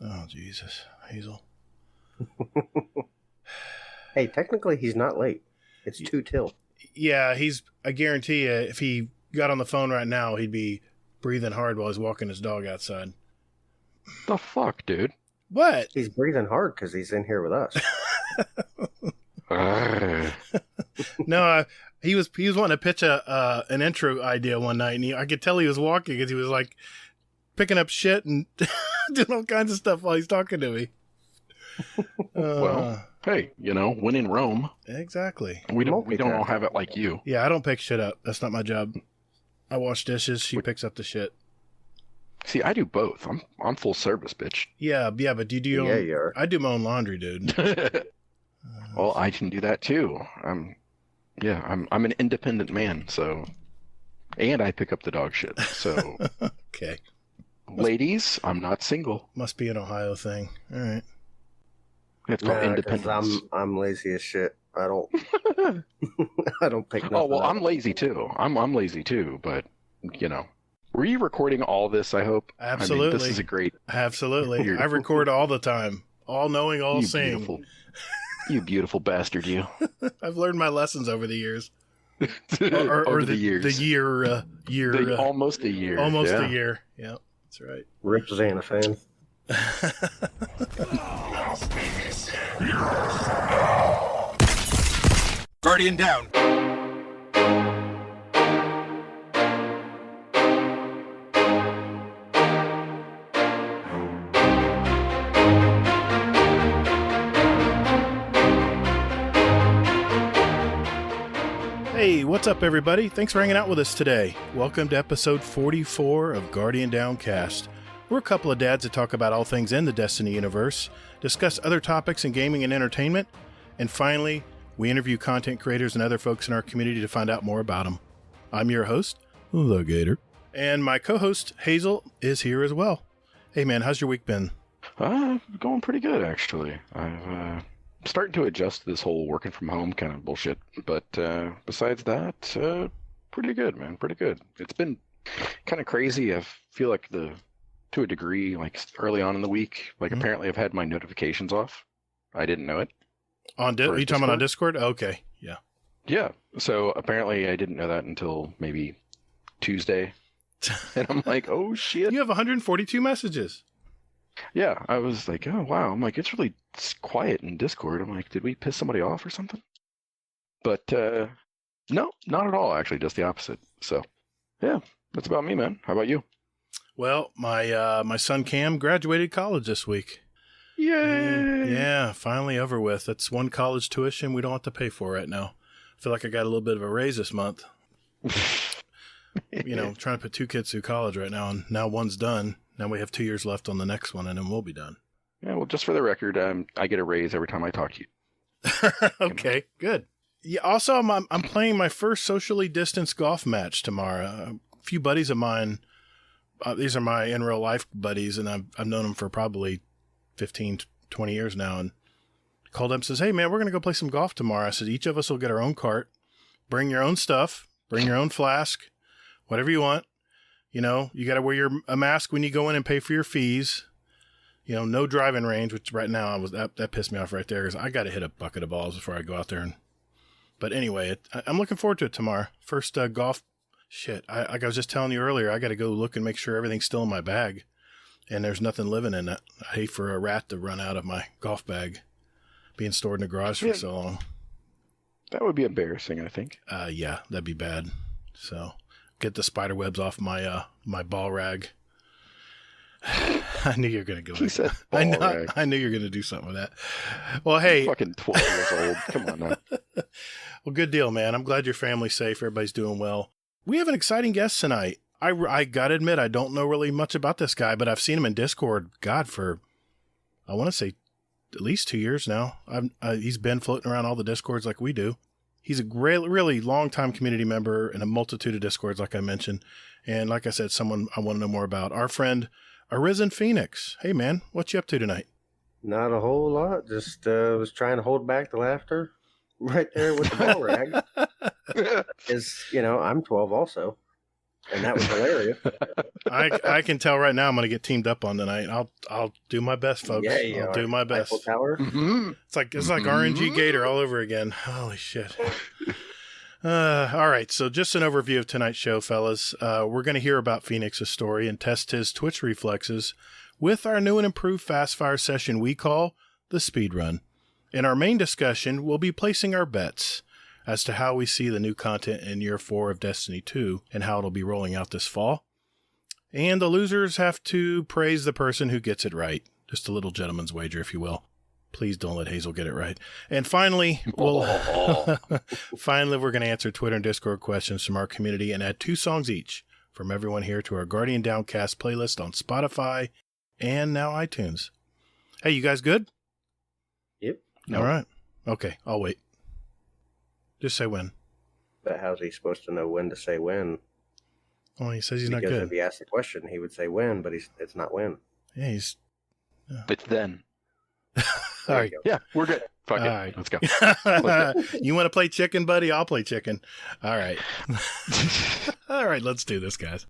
Oh, Jesus. Hazel. Hey, technically he's not late. It's 2 till. Yeah, I guarantee you, if he got on the phone right now, he'd be breathing hard while he's walking his dog outside. The fuck, dude? What? He's breathing hard because he's in here with us. No, he was wanting to pitch an intro idea one night, and I could tell he was walking because he was like picking up shit and doing all kinds of stuff while he's talking to me. Well, hey, when in Rome. Exactly. We don't all have it like you. Yeah, I don't pick shit up. That's not my job. I wash dishes. She picks up the shit. See, I do both. I'm full service, bitch. Yeah, but do you do your own? You are. I do my own laundry, dude. Well, I can do that too. I'm an independent man, so, and I pick up the dog shit. So, okay. Ladies, I'm not single. Must be an Ohio thing. All right. It's called independence. I'm lazy as shit. I don't. I don't pick. Oh well, I'm lazy too. I'm lazy too. But were you recording all this? I hope. Absolutely. I mean, this is a great. Absolutely. I record all the time. All knowing, all seeing. You beautiful bastard, you. I've learned my lessons over the years. Over the years. The year. Almost a year. Almost a year. Yeah, that's right. Rip Xanafan. Guardian down. Hey, what's up, everybody? Thanks for hanging out with us today. Welcome to episode 44 of Guardian Downcast. We're a couple of dads that talk about all things in the Destiny universe, discuss other topics in gaming and entertainment, and finally, we interview content creators and other folks in our community to find out more about them. I'm your host, The Gator, and my co-host, Hazel, is here as well. Hey, man, how's your week been? Going pretty good, actually. I've starting to adjust to this whole working from home kind of bullshit, but besides that, pretty good, man. Pretty good. It's been kind of crazy. I feel like to a degree, like early on in the week, apparently I've had my notifications off. I didn't know it. Are you talking about on Discord? Okay, yeah. Yeah, so apparently I didn't know that until maybe Tuesday. And I'm like, oh shit. You have 142 messages. Yeah, I was like, oh wow. I'm like, it's really quiet in Discord. I'm like, did we piss somebody off or something? But no, not at all, actually, just the opposite. So yeah, that's about me, man. How about you? Well, my son Cam graduated college this week. Yay! Yeah, finally over with. That's one college tuition we don't have to pay for right now. I feel like I got a little bit of a raise this month. Trying to put 2 kids through college right now, and now one's done. Now we have 2 years left on the next one, and then we'll be done. Yeah, well, just for the record, I get a raise every time I talk to you. Okay, good. Yeah. Also, I'm playing my first socially distanced golf match tomorrow. A few buddies of mine. These are my in real life buddies, and I've known them for probably 15, 20 years now, and called up and says, hey man, we're going to go play some golf tomorrow. I said, each of us will get our own cart, bring your own stuff, bring your own flask, whatever you want. You got to wear a mask when you go in and pay for your fees. No driving range, which right now that pissed me off right there because I got to hit a bucket of balls before I go out there. But anyway, I'm looking forward to it tomorrow. First golf shit. Like I was just telling you earlier, I got to go look and make sure everything's still in my bag. And there's nothing living in it. I hate for a rat to run out of my golf bag being stored in the garage for so long. That would be embarrassing, I think. Yeah, that'd be bad. So get the spider webs off my my ball rag. I knew you were going to go. He said ball rag. I knew you were going to do something with that. Well, hey. You're fucking 12 years old. Come on now. Well, good deal, man. I'm glad your family's safe. Everybody's doing well. We have an exciting guest tonight. I got to admit, I don't know really much about this guy, but I've seen him in Discord, for, I want to say, at least 2 years now. He's been floating around all the Discords like we do. He's a really long-time community member in a multitude of Discords, like I mentioned. And like I said, someone I want to know more about. Our friend, Arisenph0enix. Hey, man, what you up to tonight? Not a whole lot. Just was trying to hold back the laughter right there with the ball rag. Because, I'm 12 also. and that was hilarious. I can tell right now I'm going to get teamed up on tonight. I'll do my best, folks. Yeah, you I'll are. do my Eiffel best. Tower. Mm-hmm. It's like RNG Gator all over again. Holy shit. All right, so just an overview of tonight's show, fellas. We're going to hear about Phoenix's story and test his Twitch reflexes with our new and improved fast fire session we call the Speed Run. In our main discussion, we'll be placing our bets as to how we see the new content in Year 4 of Destiny 2 and how it'll be rolling out this fall. And the losers have to praise the person who gets it right. Just a little gentleman's wager, if you will. Please don't let Hazel get it right. And finally, we're going to answer Twitter and Discord questions from our community and add 2 songs each from everyone here to our Guardian Downcast playlist on Spotify and now iTunes. Hey, you guys good? Yep. All right. Okay, I'll wait. Just say when. But how's he supposed to know when to say when? Oh, he says he's not Because good. if he asked the question, he would say when, but it's not when. Yeah, he's... It's then. All right. Yeah, we're good. Fuck it. All right. Let's go. You want to play chicken, buddy? I'll play chicken. All right. All right, let's do this, guys.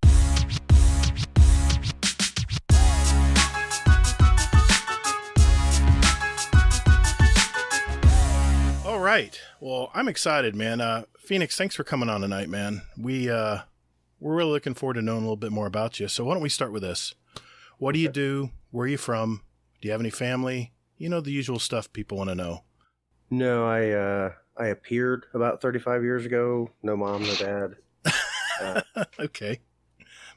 All right. Well, I'm excited, man. Phoenix, thanks for coming on tonight, man. We're really looking forward to knowing a little bit more about you. So why don't we start with this? What do you do? Where are you from? Do you have any family? You know, the usual stuff people want to know. No, I appeared about 35 years ago. No mom, no dad. Okay.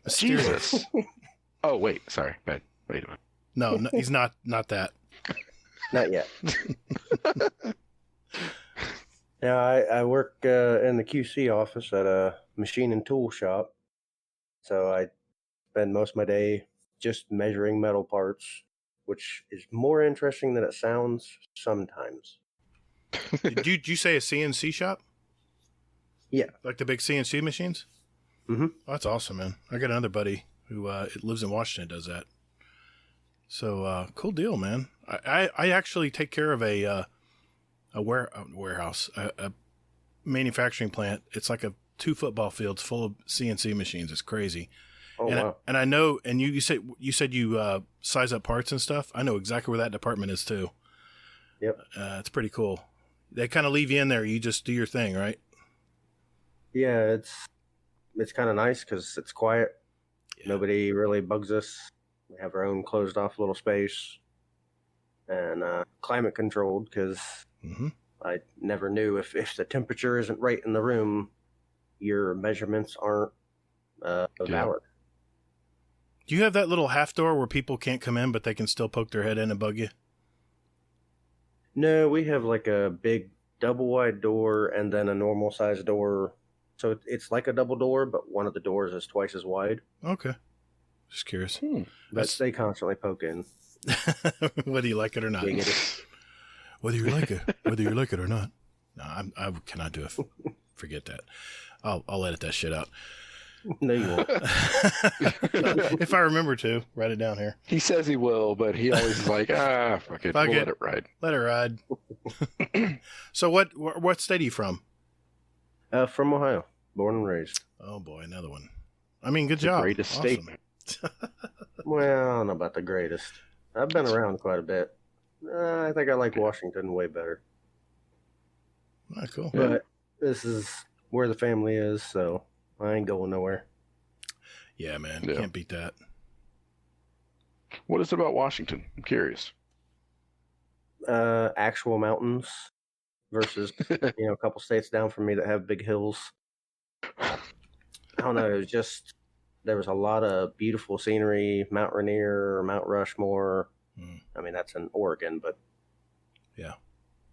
Mysterious. Jesus. Oh, wait. Sorry. Wait a minute. No, he's not that. Not yet. Yeah, I work in the QC office at a machine and tool shop. So I spend most of my day just measuring metal parts, which is more interesting than it sounds sometimes. Did you say a CNC shop? Yeah. Like the big CNC machines? Mm-hmm. Oh, that's awesome, man. I got another buddy who lives in Washington does that. So, cool deal, man. I actually take care of a warehouse, a manufacturing plant. It's like 2 football fields full of CNC machines. It's crazy. Oh, wow. And I know, and you said you size up parts and stuff. I know exactly where that department is too. Yep. It's pretty cool. They kind of leave you in there. You just do your thing, right? Yeah, it's kind of nice because it's quiet. Yeah. Nobody really bugs us. We have our own closed off little space and climate controlled because I never knew if the temperature isn't right in the room, your measurements aren't valid. Do you have that little half door where people can't come in, but they can still poke their head in and bug you? No, we have like a big double wide door and then a normal size door. So it's like a double door, but one of the doors is twice as wide. Okay. Just curious. But they constantly poke in. Whether you like it or not. Whether you like it or not. No, I cannot do it. Forget that. I'll edit that shit out. No, you won't. If I remember to, write it down here. He says he will, but he always is like, fuck it. We'll let it ride. Let it ride. So what state are you from? From Ohio. Born and raised. Oh, boy, another one. I mean, good The job. greatest Awesome. state. Well, I don't know about the greatest. I've been around quite a bit. I think I like Washington way better. Ah, cool. But this is where the family is, so I ain't going nowhere. Yeah, man. Yeah. Can't beat that. What is it about Washington? I'm curious. Actual mountains versus, a couple states down from me that have big hills. I don't know. It was just, there was a lot of beautiful scenery, Mount Rainier, Mount Rushmore. I mean, that's in Oregon, but yeah.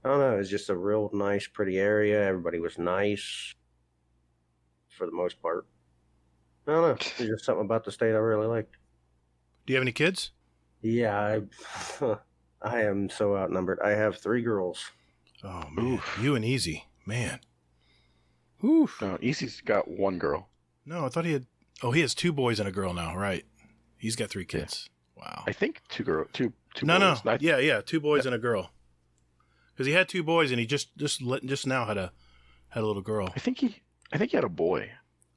I don't know. It was just a real nice, pretty area. Everybody was nice for the most part. I don't know. There's just something about the state I really liked. Do you have any kids? Yeah, I am so outnumbered. I have 3 girls. Oh, man. Oof. You and Easy. Man. Oof. No, Easy's got 1 girl. No, I thought he had... Oh, he has 2 boys and a girl now, right. He's got 3 kids. Yeah. Wow. I think 2 boys. No. Yeah, 2 boys and a girl. Because he had 2 boys and he just now had a little girl. I think he had a boy.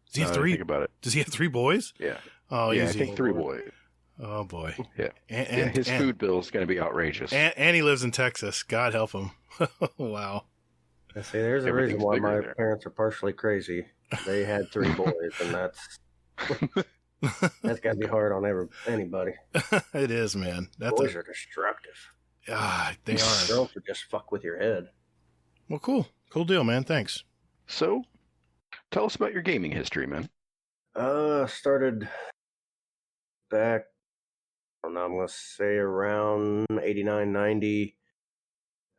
Does he have three? Think about it. Does he have 3 boys? Yeah. Oh, yeah, easy. I think 3 boys. Oh boy. Yeah. And his food bill is going to be outrageous. And he lives in Texas. God help him. Wow. I see. There's a reason Everything's why bigger my there. parents are partially crazy. They had 3 boys, and that's got to be hard on anybody. It is, man. Boys are destructive. They are. Girls would just fuck with your head. Well, cool deal, man. Thanks. So, tell us about your gaming history, man. Started back, I don't know, I'm going to say around 89, 90.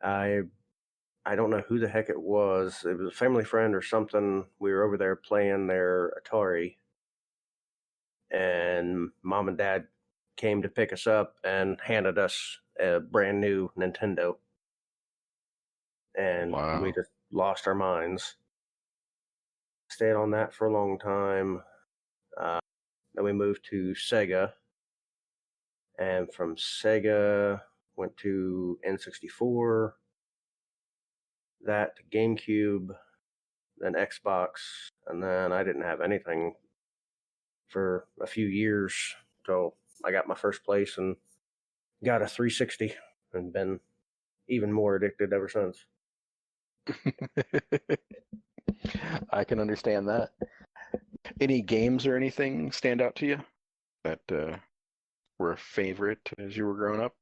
I don't know who the heck it was. It was a family friend or something. We were over there playing their Atari, and Mom and Dad came to pick us up and handed us a brand new Nintendo. And Wow. we just lost our minds. Stayed on that for a long time. Then we moved to Sega. And from Sega, went to N64. That to GameCube, then Xbox, and then I didn't have anything for a few years till I got my first place and got a 360 and been even more addicted ever since. I can understand that. Any games or anything stand out to you that were a favorite as you were growing up?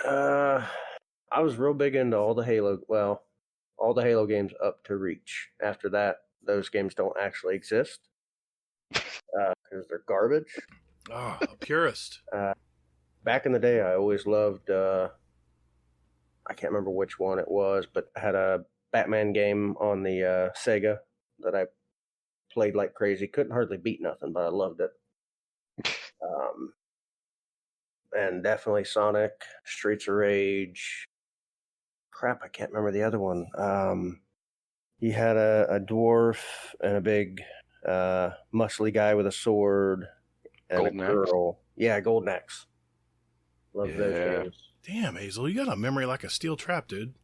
I was real big into all the Halo games up to Reach. After that, those games don't actually exist because they're garbage. Oh, a purist. Back in the day, I always loved, I can't remember which one it was, but I had a Batman game on the Sega that I played like crazy. Couldn't hardly beat nothing, but I loved it. And definitely Sonic, Streets of Rage. Crap, I can't remember the other one. He had a dwarf and a big muscly guy with a sword and Golden a Axe? girl. Yeah, Golden Axe. Love those games. Damn, Hazel, you got a memory like a steel trap, dude.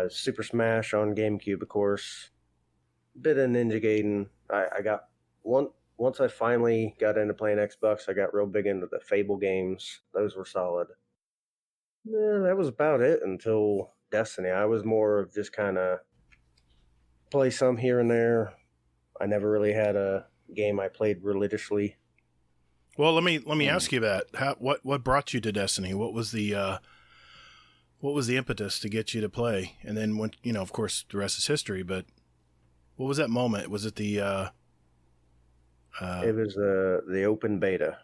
Super Smash on GameCube, of course. Bit of Ninja Gaiden. I got once I finally got into playing Xbox, I got real big into the Fable games. Those were solid. That was about it until Destiny. I was more of just kind of play some here and there. I never really had a game I played religiously. Well, let me ask you that. What brought you to Destiny? What was the impetus to get you to play? And then when of course, the rest is history. But what was that moment? Was it the? It was the open beta.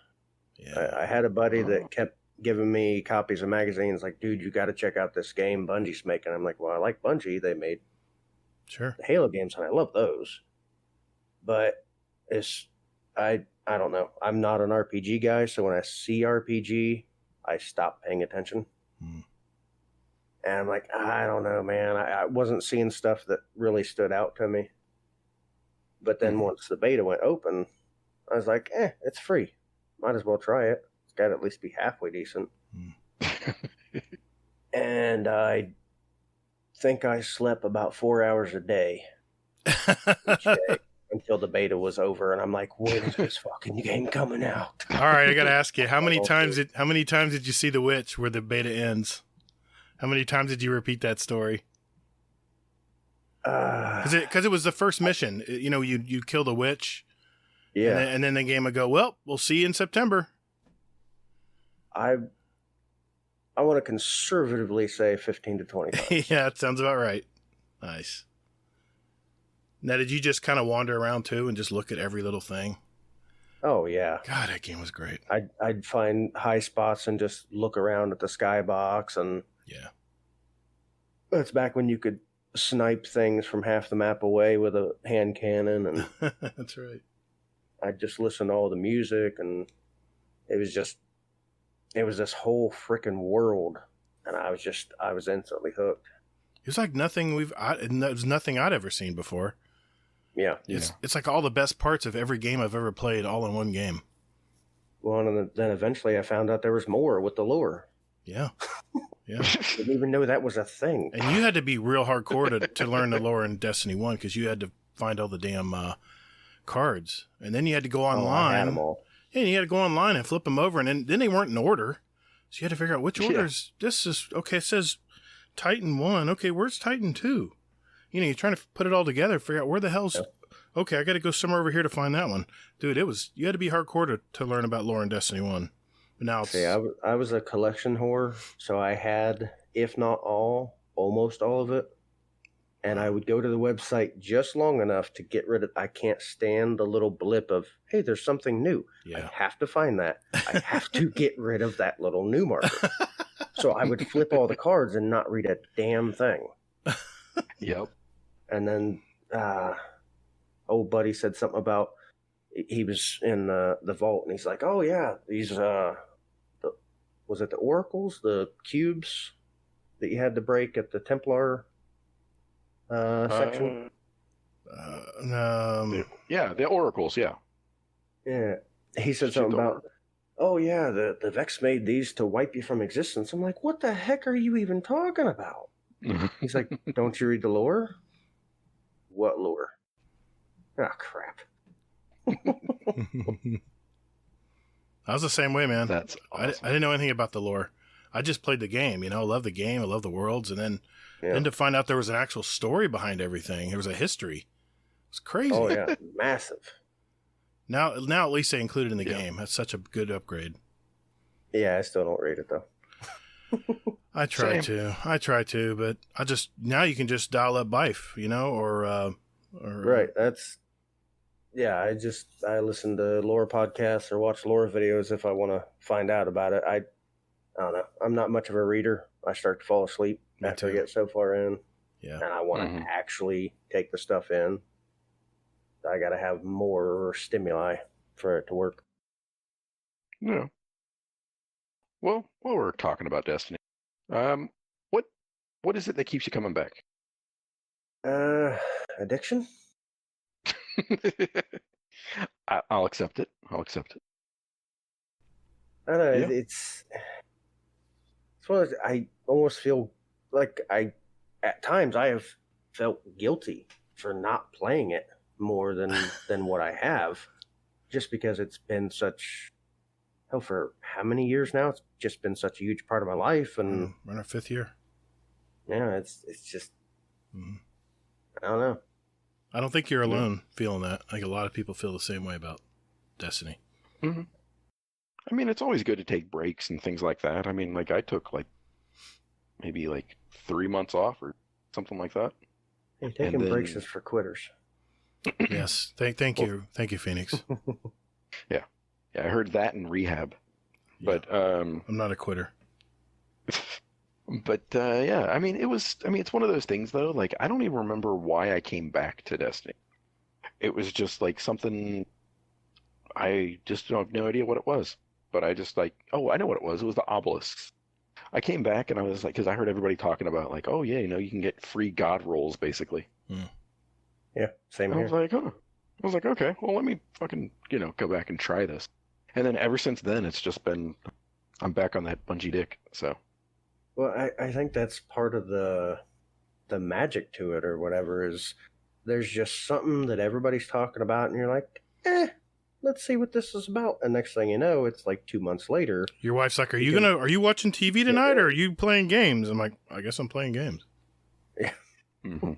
Yeah. I had a buddy that kept giving me copies of magazines. Like, dude, you got to check out this game Bungie's making. I'm like, well, I like Bungie. They made Sure. the Halo games, and I love those. But I don't know. I'm not an RPG guy, so when I see RPG, I stop paying attention. And I'm like, I don't know, man. I wasn't seeing stuff that really stood out to me. But then once the beta went open, I was like, it's free. Might as well try it. It's got to at least be halfway decent. And I think I slept about 4 hours a day each day until the beta was over. And I'm like, when is this fucking game coming out? All right, I got to ask you, how many times did you see The Witch where the beta ends? How many times did you repeat that story? Because it was the first mission. You kill the witch. Yeah. And then the game would go, well, we'll see you in September. I want to conservatively say 15 to 20 times. Yeah, that sounds about right. Nice. Now, did you just kind of wander around too and just look at every little thing? Oh, yeah. God, that game was great. I'd find high spots and just look around at the skybox. And yeah, that's back when you could snipe things from half the map away with a hand cannon. And that's right. I'd just listen to all the music, and it was this whole freaking world, and I was instantly hooked. It was like nothing it was nothing I'd ever seen before. Yeah. It's like all the best parts of every game I've ever played all in one game. Well, and then eventually I found out there was more with the lore. Yeah. Yeah. Didn't even know that was a thing. And you had to be real hardcore to learn the lore in Destiny 1 because you had to find all the damn cards, and then you had to go Oh, I had online. them all. Yeah, you had to go online and flip them over, and then they weren't in order. So you had to figure out which Yeah. orders. This is okay. It says Titan 1. Okay, where's Titan 2? You know, you're trying to put it all together, figure out where the hell's. Yep. Okay, I got to go somewhere over here to find that one, dude. You had to be hardcore to learn about lore in Destiny 1. But now it's. See, I was a collection whore, so I had, if not all, almost all of it. And I would go to the website just long enough to get rid of. I can't stand the little blip of, hey, there's something new. Yeah. I have to find that. I have to get rid of that little new marker. So I would flip all the cards and not read a damn thing. Yep. And then old buddy said something about he was in the vault, and he's like, oh yeah, these was it the oracles, the cubes that you had to break at the Templar section? The oracles, yeah. Yeah. He said something about, oh yeah, the Vex made these to wipe you from existence. I'm like, what the heck are you even talking about? He's like, don't you read the lore? What lore? Ah, crap. I was the same way, man. That's awesome. I didn't know anything about the lore. I just played the game, I love the game, I love the worlds, and then to find out there was an actual story behind everything. There was a history. It's crazy. Oh yeah, massive. Now at least they included it in the game. That's such a good upgrade. Yeah, I still don't read it though. I try to, but now you can just dial up Bife, or right. I listen to lore podcasts or watch lore videos if I want to find out about it. I don't know. I'm not much of a reader. I start to fall asleep after I get so far in. Yeah. And I want to actually take the stuff in. I got to have more stimuli for it to work. Yeah. Well, while we're talking about Destiny, what is it that keeps you coming back? Addiction? I'll accept it. I don't know. Yeah. It's one of those, I almost feel like at times I have felt guilty for not playing it more than what I have, just because it's been such, for how many years now? It's just been such a huge part of my life, and we're in our 5th year. Yeah, it's just I don't know. I don't think you're alone feeling that. I think a lot of people feel the same way about Destiny. Mm-hmm. I mean, it's always good to take breaks and things like that. I mean, like I took maybe 3 months off or something like that. Hey, taking breaks is for quitters. Yes. Thank you. Thank you, Phoenix. Yeah, I heard that in rehab. Yeah. But I'm not a quitter. But yeah, I mean, it's one of those things though. Like, I don't even remember why I came back to Destiny. It was just something. I just have no idea what it was. But I just I know what it was. It was the obelisks. I came back and I was because I heard everybody talking about oh yeah, you can get free god rolls basically. Yeah, same here. I was like, okay, well, let me fucking go back and try this. And then ever since then, it's just been I'm back on that Bungie dick. So. Well, I think that's part of the magic to it or whatever is there's just something that everybody's talking about and you're like, let's see what this is about. And next thing you know, it's 2 months later. Your wife's like, are you watching TV tonight or are you playing games? I'm like, I guess I'm playing games. Yeah. Mm-hmm.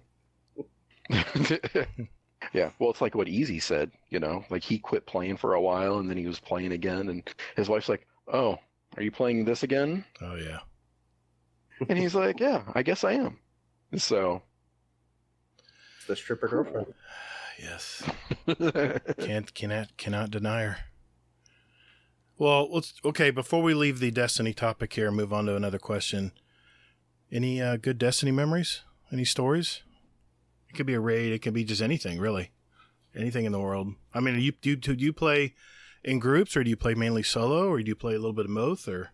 Yeah. Well, it's like what Easy said, he quit playing for a while and then he was playing again. And his wife's like, oh, are you playing this again? Oh, yeah. And he's like, yeah, I guess I am. So. The stripper girlfriend. Yes. Cannot deny her. Well, before we leave the Destiny topic here and move on to another question, any good Destiny memories? Any stories? It could be a raid. It could be just anything, really. Anything in the world. I mean, do you play in groups or do you play mainly solo or do you play a little bit of both or?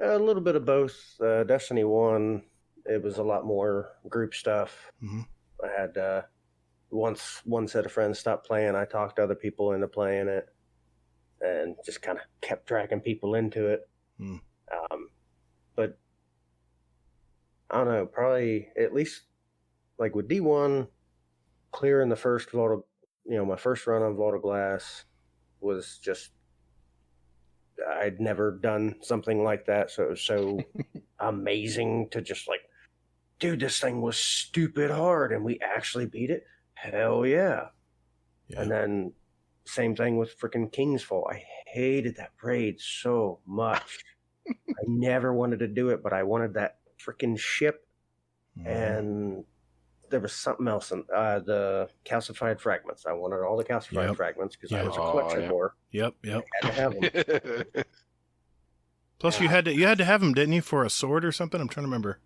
A little bit of both. Destiny 1, it was a lot more group stuff. Mm-hmm. I had once one set of friends stopped playing, I talked other people into playing it and just kind of kept dragging people into it. Mm. But I don't know, probably at least with D1, clearing the first vault my first run on Vault of Glass was just, I'd never done something like that. So it was so amazing to just like, dude, this thing was stupid hard and we actually beat it. Hell yeah. And then same thing with freaking King's Fall. I hated that raid so much. I never wanted to do it, but I wanted that freaking ship. And there was something else in the calcified fragments. I wanted all the calcified fragments because I was a collection whore. Yep. I had to have them. Plus, you had to have them, didn't you, for a sword or something? I'm trying to remember.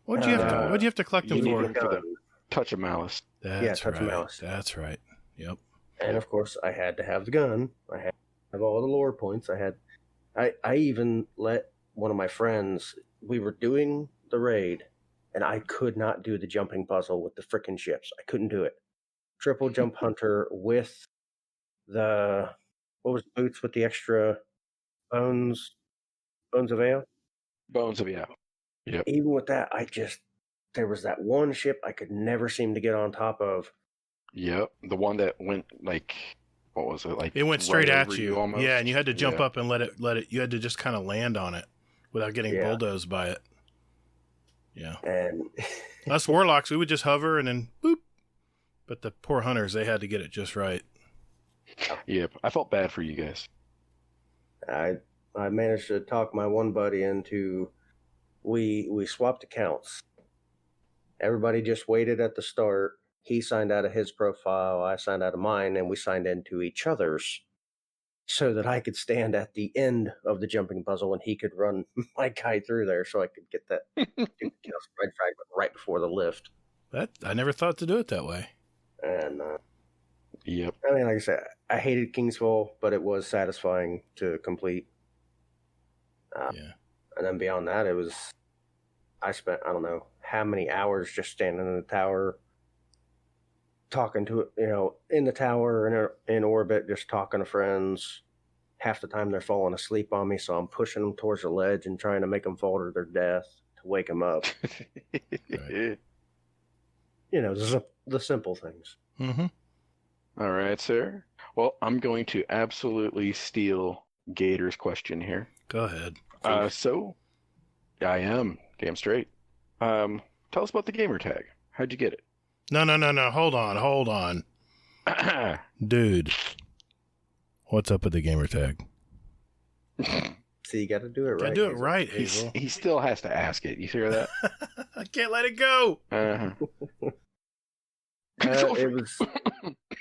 What'd you have to collect them for? For the Touch of Malice. Touch of Malice. That's right. Yep. And of course, I had to have the gun. I had to have all the lore points. I even let one of my friends. We were doing the raid, and I could not do the jumping puzzle with the frickin' ships. I couldn't do it. Triple jump hunter with the boots with the extra bones of ale. Bones of Ale. Yep. Even with that, there was that one ship I could never seem to get on top of. Yep, the one that went like, what was it like? It went straight right at you. Almost. Yeah, and you had to jump up and let it. You had to just kind of land on it without getting bulldozed by it. Yeah. And us warlocks, we would just hover and then boop. But the poor hunters, they had to get it just right. Yep, I felt bad for you guys. I managed to talk my one buddy into. We swapped accounts. Everybody just waited at the start. He signed out of his profile, I signed out of mine, and we signed into each other's so that I could stand at the end of the jumping puzzle and he could run my guy through there so I could get that red fragment right before the lift. I never thought to do it that way. And, yep. I mean, like I said, I hated King's Fall, but it was satisfying to complete. And then beyond that, I spent, I don't know how many hours just standing in the tower, talking to, in the tower and in orbit, just talking to friends. Half the time they're falling asleep on me, so I'm pushing them towards the ledge and trying to make them fall to their death to wake them up. Right. The simple things. Mm-hmm. All right, sir. Well, I'm going to absolutely steal Gator's question here. Go ahead. So, I am damn straight. Tell us about the gamer tag. How'd you get it? No. Hold on. Dude, what's up with the gamer tag? See, you got to do it right. Gotta do it right, Hazel. He still has to ask it. You hear that? I can't let it go.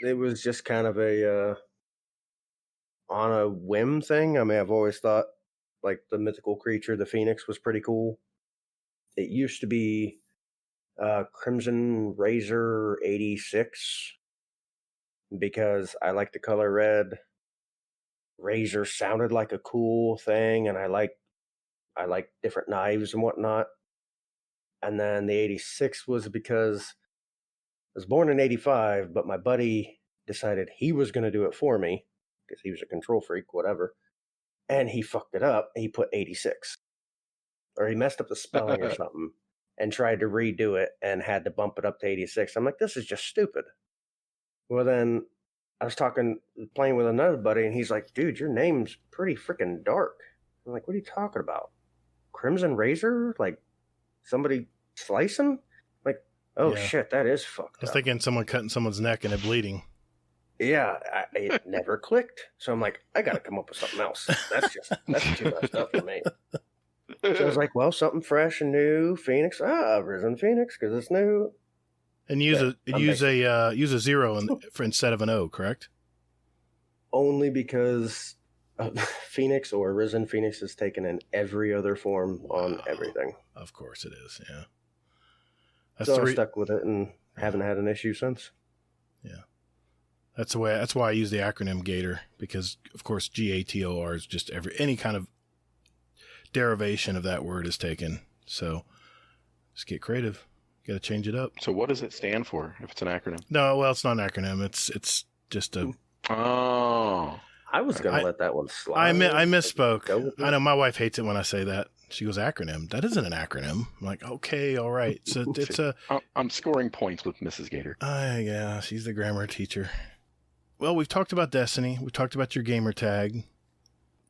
It was just kind of a on a whim thing. I mean, I've always thought like the mythical creature, the Phoenix, was pretty cool. It used to be Crimson Razor 86 because I like the color red. Razor sounded like a cool thing, and I like different knives and whatnot. And then the 86 was because I was born in 85, but my buddy decided he was going to do it for me because he was a control freak, whatever. And he fucked it up. He put 86. Or he messed up the spelling or something and tried to redo it and had to bump it up to 86. I'm like, this is just stupid. Well, then I was playing with another buddy, and he's like, dude, your name's pretty freaking dark. I'm like, what are you talking about? Crimson Razor? Like, somebody slicing? Like, oh, shit, that is fucked up. I was thinking someone cutting someone's neck and it bleeding. Yeah, it never clicked. So I'm like, I got to come up with something else. That's too much stuff for me. So I was like, well, something fresh and new. Phoenix. Arisenph0enix, because it's new. And use a 0 instead of an O, correct? Only because Phoenix or Arisenph0enix is taken in every other form on everything. Of course it is, yeah. So I stuck with it and haven't had an issue since. Yeah. That's why I use the acronym Gator, because of course GATOR is just any kind of derivation of that word is taken. So just get creative. Got to change it up. So what does it stand for if it's an acronym? No, well, it's not an acronym. It's just a... Oh. I was going to let that one slide. I misspoke. I know my wife hates it when I say that. She goes, acronym. That isn't an acronym. I'm like, okay, all right. So it's a... I'm scoring points with Mrs. Gator. Yeah, she's the grammar teacher. well, we've talked about Destiny. We've talked about your gamer tag.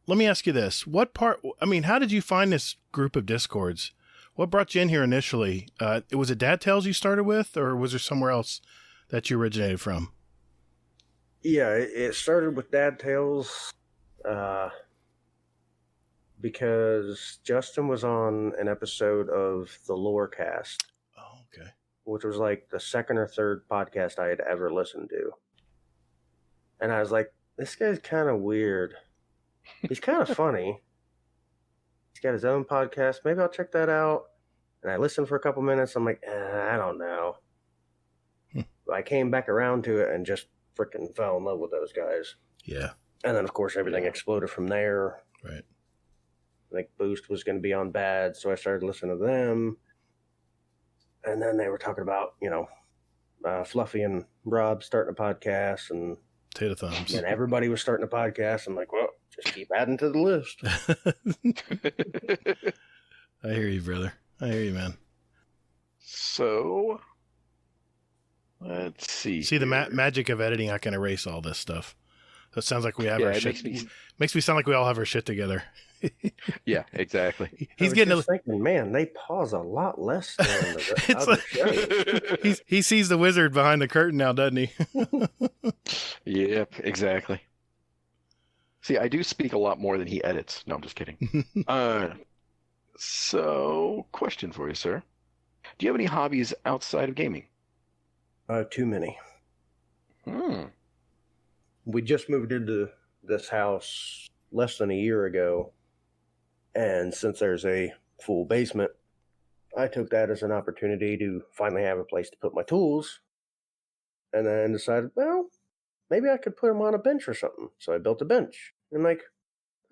Let me ask you this. How did you find this group of Discords? What brought you in here initially? Was it Dad Tales you started with, or was there somewhere else that you originated from? Yeah, it started with Dad Tales because Justin was on an episode of the Lorecast. Oh, okay. Which was like the second or third podcast I had ever listened to. And I was like, this guy's kind of weird. He's kind of funny. He's got his own podcast. Maybe I'll check that out. And I listened for a couple minutes. I'm like, I don't know. But I came back around to it and just freaking fell in love with those guys. Yeah. And then, of course, everything exploded from there. Right. I think Boost was going to be on bad, so I started listening to them. And then they were talking about, Fluffy and Rob starting a podcast, and Potato Thumbs. And everybody was starting a podcast. I'm like, well, just keep adding to the list. I hear you, brother. I hear you, man. So, let's see. See, the magic of editing, I can erase all this stuff. So it sounds like we have our shit. Makes me sound like we all have our shit together. Yeah, exactly. He's getting thinking, man, they pause a lot less than the other shows. He sees the wizard behind the curtain now, doesn't he? Yep, exactly. See, I do speak a lot more than he edits. No, I'm just kidding. So, question for you, sir. Do you have any hobbies outside of gaming? Too many. We just moved into this house less than a year ago. And since there's a full basement, I took that as an opportunity to finally have a place to put my tools. And then decided, well, maybe I could put them on a bench or something. So I built a bench. And I'm like,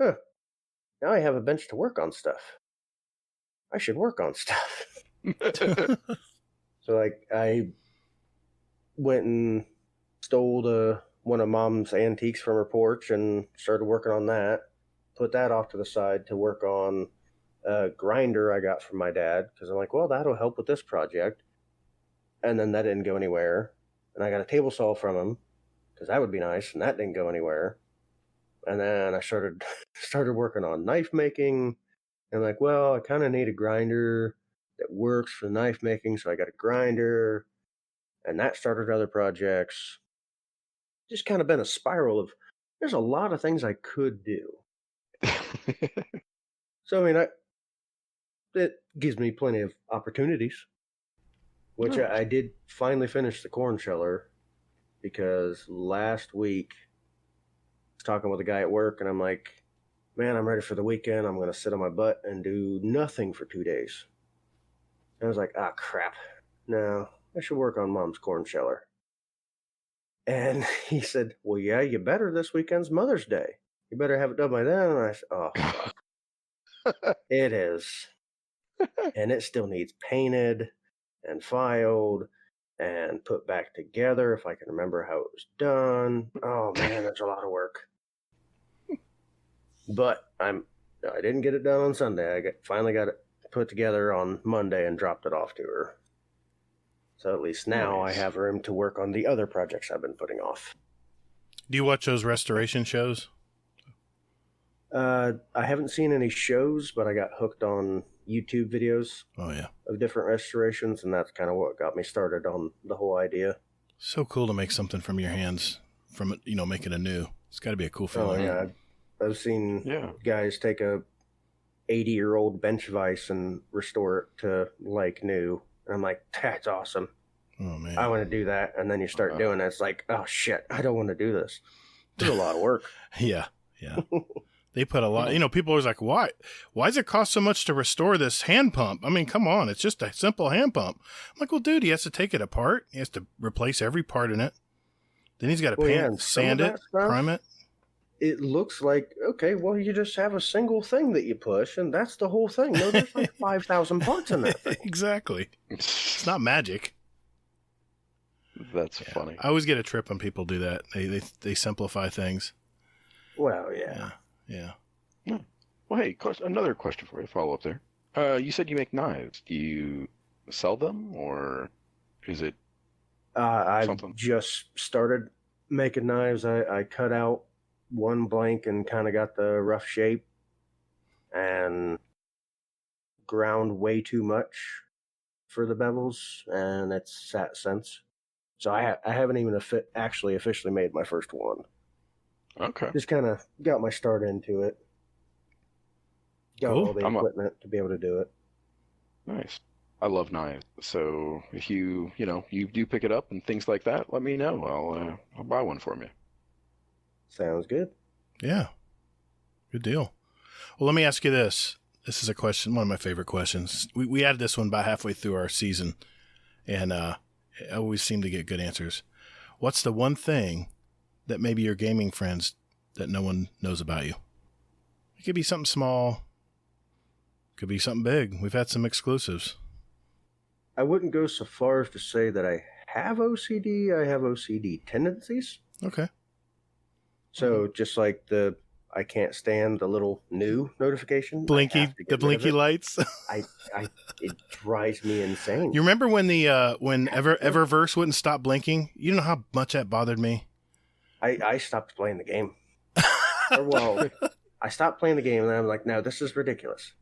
now I have a bench to work on stuff. I should work on stuff. So I went and stole one of Mom's antiques from her porch and started working on that. Put that off to the side to work on a grinder I got from my dad, because I'm like, well, that'll help with this project. And then that didn't go anywhere. And I got a table saw from him, because that would be nice, and that didn't go anywhere. And then I started working on knife making. And I'm like, well, I kind of need a grinder that works for knife making, so I got a grinder. And that started other projects. Just kind of been a spiral of, there's a lot of things I could do. So, it gives me plenty of opportunities. Which I did finally finish the corn sheller, because last week I was talking with a guy at work, and I'm like, man, I'm ready for the weekend. I'm going to sit on my butt and do nothing for 2 days. And I was like, crap. No, I should work on Mom's corn sheller. And he said, well, yeah, you better. This weekend's Mother's Day. You better have it done by then. And I said, oh, fuck. It is. And it still needs painted and filed and put back together if I can remember how it was done. Oh, man, that's a lot of work. But I didn't get it done on Sunday. I finally got it put together on Monday and dropped it off to her. So at least now I have room to work on the other projects I've been putting off. Do you watch those restoration shows? I haven't seen any shows, but I got hooked on YouTube videos. Oh, yeah. Of different restorations, and that's kind of what got me started on the whole idea. So cool to make something from your hands, from making anew. It's got to be a cool feeling. Oh, yeah. I've seen guys take a 80-year-old bench vise and restore it to like new. And I'm like, that's awesome. Oh, man. I want to do that. And then you start doing it. It's like, oh, shit, I don't want to do this. It's a lot of work. Yeah. They put a lot. People are always like, why? Why does it cost so much to restore this hand pump? I mean, come on. It's just a simple hand pump. I'm like, well, dude, he has to take it apart. He has to replace every part in it. Then he's got to paint, sand it, prime it. It looks like, okay, well, you just have a single thing that you push, and that's the whole thing. No, there's like 5,000 parts in that thing. Exactly. It's not magic. That's funny. I always get a trip when people do that. They simplify things. Well, yeah. Well, hey, another question for you. Follow up there. You said you make knives. Do you sell them, or is it I've just started making knives, I cut out one blank and kind of got the rough shape and ground way too much for the bevels, and it's sat since. So I haven't even actually officially made my first one. Okay. Just kind of got my start into it. Got Cool. all the equipment to be able to do it. Nice. I love knives. So if you do pick it up and things like that, let me know. I'll buy one for you. Sounds good. Yeah. Good deal. Well, let me ask you this. This is a question, one of my favorite questions. We added this one about halfway through our season, and I always seem to get good answers. What's the one thing that maybe your gaming friends that no one knows about you? It could be something small. Could be something big. We've had some exclusives. I wouldn't go so far as to say that I have OCD. I have OCD tendencies. Okay. So just like I can't stand the little new notification. The blinky lights. It drives me insane. You remember when when Eververse wouldn't stop blinking? You know how much that bothered me? I stopped playing the game. I stopped playing the game and I'm like, no, this is ridiculous.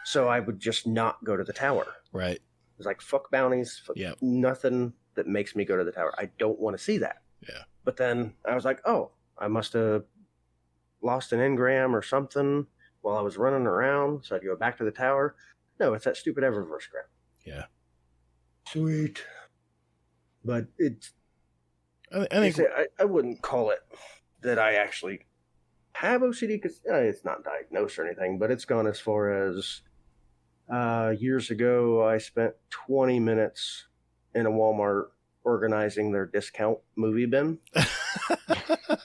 So I would just not go to the tower. Right. It's like, fuck bounties, nothing that makes me go to the tower. I don't want to see that. Yeah. But then I was like, oh, I must have lost an engram or something while I was running around. So I'd go back to the tower. No, it's that stupid Eververse crap. Yeah. Sweet. But it's... I think... I wouldn't call it that I actually have OCD because it's not diagnosed or anything, but it's gone as far as... years ago, I spent 20 minutes in a Walmart organizing their discount movie bin.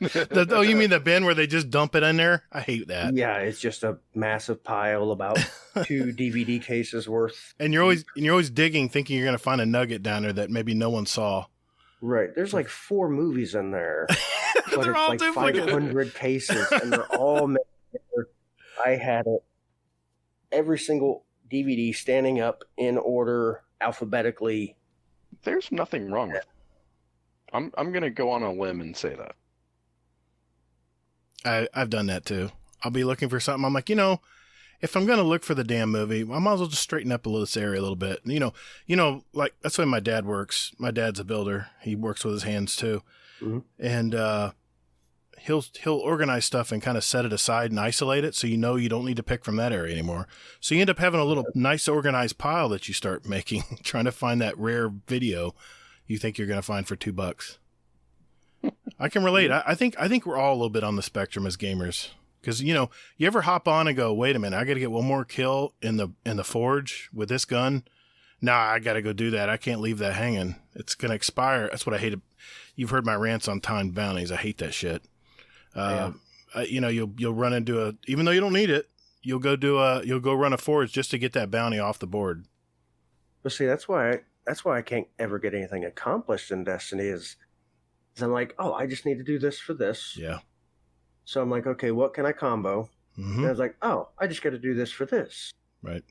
You mean the bin where they just dump it in there? I hate that. Yeah, it's just a massive pile, about 2 DVD cases worth. And you're always digging, thinking you're going to find a nugget down there that maybe no one saw. Right. There's like 4 movies in there. But They're it's all like duplicate. 500 cases, and they're all made together. I had it. Every single DVD standing up in order alphabetically. There's nothing wrong with it. I'm gonna go on a limb and say that. I've done that too. I'll be looking for something. I'm like, if I'm gonna look for the damn movie, I might as well just straighten up this area a little bit. Like that's the way my dad works. My dad's a builder. He works with his hands too, and he'll organize stuff and kind of set it aside and isolate it, so you don't need to pick from that area anymore. So you end up having a little nice organized pile that you start making, trying to find that rare video you think you're going to find for $2. I can relate. I think we're all a little bit on the spectrum as gamers, because you ever hop on and go, wait a minute, I got to get one more kill in the forge with this gun. Nah, I got to go do that. I can't leave that hanging. It's going to expire. That's what I hate. You've heard my rants on timed bounties. I hate that shit. You'll run into even though you don't need it, you'll go run a forge just to get that bounty off the board. But see, that's why I can't ever get anything accomplished in Destiny is I'm like, oh, I just need to do this for this. Yeah. So I'm like, okay, what can I combo? Mm-hmm. And I was like, oh, I just got to do this for this. Right.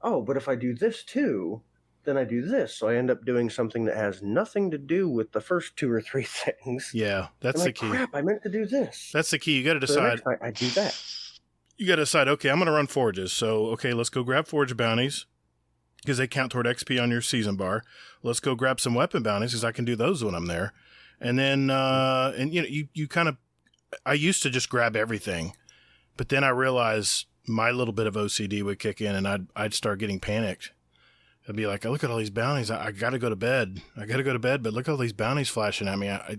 Oh, but if I do this too, then I do this. So I end up doing something that has nothing to do with the first 2 or 3 things. Yeah, that's the key. Crap, I meant to do this. That's the key. You got to decide. So I do that. You got to decide, okay, I'm going to run forges. So, okay, let's go grab forge bounties because they count toward XP on your season bar. Let's go grab some weapon bounties because I can do those when I'm there. And then, you kind of, I used to just grab everything, but then I realized my little bit of OCD would kick in and I'd start getting panicked. I'd be like, look at all these bounties. I got to go to bed. But look at all these bounties flashing at me. I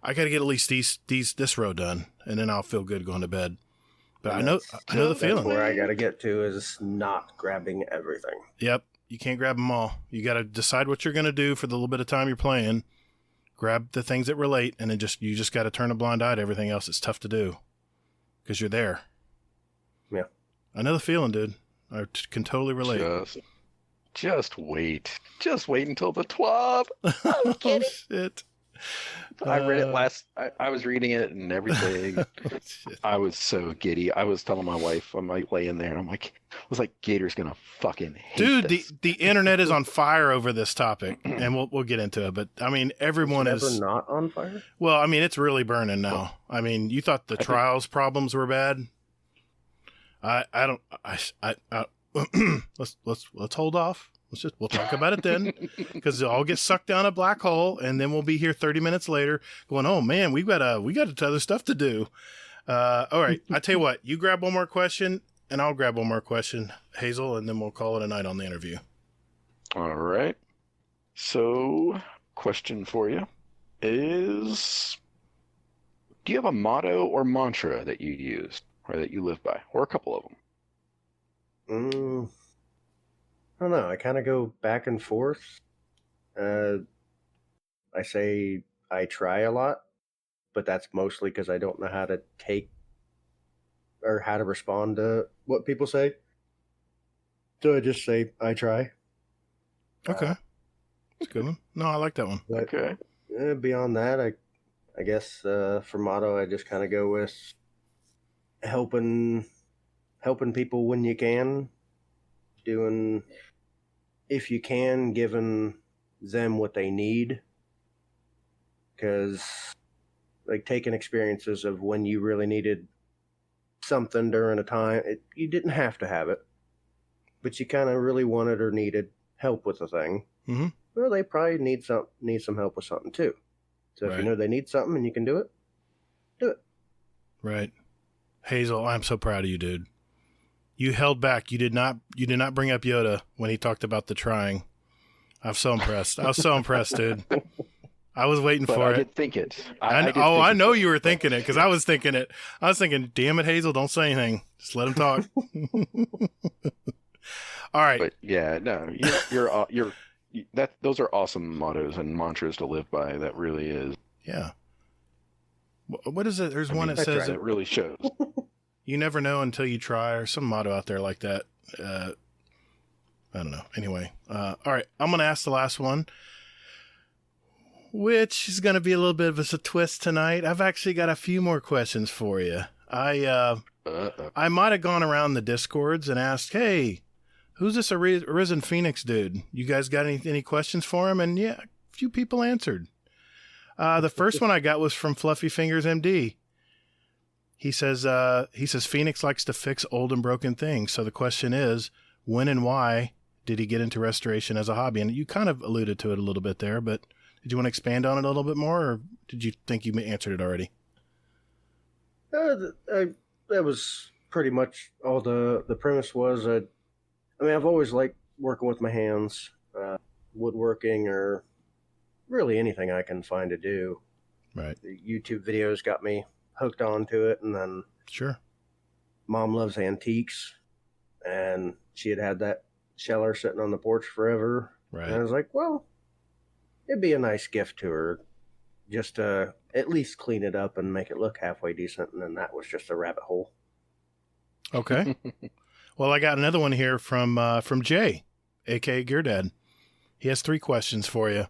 got to get at least this row done, and then I'll feel good going to bed. But I know the feeling. Where I got to get to is not grabbing everything. Yep. You can't grab them all. You got to decide what you're going to do for the little bit of time you're playing. Grab the things that relate, and then you just got to turn a blind eye to everything else. It's tough to do because you're there. Yeah. I know the feeling, dude. I can totally relate. Just wait. Just wait until the TWAB. I'm kidding. Shit. I read it I was reading it and everything. I was so giddy. I was telling my wife, I'm like laying there and I'm like, I was like, Gator's gonna fucking hate Dude, this. the internet is on fire over this topic, and we'll get into it. But I mean, everyone It's is never not on fire. well. I mean, it's really burning now. Well, I mean, you thought the trials problems were bad. I don't. Let's hold off. We'll talk about it then, because it all gets sucked down a black hole, and then we'll be here 30 minutes later going, oh man, we got other stuff to do. All right, I tell you what, you grab one more question, and I'll grab one more question, Hazel, and then we'll call it a night on the interview. All right. So, question for you is, do you have a motto or mantra that you use or that you live by, or a couple of them? I don't know. I kind of go back and forth. I say I try a lot, but that's mostly because I don't know how to take or how to respond to what people say. So I just say I try. Okay. That's a good one. No, I like that one. But, Okay. beyond that, I guess for motto, I just kind of go with helping people when you can, doing, if you can, giving them what they need, because like taking experiences of when you really needed something during a time, you didn't have to have it, but you kind of really wanted or needed help with a thing. Mm-hmm. Well, they probably need some help with something too. So if you know they need something and you can do it, do it. Right. Hazel, I'm so proud of you, dude. You held back. You did not bring up Yoda when he talked about the trying. I'm so impressed. I was so impressed, dude. I was waiting for it. I did think it. I know you were thinking it, because I was thinking it. I was thinking, damn it, Hazel, don't say anything. Just let him talk. All right. But yeah, no, those are awesome mottos and mantras to live by. That really is. Yeah. What is it? There's one that says it really shows. You never know until you try, or some motto out there like that. I don't know. Anyway, all right. I'm going to ask the last one, which is going to be a little bit of a twist tonight. I've actually got a few more questions for you. I might have gone around the Discords and asked, hey, who's this Arisenph0enix dude? You guys got any questions for him? And yeah, a few people answered. The first one I got was from Fluffy Fingers MD. He says Phoenix likes to fix old and broken things. So the question is, when and why did he get into restoration as a hobby? And you kind of alluded to it a little bit there, but did you want to expand on it a little bit more, or did you think you answered it already? That was pretty much all the premise was. I've always liked working with my hands, woodworking, or really anything I can find to do. Right. The YouTube videos got me hooked onto it, and then sure, Mom loves antiques, and she had that sheller sitting on the porch forever. Right. And I was like, well, it'd be a nice gift to her, just to at least clean it up and make it look halfway decent. And then that was just a rabbit hole. Okay. Well, I got another one here from Jay, aka Gear Dad. He has 3 questions for you.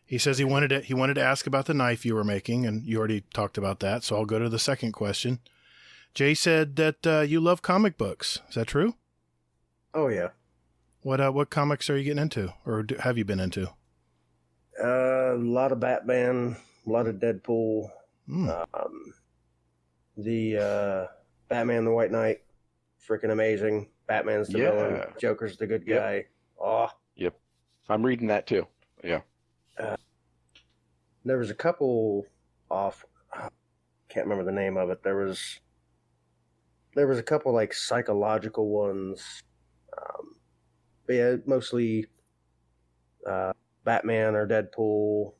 He says he wanted to ask about the knife you were making, and you already talked about that, so I'll go to the second question. Jay said that you love comic books. Is that true? Oh, yeah. What comics are you getting into, or have you been into? A lot of Batman, a lot of Deadpool. The Batman the White Knight, freaking amazing. Batman's the villain, Joker's the good guy. Oh. Yep. I'm reading that too. Yeah. There was a couple can't remember the name of it. There was a couple like psychological ones. But yeah, mostly Batman or Deadpool.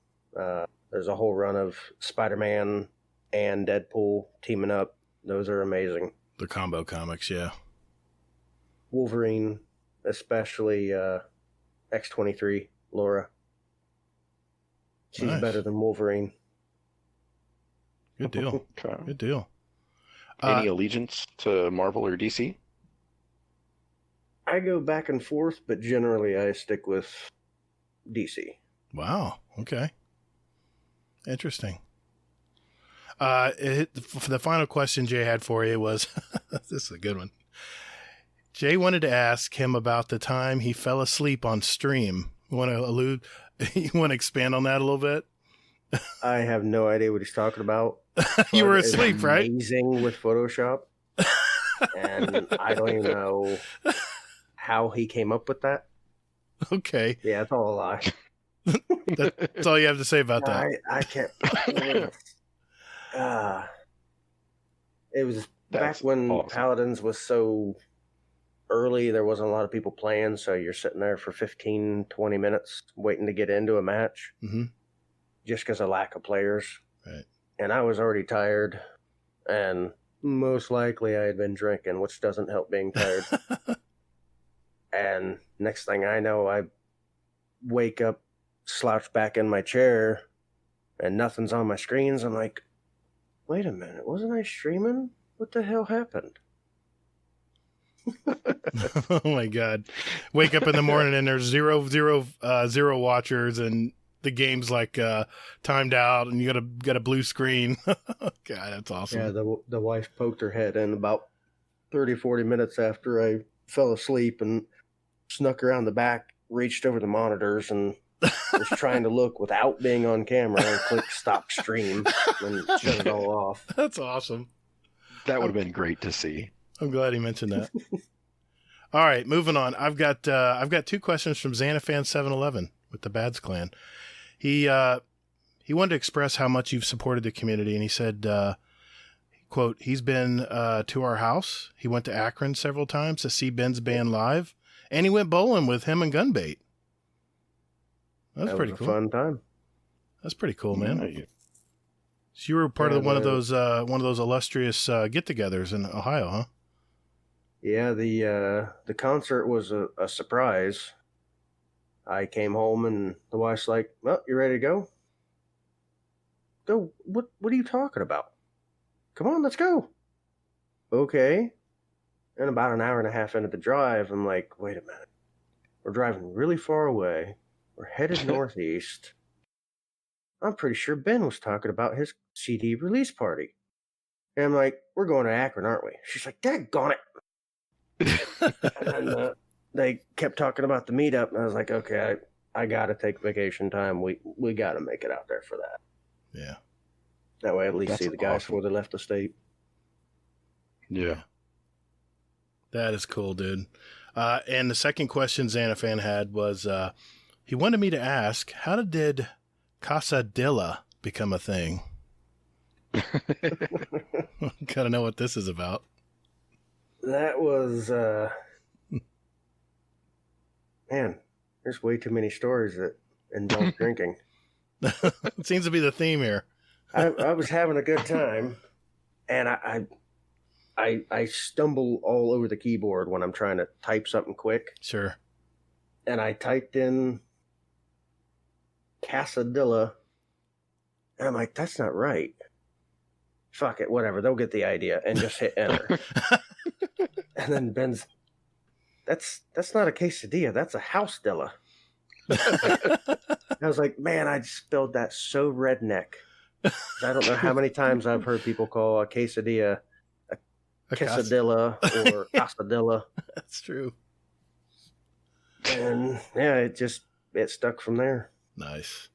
There's a whole run of Spider-Man and Deadpool teaming up. Those are amazing. The combo comics, yeah. Wolverine, especially X-23, Laura. She's better than Wolverine. Good deal. Okay. Good deal. Any allegiance to Marvel or DC? I go back and forth, but generally I stick with DC. Wow. Okay. Interesting. The final question Jay had for you was, this is a good one. Jay wanted to ask him about the time he fell asleep on stream. You want to expand on that a little bit? I have no idea what he's talking about. You were asleep, right? Amazing with Photoshop. And I don't even know how he came up with that. Okay. Yeah, it's all a lie. That's all you have to say about that. I can't. It was back when awesome. Paladins was so early, there wasn't a lot of people playing, so you're sitting there for 15, 20 minutes waiting to get into a match just because of lack of players. Right. And I was already tired, and most likely I had been drinking, which doesn't help being tired. And next thing I know, I wake up, slouch back in my chair, and nothing's on my screens. I'm like, wait a minute, wasn't I streaming? What the hell happened? Oh my God. Wake up in the morning and there's zero watchers and the game's like timed out and you got a blue screen. God, that's awesome. Yeah, the wife poked her head in about 30, 40 minutes after I fell asleep and snuck around the back, reached over the monitors and was trying to look without being on camera and click stop stream and shut it all off. That's awesome. That would have been great to see. I'm glad he mentioned that. All right, moving on. I've got 2 questions from Xanafan0enix with the Bads clan. He wanted to express how much you've supported the community, and he said, quote, he's been to our house. He went to Akron several times to see Ben's band live, and he went bowling with him and Gunbait. That was pretty cool. Fun time. That's pretty cool, man. Yeah. So you were part of one of those illustrious get-togethers in Ohio, huh? Yeah, the concert was a surprise. I came home and the wife's like, "Well, you ready to go?" Go. What are you talking about? Come on, let's go. Okay. And about an hour and a half into the drive, I'm like, wait a minute. We're driving really far away. We're headed northeast. I'm pretty sure Ben was talking about his CD release party. And I'm like, we're going to Akron, aren't we? She's like, daggone it. And they kept talking about the meetup, and I was like, okay, I got to take vacation time. We got to make it out there for that. Yeah. That way I at least That's see the guys awesome. before they left the state. Yeah. That is cool, dude. And the second question Xanafan had was, he wanted me to ask, how did Casadilla become a thing? Gotta know what this is about. That was, man, there's way too many stories that involve drinking. It seems to be the theme here. I was having a good time, and I stumble all over the keyboard when I'm trying to type something quick. Sure. And I typed in Casadilla, and I'm like, that's not right. Fuck it, whatever. They'll get the idea, and just hit enter. And then Ben's, that's not a quesadilla. That's a house-dilla. I was like, man, I spelled that so redneck. I don't know how many times I've heard people call a quesadilla a quesadilla or casadilla. That's true. And yeah, it stuck from there. Nice.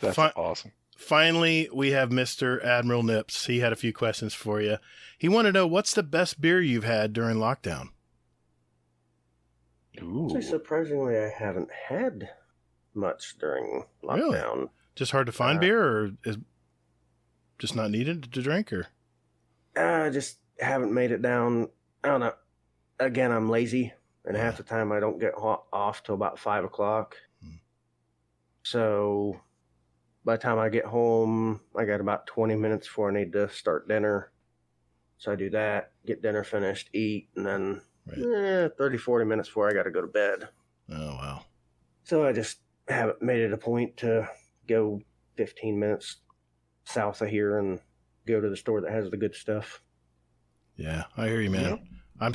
That's awesome. Finally, we have Mr. Admiral Nips. He had a few questions for you. He wanted to know, what's the best beer you've had during lockdown? Ooh. Actually, surprisingly, I haven't had much during lockdown. Really? Just hard to find beer, or is just not needed to drink, or? I just haven't made it down. I don't know. Again, I'm lazy, and half the time I don't get off till about 5 o'clock. So by the time I get home, I got about 20 minutes before I need to start dinner. So I do that, get dinner finished, eat, and then 30, 40 minutes before I got to go to bed. Oh, wow. So I just haven't made it a point to go 15 minutes south of here and go to the store that has the good stuff. Yeah, I hear you, man. Yeah.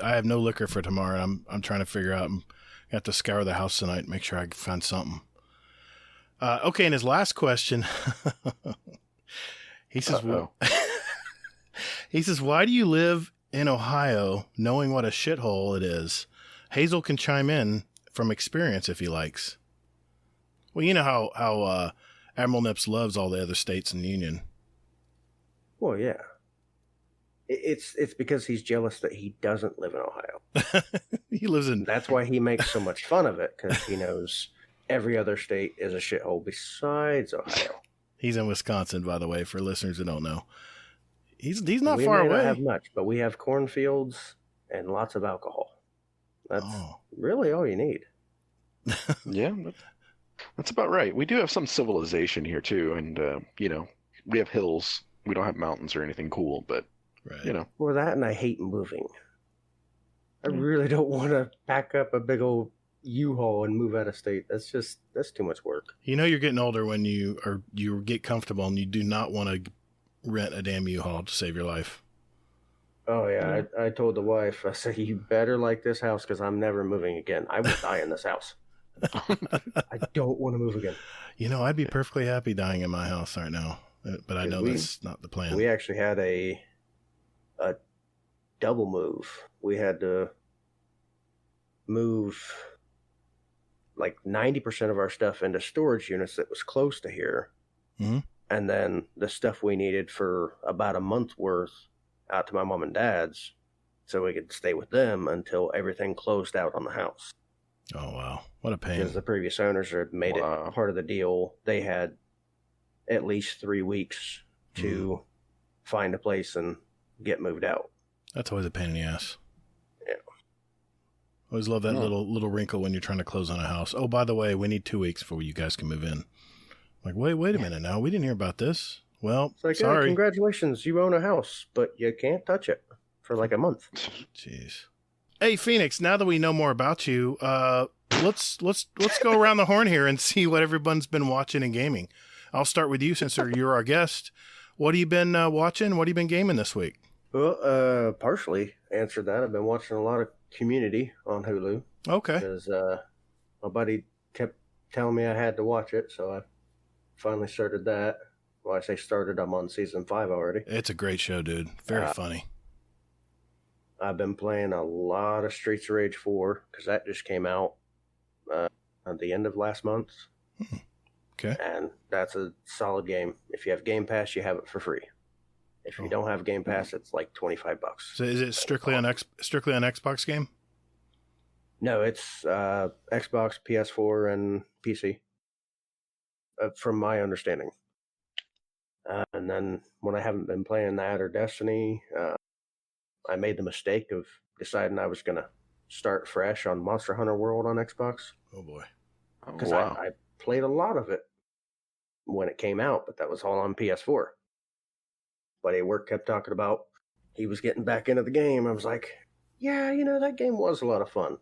I have no liquor for tomorrow. I'm trying to figure out. I have to scour the house tonight and make sure I can find something. Okay, and his last question, he says, he says, why do you live in Ohio knowing what a shithole it is? Hazel can chime in from experience if he likes. Well, you know how Admiral Nips loves all the other states in the Union. Well, yeah. It's because he's jealous that he doesn't live in Ohio. He lives in... That's why he makes so much fun of it, because he knows every other state is a shithole besides Ohio. He's in Wisconsin, by the way, for listeners who don't know. He's not we far may away. Not have much, but we have cornfields and lots of alcohol. That's really all you need. Yeah, that's about right. We do have some civilization here too, and we have hills. We don't have mountains or anything cool, but Well, that, and I hate moving. I really don't want to pack up a big old U-Haul and move out of state. That's too much work. You know you're getting older when you get comfortable and you do not want to rent a damn U-Haul to save your life. Oh, yeah. I told the wife, I said, you better like this house because I'm never moving again. I will die in this house. I don't want to move again. You know, I'd be perfectly happy dying in my house right now, but I know that's not the plan. We actually had a double move. We had to move like 90% of our stuff into storage units that was close to here. Mm-hmm. And then the stuff we needed for about a month worth out to my mom and dad's so we could stay with them until everything closed out on the house. Oh, wow. What a pain. Because the previous owners had made it part of the deal. They had at least 3 weeks to find a place and get moved out. That's always a pain in the ass. Yeah. Always love that little wrinkle when you're trying to close on a house. Oh, by the way, we need 2 weeks before you guys can move in. Like, wait a minute now. We didn't hear about this. Well, it's like, sorry. Congratulations, you own a house, but you can't touch it for like a month. Jeez. Hey, Phoenix, now that we know more about you, let's go around the horn here and see what everyone's been watching and gaming. I'll start with you since you're our guest. What have you been watching? What have you been gaming this week? Well, partially answered that. I've been watching a lot of Community on Hulu. Okay. Because my buddy kept telling me I had to watch it, so I finally started that. Well, I say started, I'm on season 5 already. It's a great show, dude. Very funny. I've been playing a lot of Streets of Rage 4, because that just came out at the end of last month. Okay. And that's a solid game. If you have Game Pass, you have it for free. If you don't have Game Pass, it's like $25. So is it strictly on Xbox game? No, it's Xbox, PS4, and PC. From my understanding. And then when I haven't been playing that or Destiny, I made the mistake of deciding I was going to start fresh on Monster Hunter World on Xbox. Oh, boy. Because I played a lot of it when it came out, but that was all on PS4. Buddy at work kept talking about he was getting back into the game. I was like, yeah, that game was a lot of fun.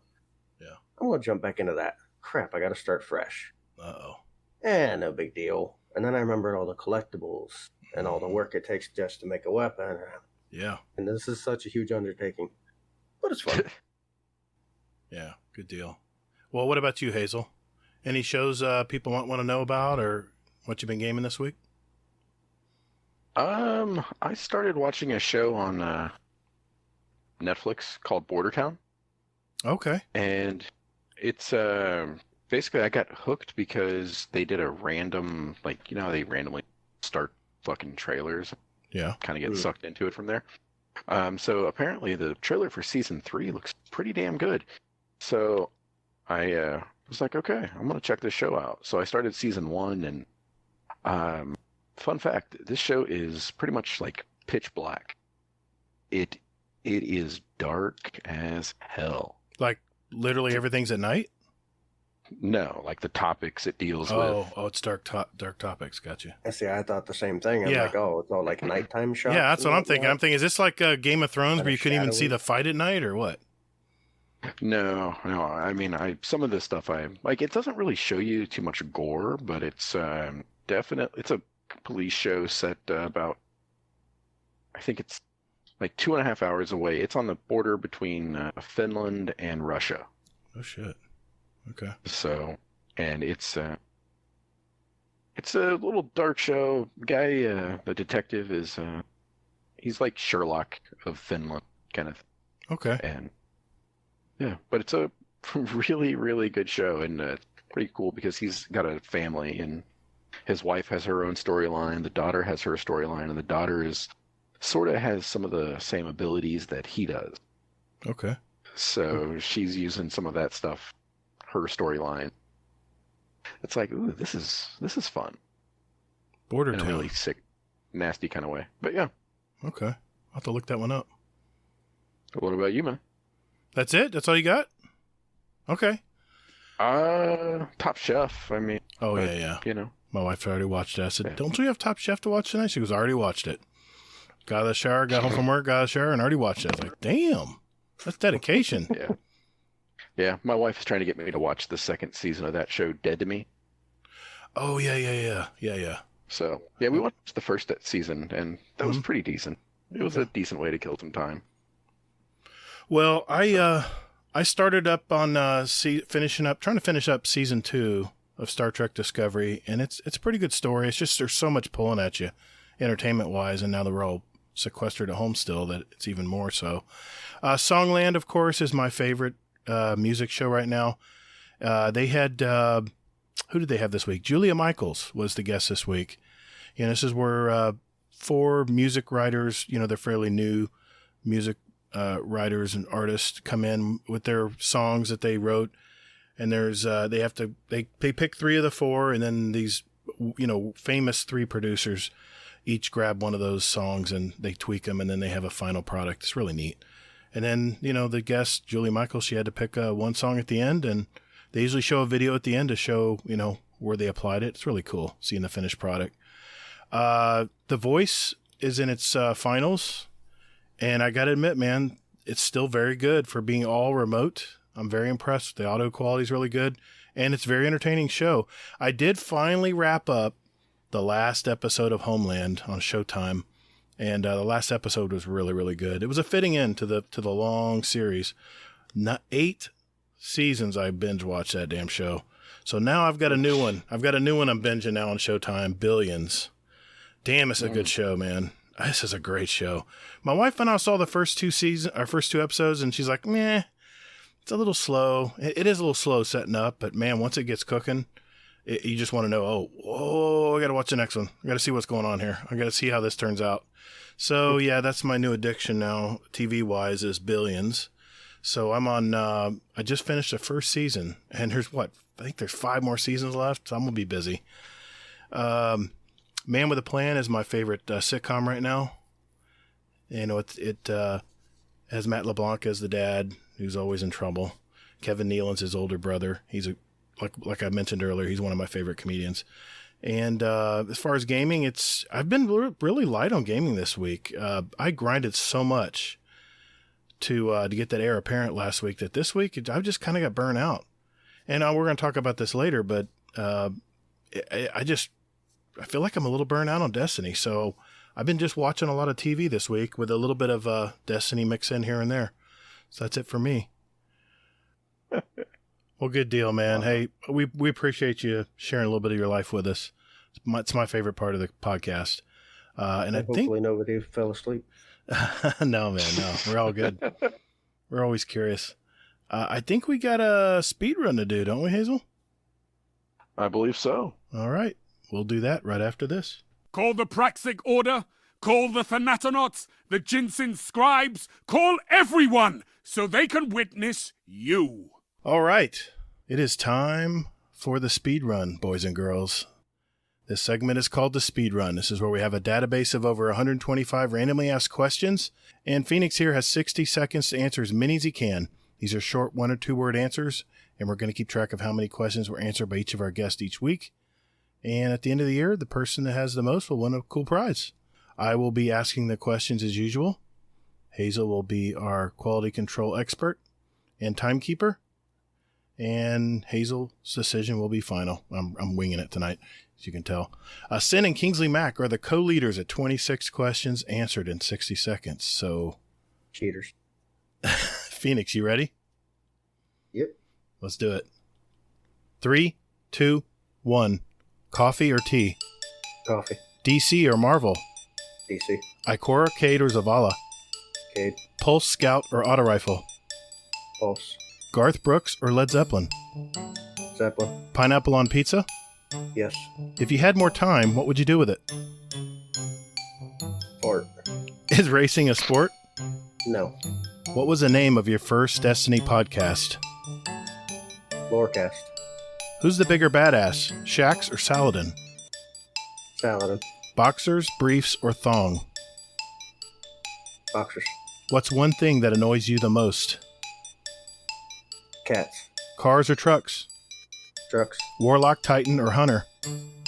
Yeah. I'm going to jump back into that. Crap, I got to start fresh. Uh-oh. No big deal. And then I remembered all the collectibles and all the work it takes just to make a weapon. Yeah. And this is such a huge undertaking. But it's fun. Yeah, good deal. Well, what about you, Hazel? Any shows people want to know about or what you've been gaming this week? I started watching a show on Netflix called Border Town. Okay. And it's basically I got hooked because they did a random, like, how they randomly start fucking trailers. Yeah. Kind of get sucked into it from there. So apparently the trailer for season 3 looks pretty damn good. So I was like, okay, I'm going to check this show out. So I started season 1 and fun fact, this show is pretty much like pitch black. It is dark as hell. Like literally everything's at night? No, like the topics it deals with. Oh, it's dark topics. Gotcha. I see. I thought the same thing. I'm like, oh, it's all like nighttime shots. Yeah, that's what I'm thinking. I'm thinking, is this like Game of Thrones where you couldn't even see the fight at night, or what? No. I mean, some of this stuff it doesn't really show you too much gore, but it's definitely it's a police show set about, I think it's like 2.5 hours away. It's on the border between Finland and Russia. Oh shit. Okay. So, and it's It's a little dark show. Guy, the detective is he's like Sherlock of Finland, kind of. Okay. And yeah, but it's a really, really good show, and pretty cool because he's got a family, and his wife has her own storyline, the daughter has her storyline, and the daughter is sort of has some of the same abilities that he does. Okay. So she's using some of that stuff, her storyline. It's like, ooh, this is fun. Border in a Town. really sick, nasty kind of way. But yeah. Okay. I'll have to look that one up. What about you, man? That's it? That's all you got? Okay. Top Chef. I mean. Oh, but, yeah. You know. My wife already watched it. I said, Yeah. don't we have Top Chef to watch tonight? She goes, I already watched it. Got out of the shower, got home from work, got out of the shower, and already watched it. I was like, damn. That's dedication. Yeah. Yeah. My wife is trying to get me to watch the second season of that show, Dead to Me. Oh, yeah. So, yeah, we watched the first season, and that was pretty decent. It was a decent way to kill some time. Well, I started up on trying to finish up season 2 of Star Trek Discovery, and it's a pretty good story. It's just there's so much pulling at you, entertainment wise, and now that we're all sequestered at home still, that it's even more so. Songland, of course, is my favorite music show right now. They had who did they have this week? Julia Michaels was the guest this week. You know, this is where 4 music writers, you know, they're fairly new music writers and artists come in with their songs that they wrote, and there's they pick 3 of the 4, and then these, you know, famous 3 producers each grab one of those songs and they tweak them, and then they have a final product. It's really neat. And then, you know, the guest Julie Michaels, she had to pick one song at the end, and they usually show a video at the end to show, you know, where they applied it. It's really cool seeing the finished product. The Voice is in its finals, and I got to admit, man, it's still very good for being all remote. I'm very impressed. The audio quality is really good, and it's a very entertaining show. I did finally wrap up the last episode of Homeland on Showtime, and the last episode was really, really good. It was a fitting end to the long series. 8 seasons I binge watched that damn show. So now I've got a new one. I'm binging now on Showtime, Billions. Damn, it's a good show, man. This is a great show. My wife and I saw the first 2 episodes, and she's like, meh, it's a little slow. It is a little slow setting up, but man, once it gets cooking, you just want to know, I got to watch the next one. I got to see what's going on here. I got to see how this turns out. So yeah, that's my new addiction now, TV-wise, is Billions. So I'm on, I just finished the first season, and I think there's 5 more seasons left, so I'm going to be busy. Man with a Plan is my favorite sitcom right now. You know, it has Matt LeBlanc as the dad, who's always in trouble. Kevin Nealon's his older brother. He's like I mentioned earlier, he's one of my favorite comedians. And as far as gaming, I've been really light on gaming this week. I grinded so much to get that heir apparent last week that this week I just kind of got burnt out. And we're going to talk about this later, but I feel like I'm a little burnt out on Destiny. So I've been just watching a lot of TV this week with a little bit of Destiny mix in here and there. So that's it for me. Well, good deal, man. Hey, we appreciate you sharing a little bit of your life with us. It's my favorite part of the podcast. And hopefully nobody fell asleep. No, man, no. We're all good. We're always curious. I think we got a speed run to do, don't we, Hazel? I believe so. All right. We'll do that right after this. Call the Praxic Order, call the Thanatonauts, the Ginseng Scribes, call everyone so they can witness you. All right. It is time for the speed run, boys and girls. This segment is called the speed run. This is where we have a database of over 125 randomly asked questions, and Phoenix here has 60 seconds to answer as many as he can. These are short 1 or 2 word answers, and we're going to keep track of how many questions were answered by each of our guests each week. And at the end of the year, the person that has the most will win a cool prize. I will be asking the questions as usual. Hazel will be our quality control expert and timekeeper. And Hazel's decision will be final. I'm winging it tonight, as you can tell. Sin and Kingsley Mack are the co-leaders at 26 questions answered in 60 seconds. So, Cheaters. Phoenix, you ready? Yep. Let's do it. 3, 2, 1, Coffee or tea? Coffee. DC or Marvel? DC. Ikora, Cade, or Zavala? Cade. Pulse, Scout, or Auto Rifle? Pulse. Garth Brooks or Led Zeppelin? Zeppelin. Pineapple on pizza? Yes. If you had more time, what would you do with it? Fart. Is racing a sport? No. What was the name of your first Destiny podcast? Lorecast. Who's the bigger badass, Shax or Saladin? Saladin. Boxers, briefs, or thong? Boxers. What's one thing that annoys you the most? Cats. Cars or trucks? Trucks. Warlock, Titan, or Hunter?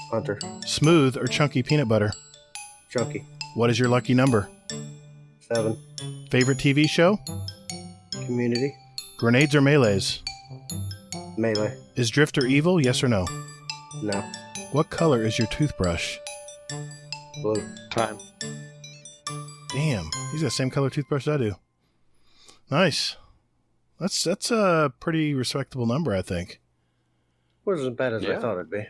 Hunter. Smooth or chunky peanut butter? Chunky. What is your lucky number? 7. Favorite TV show? Community. Grenades or melees? Melee. Is Drifter evil, yes or no? No. What color is your toothbrush? Blue. Time. Damn, he's got the same color toothbrush I do. Nice. That's a pretty respectable number, I think. Wasn't as bad as I thought it'd be.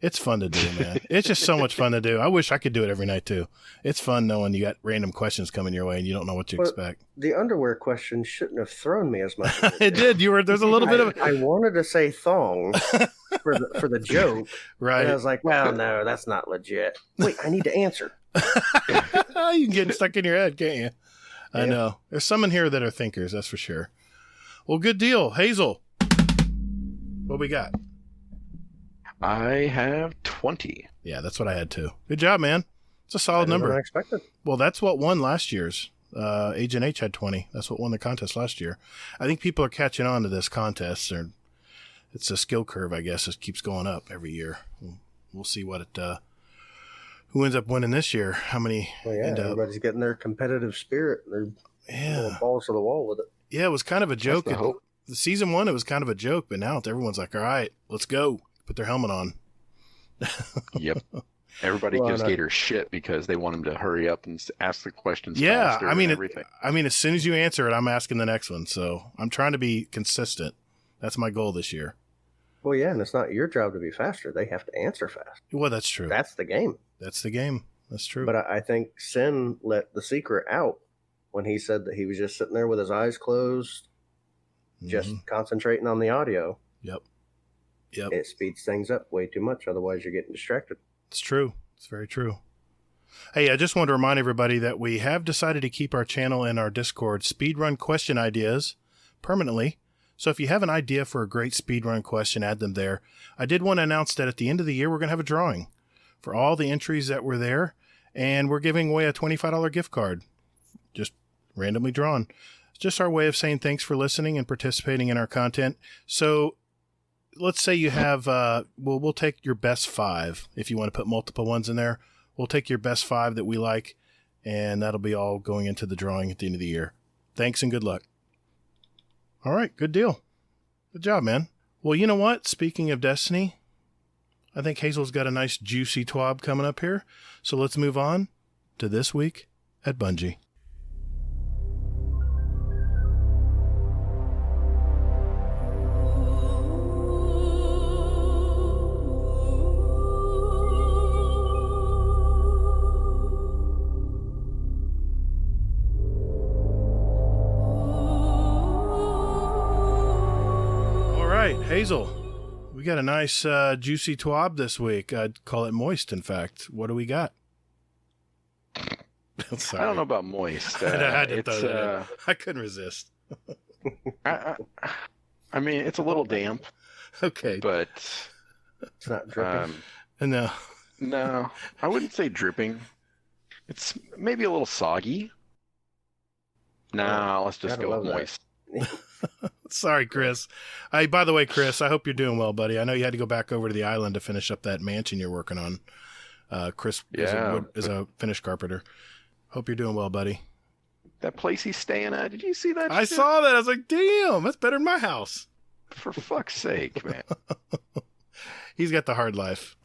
It's fun to do, man. It's just so much fun to do. I wish I could do it every night, too. It's fun knowing you got random questions coming your way and you don't know what to expect. The underwear question shouldn't have thrown me as much as It did. There's a little bit of... I wanted to say thong for the joke. Right. And I was like, well, no, that's not legit. Wait, I need to answer. You can get stuck in your head, can't you? I Yeah. know. There's some in here that are thinkers, that's for sure. Well, good deal. Hazel, what we got? I have 20. Yeah, that's what I had too. Good job, man. It's a solid number. Unexpected. Well, that's what won last year's. Agent H had 20. That's what won the contest last year. I think people are catching on to this contest. It's a skill curve, I guess. It keeps going up every year. We'll see who ends up winning this year. How many Well, yeah, end up? everybody's getting their competitive spirit. They're Yeah. balls to the wall with it. Yeah, it was kind of a joke. the hope. The season 1, it was kind of a joke, but now everyone's like, all right, let's go. Put their helmet on. Yep. Everybody Well, gives and, Gator shit because they want him to hurry up and ask the questions Yeah, faster I mean, and everything. as soon as you answer it, I'm asking the next one. So I'm trying to be consistent. That's my goal this year. Well, yeah, and it's not your job to be faster. They have to answer fast. Well, that's true. That's the game. That's the game. That's true. But I think Sin let the secret out when he said that he was just sitting there with his eyes closed, just concentrating on the audio. Yep. It speeds things up way too much. Otherwise, you're getting distracted. It's true. It's very true. Hey, I just want to remind everybody that we have decided to keep our channel and our Discord speedrun question ideas permanently. So if you have an idea for a great speedrun question, add them there. I did want to announce that at the end of the year, we're going to have a drawing for all the entries that were there. And we're giving away a $25 gift card, just randomly drawn. It's just our way of saying thanks for listening and participating in our content. So let's say you have, we'll take your best 5 if you want to put multiple ones in there. We'll take your best 5 that we like, and that'll be all going into the drawing at the end of the year. Thanks and good luck. All right, good deal. Good job, man. Well, you know what? Speaking of Destiny, I think Hazel's got a nice juicy twab coming up here. So let's move on to This Week at Bungie. Hazel, we got a nice juicy twab this week. I'd call it moist, in fact. What do we got? I don't know about moist. I couldn't resist. I mean, it's a little damp. Okay. But it's not dripping. No, I wouldn't say dripping. It's maybe a little soggy. Let's just go with moist. Sorry, Chris. By the way, Chris, I hope you're doing well, buddy. I know you had to go back over to the island to finish up that mansion you're working on. Chris is a Finnish carpenter. Hope you're doing well, buddy. That place he's staying at, did you see that? I saw that. I was like, damn, that's better than my house. For fuck's sake, man. He's got the hard life.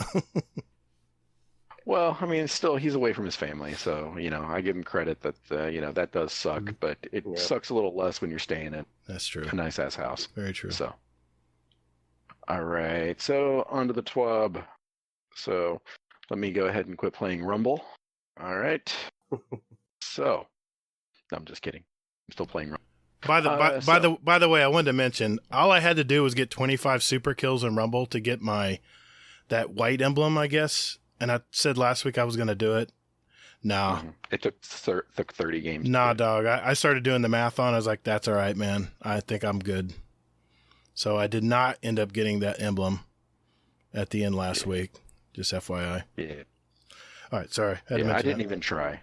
Well, I mean, still, he's away from his family, so, I give him credit that, that does suck, but it sucks a little less when you're staying at That's true. a nice-ass house. Very true. So, all right, so on to the twab. So let me go ahead and quit playing Rumble. All right. So, no, I'm just kidding. I'm still playing Rumble. By the way, I wanted to mention, all I had to do was get 25 super kills in Rumble to get that white emblem, I guess. And I said last week I was going to do it. Nah. Mm-hmm. It took 30 games. Nah, dog. I started doing the math on it. I was like, that's all right, man. I think I'm good. So I did not end up getting that emblem at the end last week. Just FYI. Yeah. All right, sorry. I didn't even try.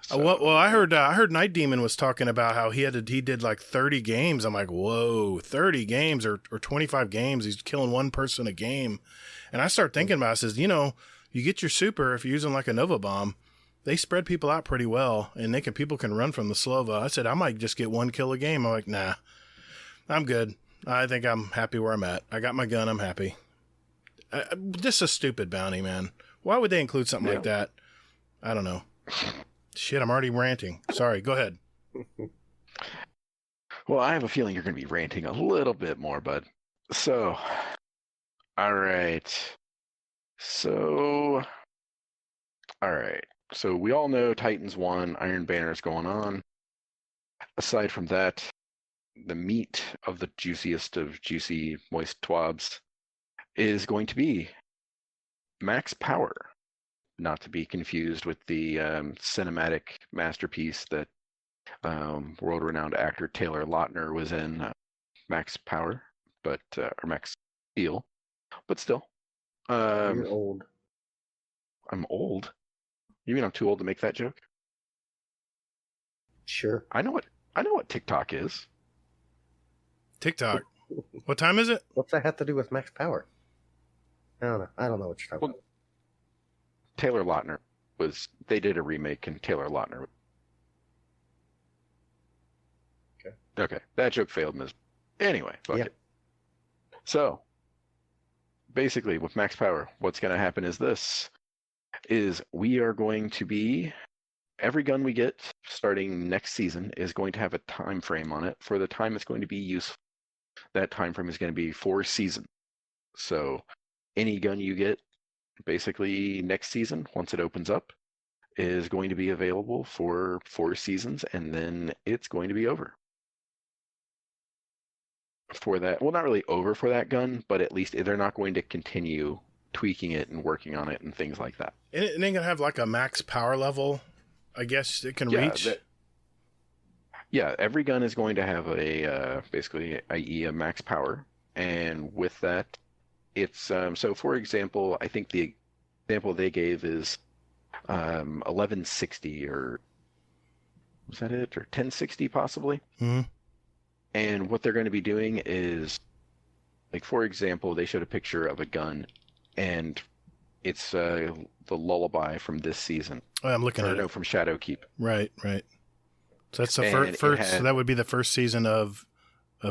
So, well, I heard Night Demon was talking about how he did like 30 games. I'm like, whoa, 30 games or 25 games. He's killing one person a game. And I start thinking about it. I says, you get your super, if you're using like a Nova Bomb, they spread people out pretty well, and people can run from the Slova. I said, I might just get one kill a game. I'm like, nah, I'm good. I think I'm happy where I'm at. I got my gun. I'm happy. Just a stupid bounty, man. Why would they include something like that? I don't know. Shit, I'm already ranting. Sorry, go ahead. Well, I have a feeling you're going to be ranting a little bit more, bud. So, all right. So we all know Titans won, Iron Banner's going on. Aside from that, the meat of the juiciest of juicy, moist twabs is going to be Max Power. Not to be confused with the cinematic masterpiece that world-renowned actor Taylor Lautner was in, Max Power, or Max Steel, but still. You're old. I'm old? You mean I'm too old to make that joke? Sure. I know what TikTok is. TikTok. What time is it? What's that have to do with Max Power? I don't know what you're talking about. Taylor Lautner they did a remake, and Taylor Lautner. Okay. That joke failed, Ms. Anyway, fuck it. So, basically, with Max Power, what's going to happen is we are going to be, every gun we get starting next season is going to have a time frame on it for the time it's going to be useful. That time frame is going to be 4 seasons. So, any gun you get basically next season, once it opens up, is going to be available for 4 seasons, and then it's going to be over. For that, well, not really over for that gun, but at least they're not going to continue tweaking it and working on it and things like that. And it ain't gonna have like a max power level, I guess it can reach. Every gun is going to have basically a max power, and with that, it's so. For example, I think the example they gave is 1160, or was that it, or 1060 possibly. Mm-hmm. And what they're going to be doing is, like, for example, they showed a picture of a gun, and it's the Lullaby from this season. Oh, I'm looking at it. No, from Shadowkeep. Right. So that's the first. So that would be the first season of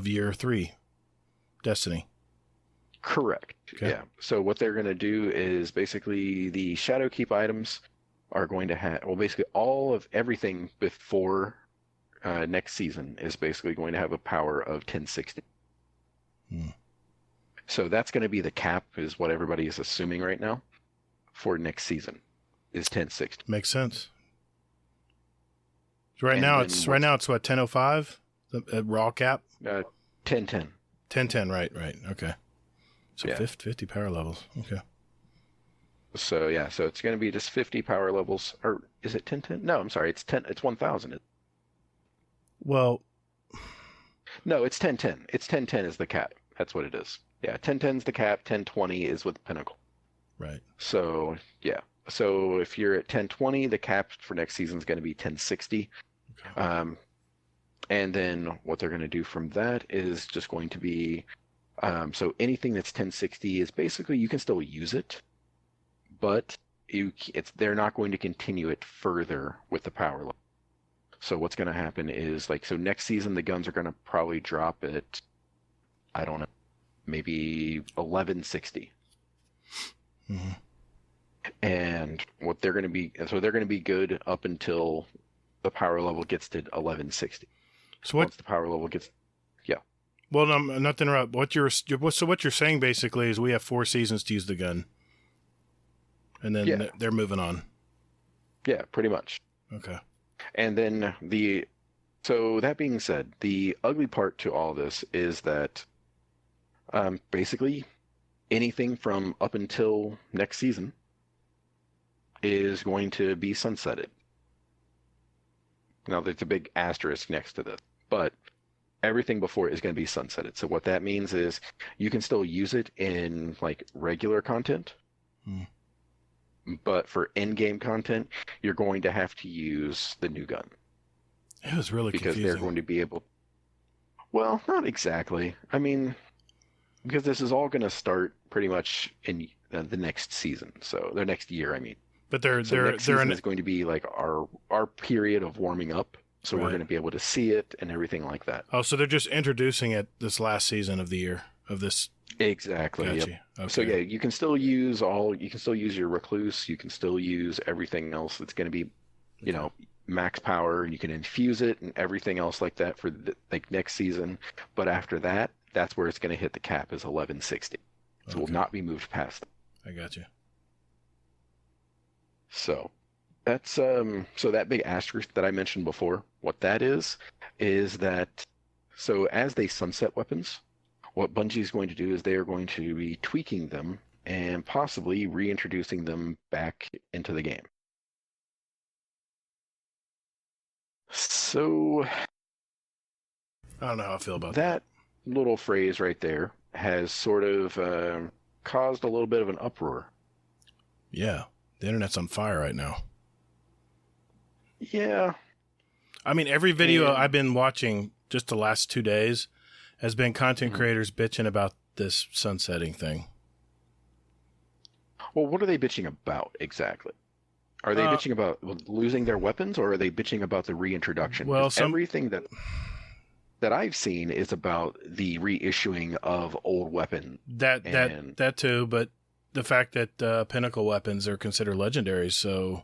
year 3, Destiny. Correct. Okay. Yeah. So what they're going to do is basically the Shadowkeep items are going to have, well, basically everything before next season is basically going to have a power of 1060. So that's going to be the cap, is what everybody is assuming right now for next season, is 1060. Makes sense. So right now it's what, 1005, the raw cap? 1010. 1010, right. Okay. So 50 power levels. Okay. So so it's going to be just 50 power levels, or is it 1010? No, I'm sorry, it's 1000. Well, no, it's 1010. It's 1010 is the cap. That's what it is. Yeah, 1010 is the cap. 1020 is with the pinnacle. Right. So so if you're at 1020, the cap for next season is going to be 1060. Okay. And then what they're going to do from that is just going to be, so anything that's 1060 is basically, you can still use it, but they're not going to continue it further with the power level. So what's going to happen is, so next season the guns are going to probably drop at, I don't know, maybe 1160. Mm-hmm. And what they're going to be, so they're going to be good up until the power level gets to 1160. So once the power level gets, well, no, not to interrupt. What you're saying basically is we have 4 seasons to use the gun. and then they're moving on. Yeah, pretty much. Okay. And then so that being said, the ugly part to all this is that basically anything from up until next season is going to be sunsetted. Now, there's a big asterisk next to this, but everything before is going to be sunsetted. So what that means is you can still use it in like regular content, but for in-game content, you're going to have to use the new gun. It was really because confusing. They're going to be able. Well, not exactly. I mean, because this is all going to start pretty much in the next season, so the next year. I mean, but they're is going to be like our period of warming up, so Right. we're going to be able to see it and everything like that. Oh, so they're just introducing it this last season of the year of this. Exactly. Gotcha. Yep. Okay. So yeah, you can still use your recluse. You can still use everything else that's going to be, max power. You can infuse it and everything else like that for like next season. But after that, that's where it's going to hit the cap is 1160. So it will not be moved past. I got you. So that's so that big asterisk that I mentioned before. What that is that so as they sunset weapons, what Bungie is going to do is they are going to be tweaking them and possibly reintroducing them back into the game. So I don't know how I feel about that little phrase right there has sort of caused a little bit of an uproar. Yeah, the internet's on fire right now. Yeah. I mean, every video I've been watching just the last 2 days has been content creators bitching about this sunsetting thing. Well, what are they bitching about exactly? Are they bitching about losing their weapons, or are they bitching about the reintroduction? Well, everything that I've seen is about the reissuing of old weapons. That too, but the fact that pinnacle weapons are considered legendaries, so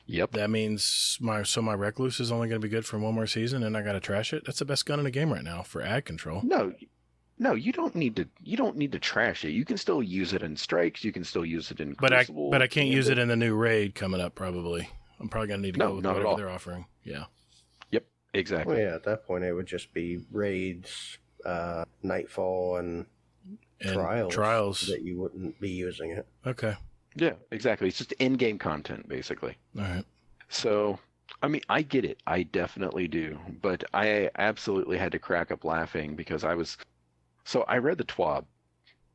yep, that means my recluse is only going to be good for one more season, and I got to trash it. That's the best gun in the game right now for ag control. No, you don't need to trash it. You can still use it in strikes. You can still use it in Crucible. But I can't use it in the new raid coming up. Probably, I'm probably going to need to go with whatever they're offering. Yeah. Yep. Exactly. Well, yeah. At that point, it would just be raids, Nightfall, and trials that you wouldn't be using it. Okay. Yeah. Exactly. It's just in-game content, basically. All right. So, I mean, I get it. I definitely do. But I absolutely had to crack up laughing because So I read the TWAB,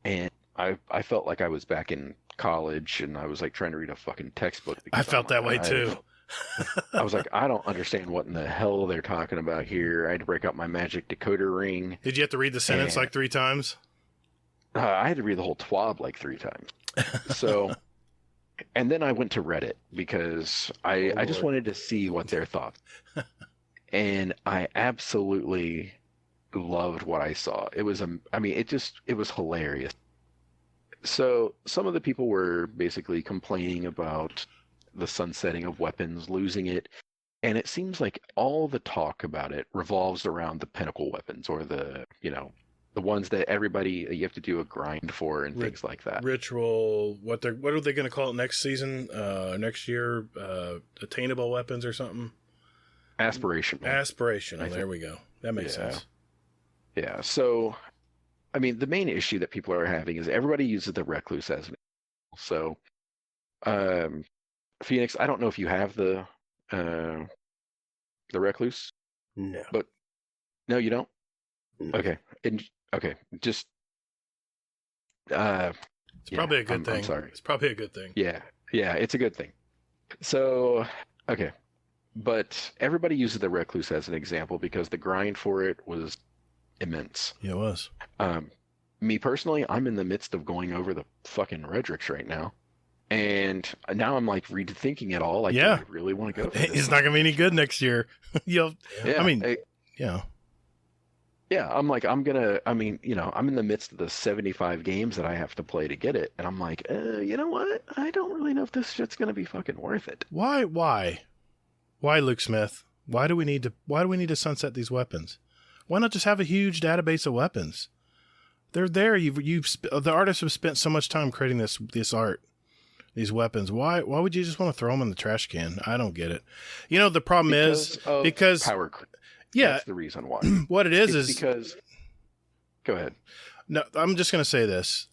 and I felt like I was back in college, and I was like trying to read a fucking textbook. I felt that way too. I was like, I don't understand what in the hell they're talking about here. I had to break out my magic decoder ring. Did you have to read the sentence like 3 times? I had to read the whole TWAB like 3 times. So, and then I went to Reddit because I just wanted to see what their thoughts. And I absolutely loved what I saw. It was it was hilarious. So some of the people were basically complaining about the sunsetting of weapons, losing it, and it seems like all the talk about it revolves around the pinnacle weapons, or the ones that you have to do a grind for and things like that. Ritual, what are they going to call it next season, next year? Attainable weapons or something? Aspirational. There we go. That makes sense. Yeah, so, I mean, the main issue that people are having is everybody uses the recluse as an example. So, Phoenix, I don't know if you have the recluse. No. But, no, you don't? No. Okay. Just... it's probably a good thing. I'm sorry. It's probably a good thing. Yeah, it's a good thing. So, okay. But everybody uses the recluse as an example because the grind for it was immense. Yeah, it was. Me personally, I'm in the midst of going over the fucking Redrix right now, and now I'm like rethinking it all. Like, do I really want to go for this? It's not gonna be any good next year. Yeah, I'm in the midst of the 75 games that I have to play to get it, and I'm like, you know what? I don't really know if this shit's gonna be fucking worth it. Why, Luke Smith? Why do we need to sunset these weapons? Why not just have a huge database of weapons? They're there. The artists have spent so much time creating this art. these weapons. Why would you just want to throw them in the trash can? I don't get it. You know, the problem is because power creep. Yeah, that's the reason why. What it is because. Go ahead. No, I'm just going to say this.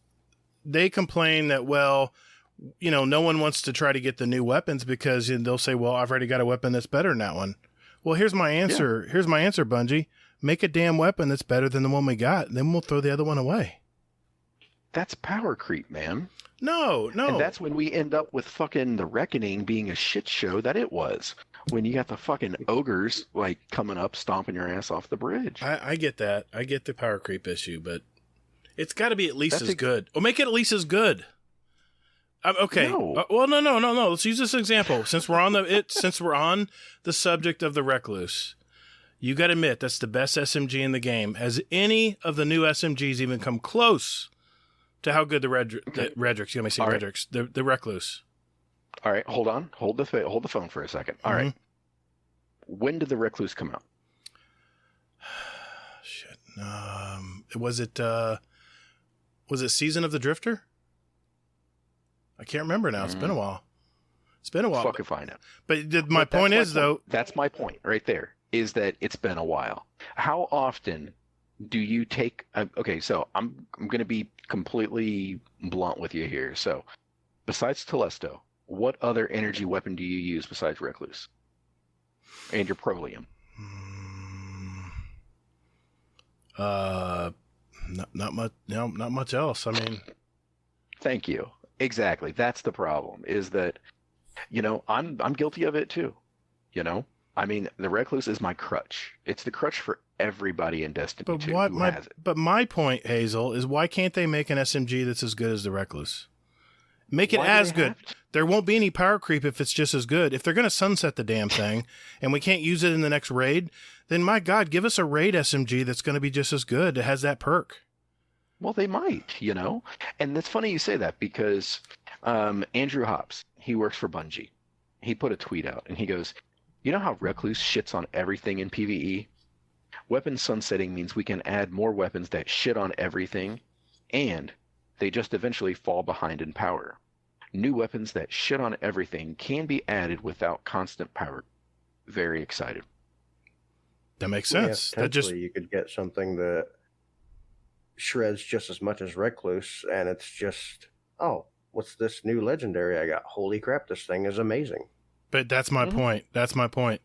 They complain that, well, you know, no one wants to try to get the new weapons because they'll say, well, I've already got a weapon that's better than that one. Well, here's my answer. Yeah. Here's my answer, Bungie. Make a damn weapon that's better than the one we got, and then we'll throw the other one away. That's power creep, man. No. And that's when we end up with fucking the Reckoning being a shit show that it was. When you got the fucking ogres, like, coming up, stomping your ass off the bridge. I get that. I get the power creep issue, but it's got to be at least as good. Or make it at least as good. Okay. No. Well, no. Let's use this example. Since we're on the subject of the Recluse, you got to admit that's the best SMG in the game. Has any of the new SMGs even come close to how good the Redrix? You let me see Redrix. The Recluse. All right, hold on. Hold the phone for a second. All right. When did the Recluse come out? Shit. Was it Season of the Drifter? I can't remember now. It's been a while. Fuck if I know. But my point is, though... That's my point right there, is that it's been a while. How often do you take... okay, so I'm going to be completely blunt with you here. So, besides Telesto, what other energy weapon do you use besides Recluse? And your Prolium? Not much. No, not much else. I mean, thank you. Exactly. That's the problem. Is that, you know, I'm guilty of it too. You know, I mean, the Recluse is my crutch. It's the crutch for everybody in Destiny 2 who has it. But my point, Hazel, is why can't they make an SMG that's as good as the Recluse? Make it as good. There won't be any power creep if it's just as good. If they're going to sunset the damn thing and we can't use it in the next raid, then my God, give us a raid SMG that's going to be just as good. It has that perk. Well, they might, you know. And it's funny you say that because Andrew Hobbs, he works for Bungie. He put a tweet out and he goes, you know how Recluse shits on everything in PvE? Weapon sunsetting means we can add more weapons that shit on everything, and they just eventually fall behind in power. New weapons that shit on everything can be added without constant power. Very excited. That makes sense. Yeah, potentially you could get something that shreds just as much as Recluse, and it's just, oh, what's this new legendary I got? Holy crap, this thing is amazing. But that's my point. That's my point.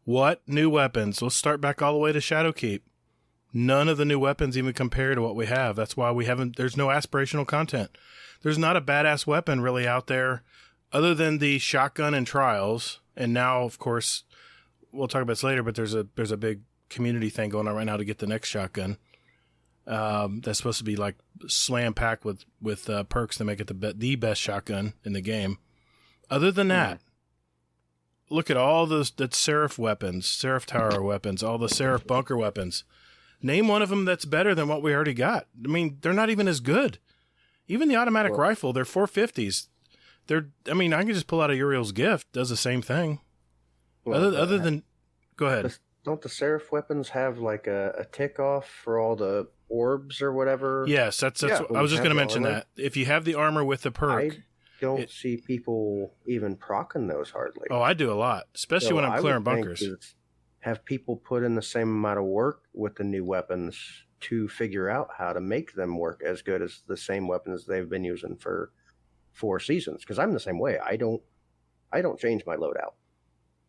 What new weapons? Let's start back all the way to Shadowkeep. None of the new weapons even compare to what we have. That's why there's no aspirational content. There's not a badass weapon really out there other than the shotgun in Trials. And now, of course, we'll talk about this later, but there's a big community thing going on right now to get the next shotgun. That's supposed to be like slam packed with perks to make it the best shotgun in the game. Other than that, look at all the Seraph weapons, Seraph Tower weapons, all the Seraph bunker weapons. Name one of them that's better than what we already got. I mean, they're not even as good. Even the automatic rifle, they're 450s. I can just pull out a Uriel's Gift, does the same thing. Well, other than, go ahead. Don't the Seraph weapons have like a tick off for all the orbs or whatever? Yes, that's I was just going to mention that. If you have the armor with the perk. I don't see people even proccing those hardly. Oh, I do a lot, especially when I'm clearing bunkers. Have people put in the same amount of work with the new weapons to figure out how to make them work as good as the same weapons they've been using for 4 seasons? Because I'm the same way. I don't change my loadout.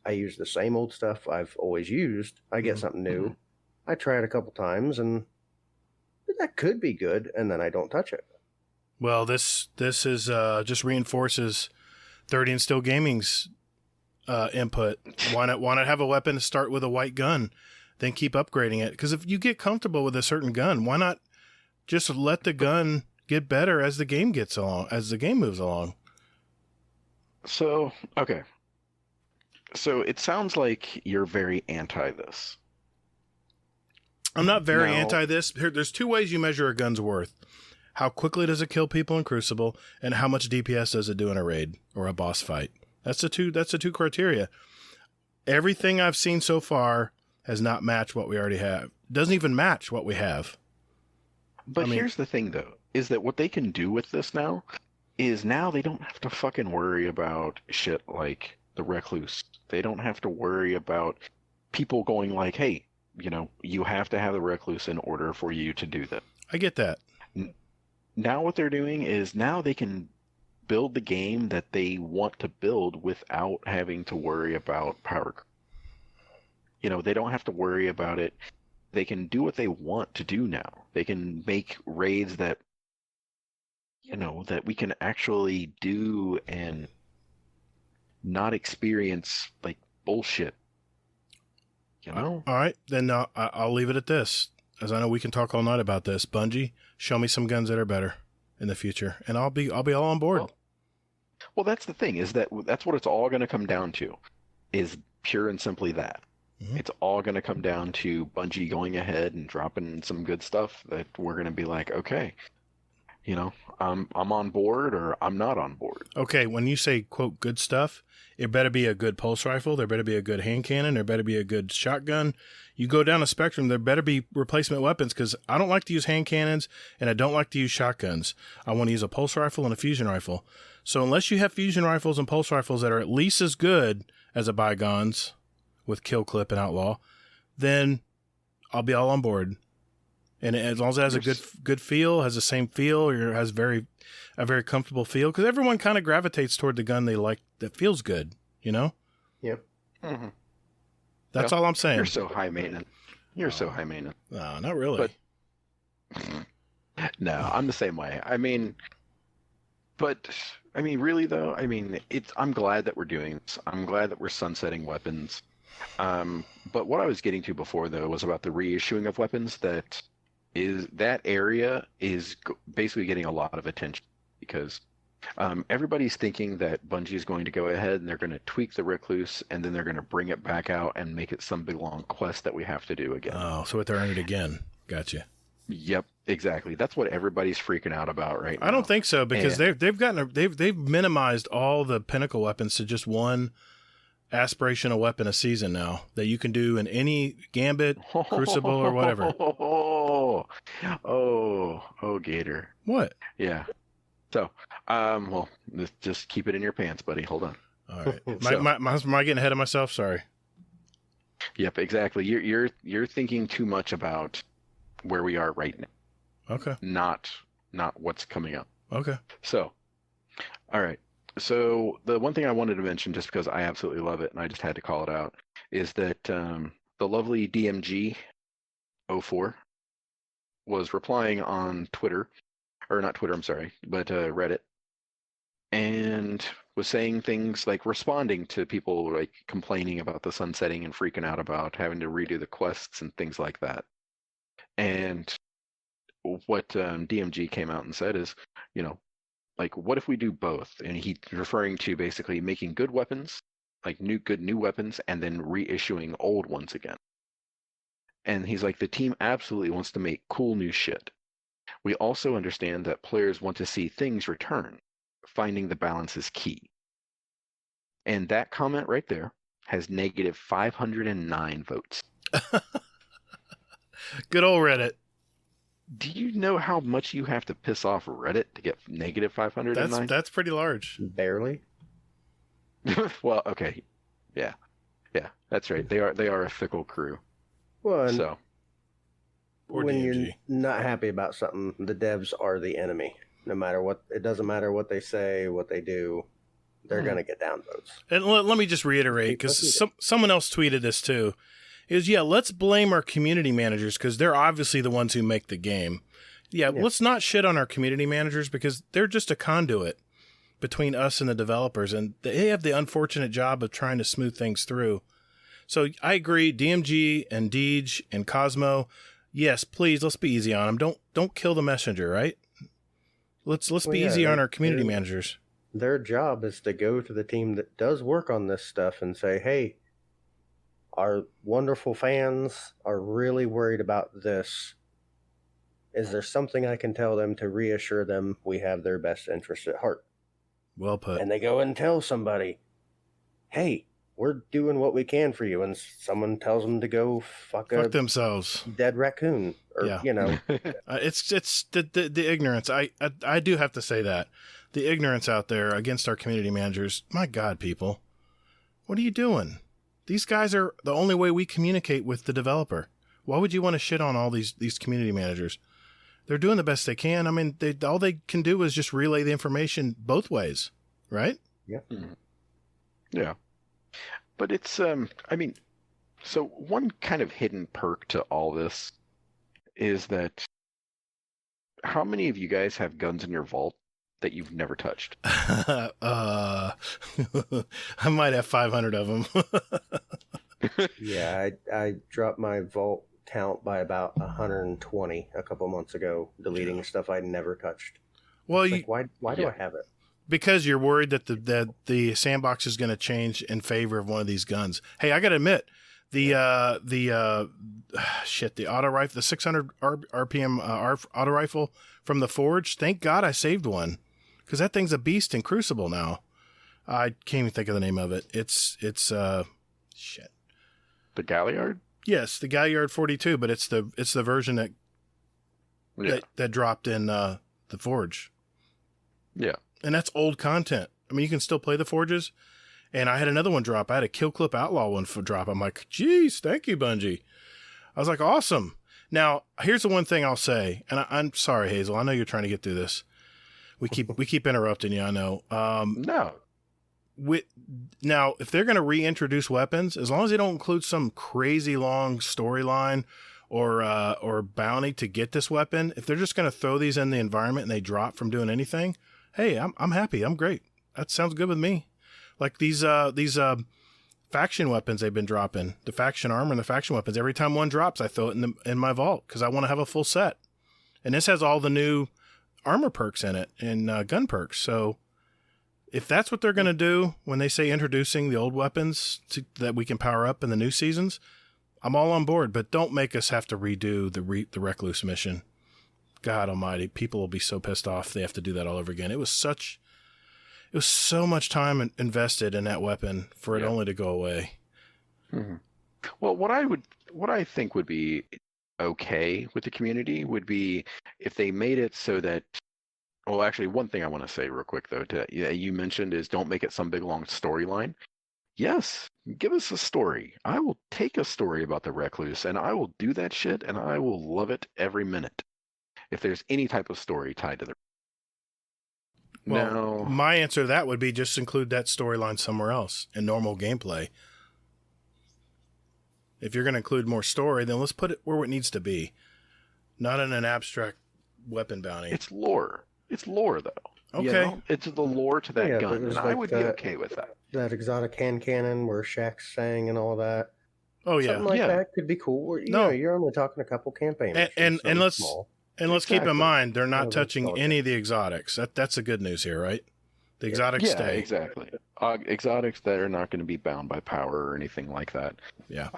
I use the same old stuff I've always used. I get something new. I try it a couple times, and that could be good, and then I don't touch it. Well, this is just reinforces 30 and Still Gaming's input. Why not have a weapon to start with a white gun, then keep upgrading it? Because if you get comfortable with a certain gun, why not just let the gun get better as the game moves along? So, okay. So it sounds like you're very anti this. I'm not very anti this. There's 2 ways you measure a gun's worth. How quickly does it kill people in Crucible, and how much DPS does it do in a raid or a boss fight? That's the two criteria. Everything I've seen so far has not matched what we already have. Doesn't even match what we have. But here's the thing, though, is that what they can do with this now is now they don't have to fucking worry about shit like the recluse. They don't have to worry about people going like, hey, you have to have the recluse in order for you to do that. I get that. Now what they're doing is now they can build the game that they want to build without having to worry about power. They don't have to worry about it. They can do what they want to do now. They can make raids that that we can actually do and not experience like bullshit. All right, then I'll leave it at this, as I know we can talk all night about this. Bungie, show me some guns that are better in the future, and I'll be all on board. Well, that's the thing, is that's what it's all going to come down to, is pure and simply that. Mm-hmm. It's all going to come down to Bungie going ahead and dropping some good stuff that we're going to be like, okay, I'm on board or I'm not on board. Okay, when you say, quote, good stuff, it better be a good pulse rifle, there better be a good hand cannon, there better be a good shotgun. You go down a spectrum, there better be replacement weapons, because I don't like to use hand cannons and I don't like to use shotguns. I want to use a pulse rifle and a fusion rifle. So unless you have fusion rifles and pulse rifles that are at least as good as a Bygones with Kill Clip and Outlaw, then I'll be all on board. And as long as it has a good feel, has the same feel, or has a very comfortable feel, because everyone kind of gravitates toward the gun they like that feels good, Yep. Mm-hmm. That's all I'm saying. You're so high maintenance. So high maintenance. No, not really. No, I'm the same way. Really though, I'm glad that we're doing this. I'm glad that we're sunsetting weapons. But what I was getting to before though was about the reissuing of weapons. That area is basically getting a lot of attention because everybody's thinking that Bungie is going to go ahead and they're going to tweak the Recluse and then they're going to bring it back out and make it some big long quest that we have to do again. Oh, so they're in it again. Gotcha. Yep, exactly. That's what everybody's freaking out about right now. I don't think so, because they've minimized all the pinnacle weapons to just one aspirational weapon a season now that you can do in any Gambit, Crucible, or whatever. Oh, Gator. What? Yeah. So, just keep it in your pants, buddy. Hold on. All right. Am I getting ahead of myself? Sorry. Yep, exactly. You're thinking too much about where we are right now. Okay. Not what's coming up. Okay. So, all right. So the one thing I wanted to mention, just because I absolutely love it and I just had to call it out, is that the lovely DMG04 was replying on Twitter, or not Twitter, I'm sorry, but Reddit, and was saying things like responding to people like complaining about the sunsetting and freaking out about having to redo the quests and things like that. And what DMG came out and said is, like, what if we do both? And he's referring to basically making good weapons, like good new weapons, and then reissuing old ones again. And he's like, the team absolutely wants to make cool new shit. We also understand that players want to see things return. Finding the balance is key. And that comment right there has negative 509 votes. Good old Reddit. Do you know how much you have to piss off Reddit to get negative 509? That's pretty large. Barely. Well, okay. Yeah, that's right. They are a fickle crew. Well, so when you're not happy about something, the devs are the enemy. No matter what, it doesn't matter what they say, what they do, they're going to get downvotes. And let me just reiterate, because someone else tweeted this too. Let's blame our community managers because they're obviously the ones who make the game. Yeah, let's not shit on our community managers because they're just a conduit between us and the developers, and they have the unfortunate job of trying to smooth things through. So I agree, DMG and Deej and Cosmo, yes, please, let's be easy on them. Don't kill the messenger, right? Let's be easy on our community managers. Their job is to go to the team that does work on this stuff and say, hey, our wonderful fans are really worried about this. Is there something I can tell them to reassure them we have their best interest at heart? Well put. And they go and tell somebody, hey, we're doing what we can for you, and someone tells them to go fuck themselves, dead raccoon, or it's the ignorance. I do have to say that the ignorance out there against our community managers. My God, people, what are you doing? These guys are the only way we communicate with the developer. Why would you want to shit on all these community managers? They're doing the best they can. I mean, all they can do is just relay the information both ways, right? Yeah. Yeah. But it's, I mean, so one kind of hidden perk to all this is that how many of you guys have guns in your vault that you've never touched? I might have 500 of them. Yeah, I dropped my vault count by about 120 a couple months ago, deleting stuff I never touched. Well, why do I have it? Because you're worried that the sandbox is going to change in favor of one of these guns. Hey, I got to admit, the auto rifle, the 600 RPM auto rifle from the Forge. Thank God I saved one, because that thing's a beast in Crucible now. I can't even think of the name of it. It's shit. The Galliard? Yes, the Galliard 42, but it's the version that dropped in the Forge. Yeah. And that's old content. I mean, you can still play the Forges. And I had another one drop. I had a Kill Clip Outlaw one drop. I'm like, geez, thank you, Bungie. I was like, awesome. Now, here's the one thing I'll say. And I'm sorry, Hazel. I know you're trying to get through this. We keep interrupting you, I know. No. Now, if they're going to reintroduce weapons, as long as they don't include some crazy long storyline or bounty to get this weapon, if they're just going to throw these in the environment and they drop from doing anything, hey, I'm happy. I'm great. That sounds good with me. Like these faction weapons they've been dropping, the faction armor and the faction weapons. Every time one drops, I throw it in my vault because I want to have a full set. And this has all the new armor perks in it and gun perks. So if that's what they're going to do when they say introducing the old weapons that we can power up in the new seasons, I'm all on board. But don't make us have to redo the Recluse mission. God almighty, people will be so pissed off they have to do that all over again. It was so much time invested in that weapon for it only to go away. Mm-hmm. Well, what I think would be okay with the community would be if they made it so that. Well, actually, one thing I want to say real quick though, you mentioned is don't make it some big long storyline. Yes, give us a story. I will take a story about the Recluse and I will do that shit and I will love it every minute. If there's any type of story tied to the. Well, my answer to that would be just include that storyline somewhere else in normal gameplay. If you're going to include more story, then let's put it where it needs to be, not in an abstract weapon bounty. It's lore. It's lore, though. Okay. You know? It's the lore to that gun, and I would be okay with that. That exotic hand cannon where Shaq's sang and all that. Oh, yeah. Something like that could be cool. Or, you're only talking a couple campaigns. And let's... Small. And let's keep in mind, they're not touching any of the exotics. That's the good news here, right? The exotics stay. Yeah, exactly. Exotics that are not going to be bound by power or anything like that. Yeah.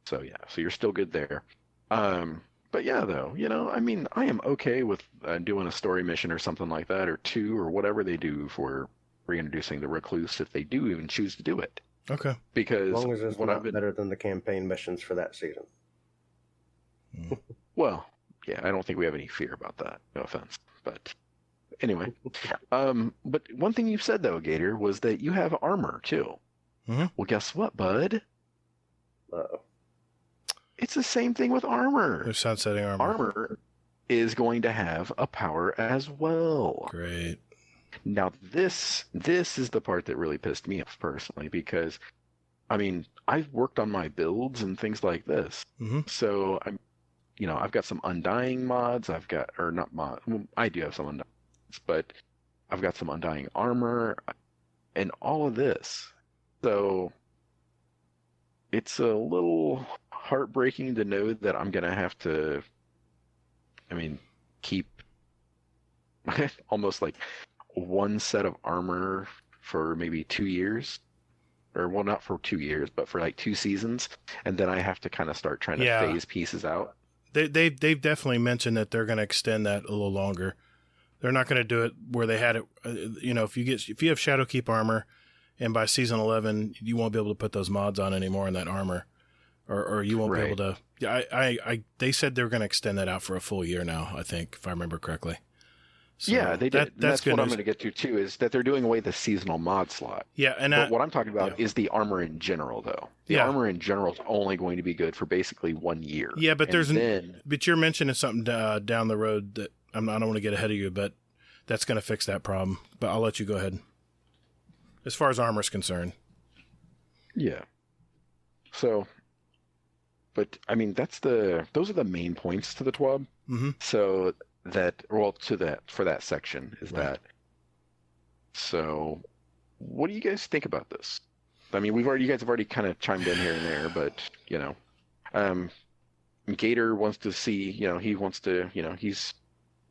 So you're still good there. But yeah, though, I mean, I am okay with doing a story mission or something like that, or two, or whatever they do for reintroducing the Recluse if they do even choose to do it. Okay. Because as long as it's not better than the campaign missions for that season. Well. Yeah, I don't think we have any fear about that. No offense. But anyway. But one thing you said, though, Gator, was that you have armor, too. Mm-hmm. Well, guess what, bud? Uh-oh. It's the same thing with armor. There's sunsetting armor. Armor is going to have a power as well. Great. Now, this is the part that really pissed me off personally because, I mean, I've worked on my builds and things like this. Mm-hmm. So I've got some Undying mods. I do have some Undying mods, but I've got some Undying armor and all of this. So it's a little heartbreaking to know that I'm going to have to, keep almost like one set of armor for maybe 2 years. Or, well, not for 2 years, but for like 2 seasons. And then I have to kind of start trying to phase pieces out. They've definitely mentioned that they're going to extend that a little longer. They're not going to do it where they had it. If you have Shadowkeep armor and by season 11, you won't be able to put those mods on anymore in that armor, or you won't be able to. Yeah, they said they were going to extend that out for a full year now, I think, if I remember correctly. So yeah, they did. That's good what I'm news. going to get to too. Is that they're doing away the seasonal mod slot. Yeah, and but what I'm talking about is the armor in general, though. The Yeah. armor in general is only going to be good for basically 1 year. Yeah, but then, but you're mentioning something down the road that I don't want to get ahead of you, but that's going to fix that problem. But I'll let you go ahead. As far as armor is concerned. Yeah. So, but I mean, those are the main points to the TWAB. Mm-hmm. So for that section is right. That. So, what do you guys think about this? I mean, you guys have already kind of chimed in here and there, but Gator wants to see, he wants to, he's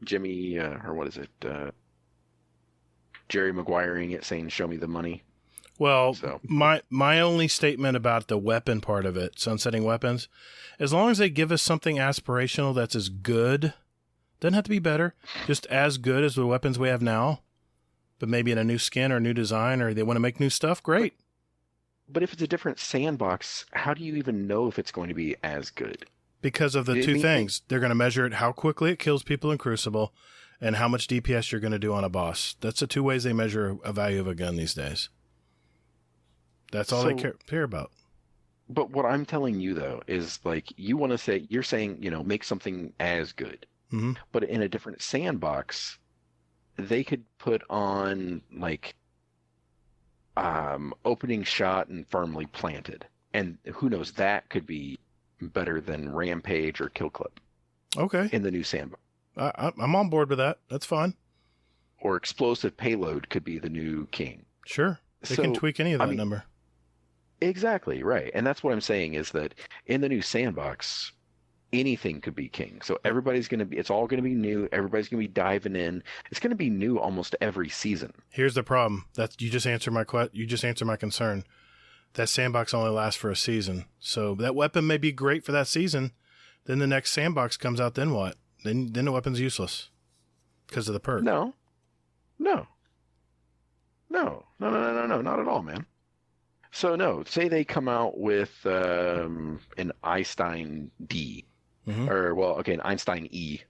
Jimmy, or what is it? Jerry Maguireing it, saying, "Show me the money." Well, my only statement about the weapon part of it, sunsetting weapons, as long as they give us something aspirational that's as good, doesn't have to be better, just as good as the weapons we have now, but maybe in a new skin or new design, or they want to make new stuff, great. But if it's a different sandbox, how do you even know if it's going to be as good? Because of the two things. They're going to measure it, how quickly it kills people in Crucible, and how much DPS you're going to do on a boss. That's the two ways they measure a value of a gun these days. That's all they care about. But what I'm telling you, though, is like you're saying, make something as good. Mm-hmm. But in a different sandbox, they could put on like opening shot and firmly planted. And who knows, that could be better than Rampage or Kill Clip. Okay. In the new sandbox. I'm on board with that. That's fine. Or explosive payload could be the new king. Sure. They can tweak any of that number. Exactly, right. And that's what I'm saying is that in the new sandbox, anything could be king. So it's all going to be new. Everybody's going to be diving in. It's going to be new almost every season. Here's the problem. You just answered my concern. That sandbox only lasts for a season. So that weapon may be great for that season. Then the next sandbox comes out, then what? Then the weapon's useless because of the perk. No, not at all, man. So no, say they come out with an Einstein D, an Einstein E.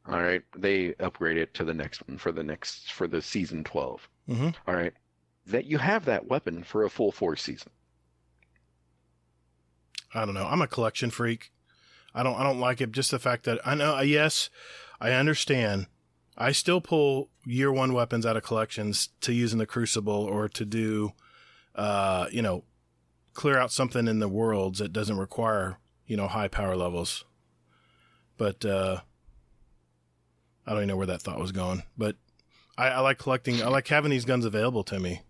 All right, they upgrade it to the next one for the season 12. Mm-hmm. All right, that you have that weapon for a full 4 season. I don't know. I'm a collection freak. I don't like it. Just the fact that I know. Yes, I understand. I still pull year 1 weapons out of collections to use in the Crucible or to do. Clear out something in the worlds that doesn't require, high power levels. But I don't even know where that thought was going. But I like collecting. I like having these guns available to me,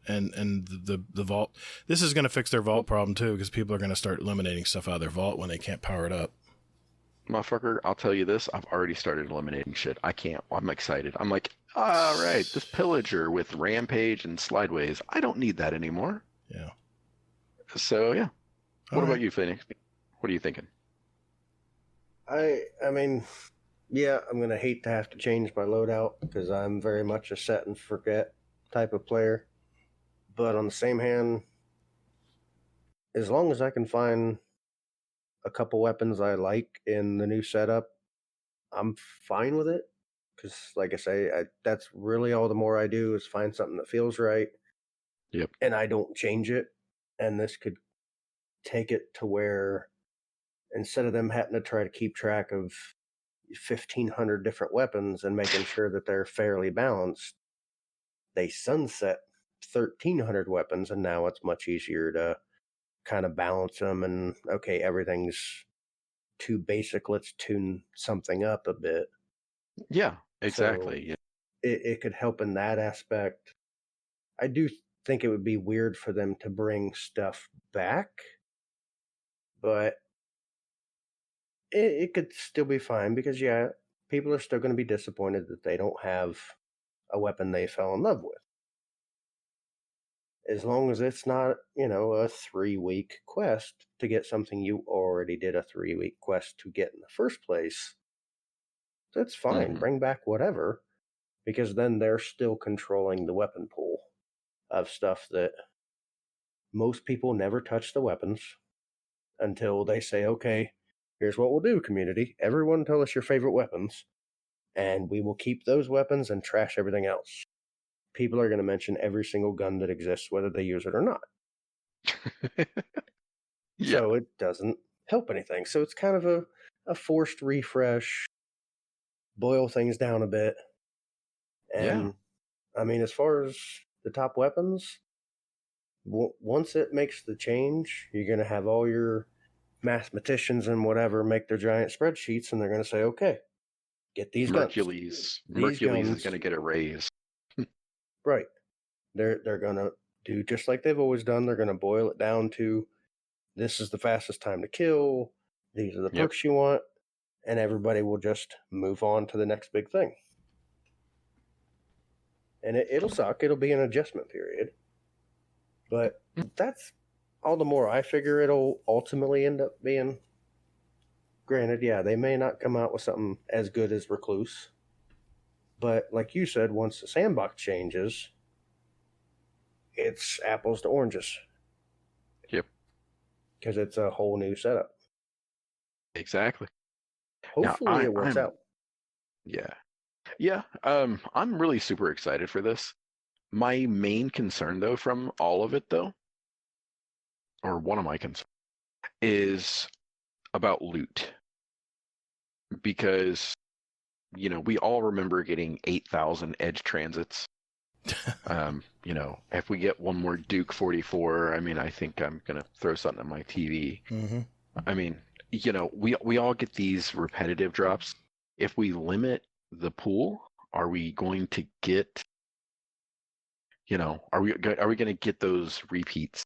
and the vault. This is going to fix their vault problem too, because people are going to start eliminating stuff out of their vault when they can't power it up. Motherfucker, I'll tell you this. I've already started eliminating shit. I can't. I'm excited. I'm like, all right, this pillager with Rampage and Slideways. I don't need that anymore. Yeah. So, yeah. What about you, Phoenix? What are you thinking? I mean, yeah, I'm going to hate to have to change my loadout because I'm very much a set and forget type of player. But on the same hand, as long as I can find a couple weapons I like in the new setup, I'm fine with it. Because, like I say, that's really all the more I do is find something that feels right. Yep. And I don't change it. And this could take it to where instead of them having to try to keep track of 1,500 different weapons and making sure that they're fairly balanced, they sunset 1,300 weapons, and now it's much easier to kind of balance them. And, okay, everything's too basic. Let's tune something up a bit. Yeah, exactly. So yeah. It could help in that aspect. I do think it would be weird for them to bring stuff back, but it could still be fine because, yeah, people are still going to be disappointed that they don't have a weapon they fell in love with. As long as it's not, a 3-week quest to get something you already did a 3-week quest to get in the first place, that's fine. Mm-hmm. Bring back whatever, because then they're still controlling the weapon pool of stuff that most people never touch the weapons until they say, okay, here's what we'll do, community. Everyone tell us your favorite weapons, and we will keep those weapons and trash everything else. People are going to mention every single gun that exists, whether they use it or not. Yeah. So it doesn't help anything. So it's kind of a forced refresh, boil things down a bit. And I mean, as far as the top weapons, once it makes the change, you're going to have all your mathematicians and whatever make their giant spreadsheets, and they're going to say, okay, get these guns. Mercules These is guns- going to get a raise. Right. They're going to do just like they've always done. They're going to boil it down to, this is the fastest time to kill, these are the Yep. perks you want, and everybody will just move on to the next big thing. And it'll suck. It'll be an adjustment period. But that's all the more I figure it'll ultimately end up being. Granted, yeah, they may not come out with something as good as Recluse. But like you said, once the sandbox changes, it's apples to oranges. Yep. Because it's a whole new setup. Exactly. Hopefully it works out. Yeah. Yeah. I'm really super excited for this. My main concern, though, from all of it, though, or one of my concerns, is about loot. Because, we all remember getting 8,000 Edge Transits. If we get one more Duke 44, I think I'm going to throw something on my TV. Mm-hmm. I mean, we all get these repetitive drops. If we limit the pool, are we going to get, are we going to get those repeats?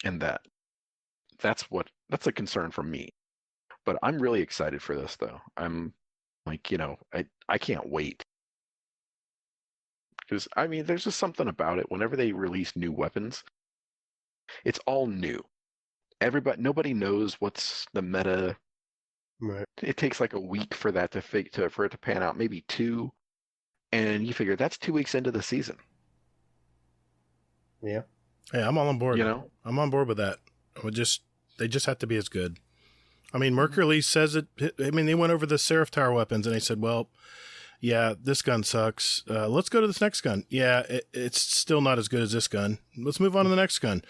And that's a concern from me. But I'm really excited for this, though. I'm like, I can't wait. Because, there's just something about it. Whenever they release new weapons, it's all new. Nobody knows what's the meta. Right. It takes like a week for that for it to pan out, maybe 2, and you figure that's 2 weeks into the season. Yeah. Hey, I'm all on board. You know? I'm on board with that. They just have to be as good. Mercury says it. They went over the Seraph Tower weapons and they said, well, yeah, this gun sucks. Let's go to this next gun. Yeah, it's still not as good as this gun. Let's move on to the next gun.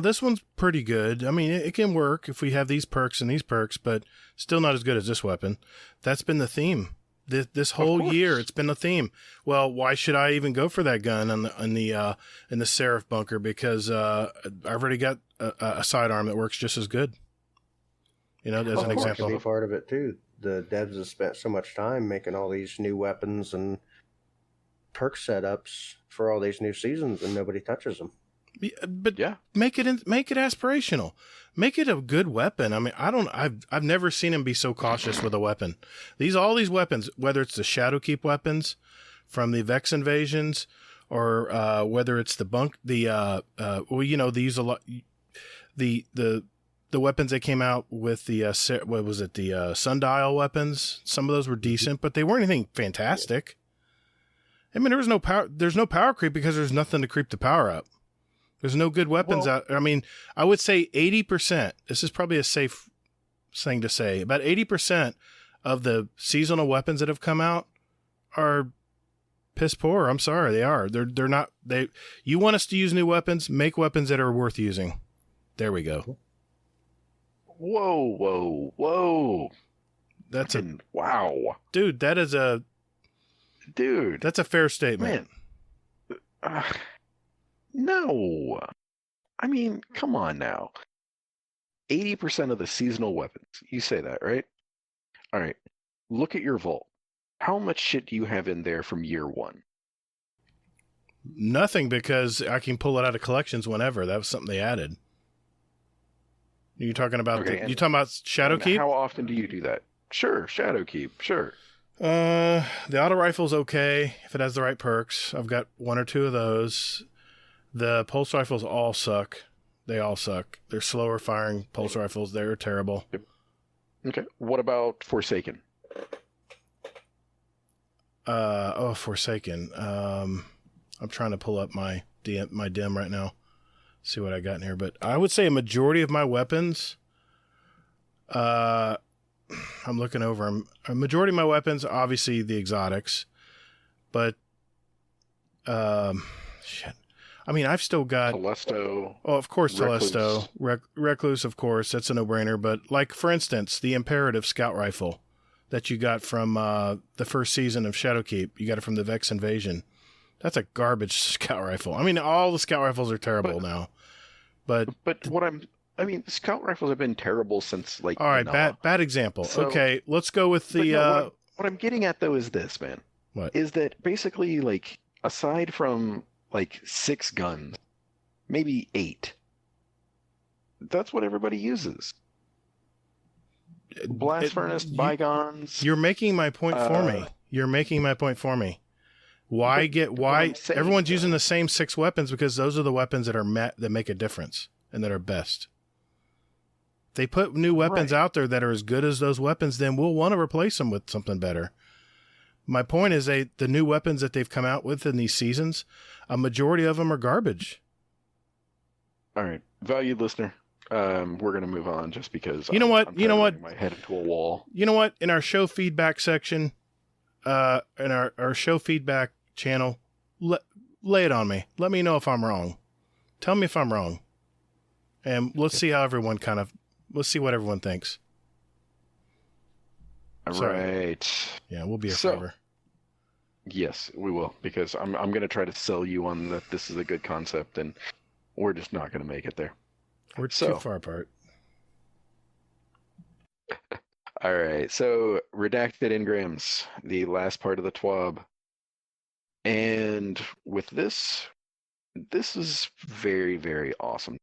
This one's pretty good. It can work if we have these perks and these perks, but still not as good as this weapon. That's been the theme. This whole year, it's been the theme. Well, why should I even go for that gun in the Seraph bunker? Because I've already got a sidearm that works just as good. As an example. That could be part of it too. The devs have spent so much time making all these new weapons and perk setups for all these new seasons, and nobody touches them. But yeah, make it aspirational. Make it a good weapon. I've never seen him be so cautious with a weapon. All these weapons, whether it's the Shadowkeep weapons from the Vex invasions, or whether it's they use a lot the weapons that came out with the Sundial weapons. Some of those were decent, but they weren't anything fantastic. There's no power creep because there's nothing to creep the power up. There's no good weapons out. I would say 80%. This is probably a safe thing to say. About 80% of the seasonal weapons that have come out are piss poor. I'm sorry, they are. They're not. You want us to use new weapons? Make weapons that are worth using. There we go. Whoa! Wow, dude. That's a fair statement. Man. No. Come on now. 80% of the seasonal weapons. You say that, right? All right. Look at your vault. How much shit do you have in there from year 1? Nothing, because I can pull it out of collections whenever. That was something they added. You talking about Shadowkeep? How often do you do that? Sure, Shadowkeep, sure. The auto rifle's okay if it has the right perks. I've got 1 or 2 of those. The pulse rifles all suck. They all suck. They're slower firing pulse rifles. They're terrible. Yep. Okay. What about Forsaken? Forsaken. I'm trying to pull up my dim right now. see what I got in here, but I would say a majority of my weapons, I'm looking over them. A majority of my weapons, obviously the exotics, but shit. I mean, I've still got Telesto. Oh, of course, Recluse. Telesto, Recluse, of course, that's a no-brainer. But like, for instance, the Imperative Scout Rifle that you got from the first season of Shadowkeep, you got it from the Vex Invasion. That's a garbage scout rifle. I mean, all the scout rifles are terrible now. But scout rifles have been terrible since like. All right, vanilla. bad example. So, okay, let's go with the. What I'm getting at though is this, man. What is that basically like aside from like 6 guns, maybe 8. That's what everybody uses. Blast furnace, bygones. You're making my point for me. You're making my point for me. Why everyone's using the same 6 weapons because those are the weapons that are that make a difference and that are best. They put new weapons out there that are as good as those weapons, then we'll want to replace them with something better. My point is the new weapons that they've come out with in these seasons, a majority of them are garbage. All right, valued listener, we're going to move on just because I'm running my head into a wall. You know what? In our show feedback section, in our show feedback channel, lay it on me. Let me know if I'm wrong. Tell me if I'm wrong. And let's see how let's see what everyone thinks. All right. Yeah, we'll be here forever. Yes, we will, because I'm going to try to sell you on that this is a good concept, and we're just not going to make it there. We're too far apart. All right, so redacted engrams, the last part of the TWAB. And with this is very, very awesome.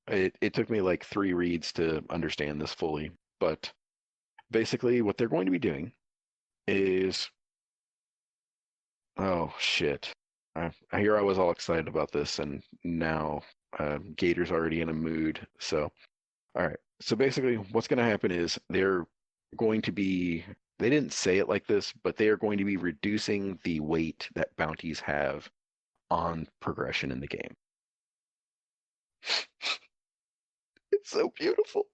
It took me like 3 reads to understand this fully, but basically what they're going to be doing is, oh shit. Here I was all excited about this, and now Gator's already in a mood. So, all right. So basically what's going to happen is they're going to be, they didn't say it like this, but they are going to be reducing the weight that bounties have on progression in the game. It's so beautiful.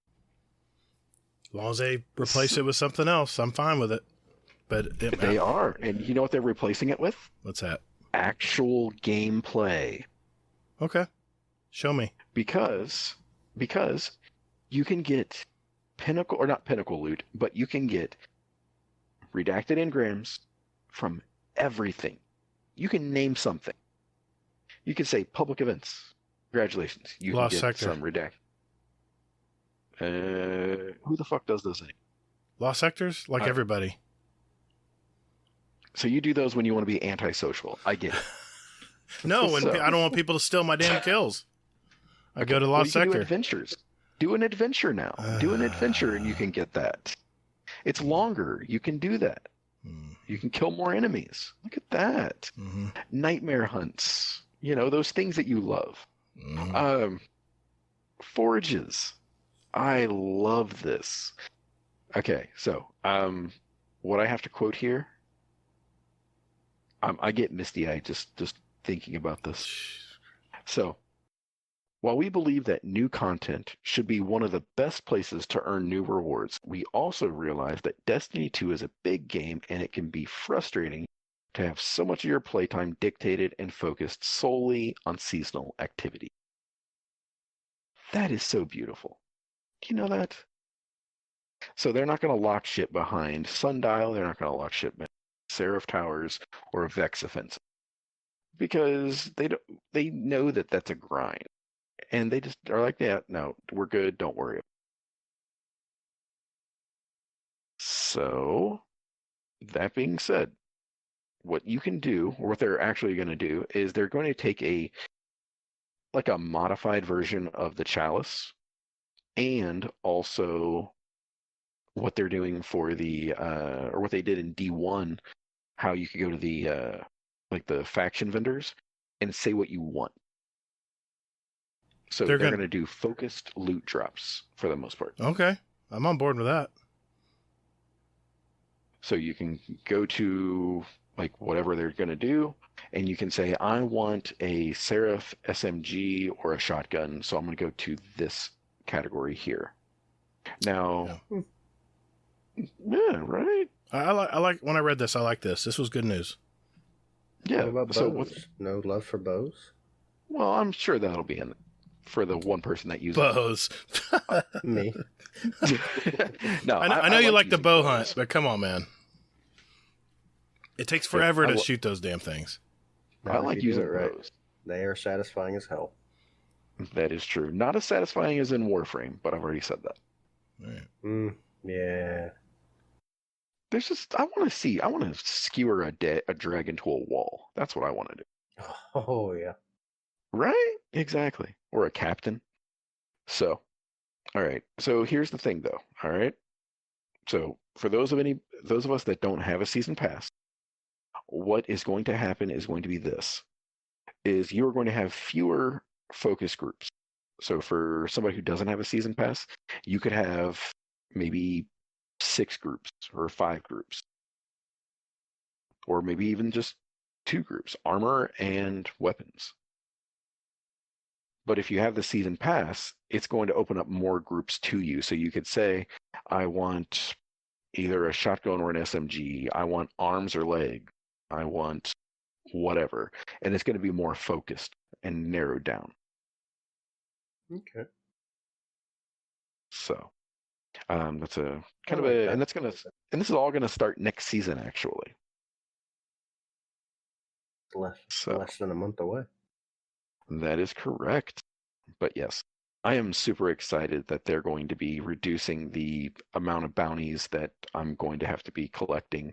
As long as they replace it with something else, I'm fine with it. But they are. And you know what they're replacing it with? What's that? Actual gameplay. Okay. Show me. Because you can get pinnacle, or not pinnacle loot, but you can get redacted engrams from everything. You can name something. You can say public events. Congratulations. You Lost can get Sector. some redacted. Who the fuck does those things? Lost sectors? Like everybody. So you do those when you want to be antisocial. I get it. No, when I don't want people to steal my damn kills. I go to Lost Sector. Do adventures. Do an adventure now. Do an adventure and you can get that. It's longer. You can do that. You can kill more enemies. Look at that. Mm-hmm. Nightmare hunts. You know, those things that you love. Mm-hmm. Forages. I love this. Okay, so what I have to quote here, I get misty-eyed just thinking about this. So, while we believe that new content should be one of the best places to earn new rewards, we also realize that Destiny 2 is a big game and it can be frustrating to have so much of your playtime dictated and focused solely on seasonal activity. That is so beautiful. Do you know that? So they're not going to lock shit behind Sundial. They're not going to lock shit behind Seraph Towers or Vex Offensive because they know that that's a grind, and they just are like, yeah, no, we're good. Don't worry. So that being said, what you can do, or what they're actually going to do, is they're going to take a modified version of the Chalice. And also what they're doing for the, or what they did in D1, how you could go to the, the faction vendors and say what you want. So they're going to do focused loot drops for the most part. Okay. I'm on board with that. So you can go to like whatever they're going to do, and you can say, I want a Seraph SMG or a shotgun, so I'm going to go to this category here. Now, yeah, right? I like when I read this. I like this. This was good news. Yeah. What about So bows? No love for bows? well, I'm sure that'll be in it for the one person that uses Bows. Me. No, I know you like the using bow bows. hunt, but come on, man. It takes forever to shoot those damn things. Not I if like you do using it right. bows. They are satisfying as hell. That is true. Not as satisfying as in Warframe, but I've already said that. Right. Yeah. There's just I want to skewer a dragon to a wall. That's what I want to do. Oh, yeah. Right? Exactly. Or a captain. So, all right. So here's the thing, though. All right. So for those of us that don't have a season pass, what is going to happen is going to be this: is you are going to have fewer focus groups. So for somebody who doesn't have a season pass, you could have maybe 6 groups or 5 groups, or maybe even just 2 groups, armor and weapons. But if you have the season pass, it's going to open up more groups to you. So you could say, I want either a shotgun or an SMG. I want arms or leg. I want whatever. And it's going to be more focused and narrowed down. Okay. So that's a kind I of like a, that. and this is all going to start next season, actually. Less than a month away. That is correct. But yes, I am super excited that they're going to be reducing the amount of bounties that I'm going to have to be collecting.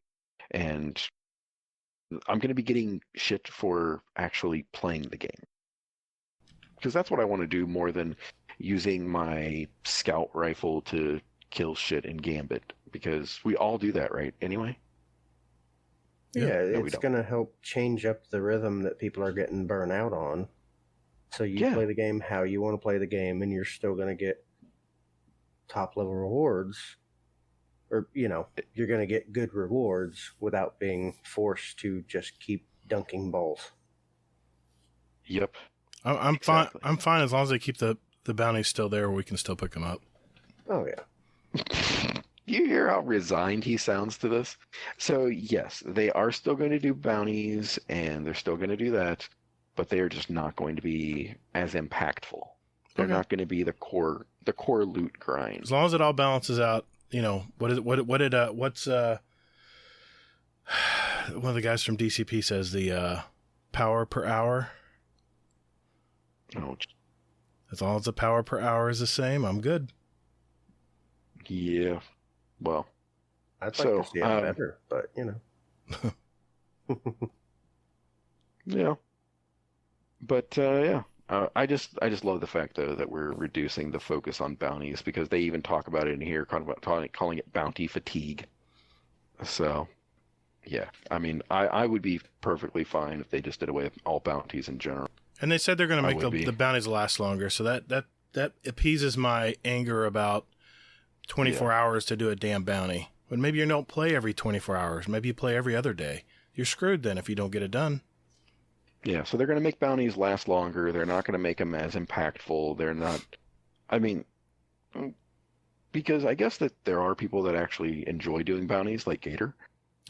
And I'm going to be getting shit for actually playing the game. Because that's what I want to do more than using my scout rifle to kill shit in Gambit. Because we all do that, right? Anyway? Yeah, No, we it's don't. going to help change up the rhythm that people are getting burnt out on. So you play the game how you want to play the game, and you're still going to get top level rewards. Or, you're going to get good rewards without being forced to just keep dunking balls. Yep. I'm Exactly. fine. I'm fine as long as they keep the bounties still there, where we can still pick them up. Oh, yeah. You hear how resigned he sounds to this? So, yes, they are still going to do bounties, and they're still going to do that, but they are just not going to be as impactful. They're not going to be the core loot grind. As long as it all balances out, what's one of the guys from DCP says, the power per hour. Oh, As long as the power per hour is the same, I'm good. yeah. Well, I'd like to see it better, but, yeah. But, yeah. I just love the fact, though, that we're reducing the focus on bounties, because they even talk about it in here, calling it bounty fatigue. So, yeah. I mean, I would be perfectly fine if they just did away with all bounties in general. And they said they're going to make the bounties last longer, so that appeases my anger about 24 hours to do a damn bounty. But maybe you don't play every 24 hours. Maybe you play every other day. You're screwed then if you don't get it done. Yeah, so they're going to make bounties last longer. They're not going to make them as impactful. They're not... I mean, because I guess that there are people that actually enjoy doing bounties, like Gator.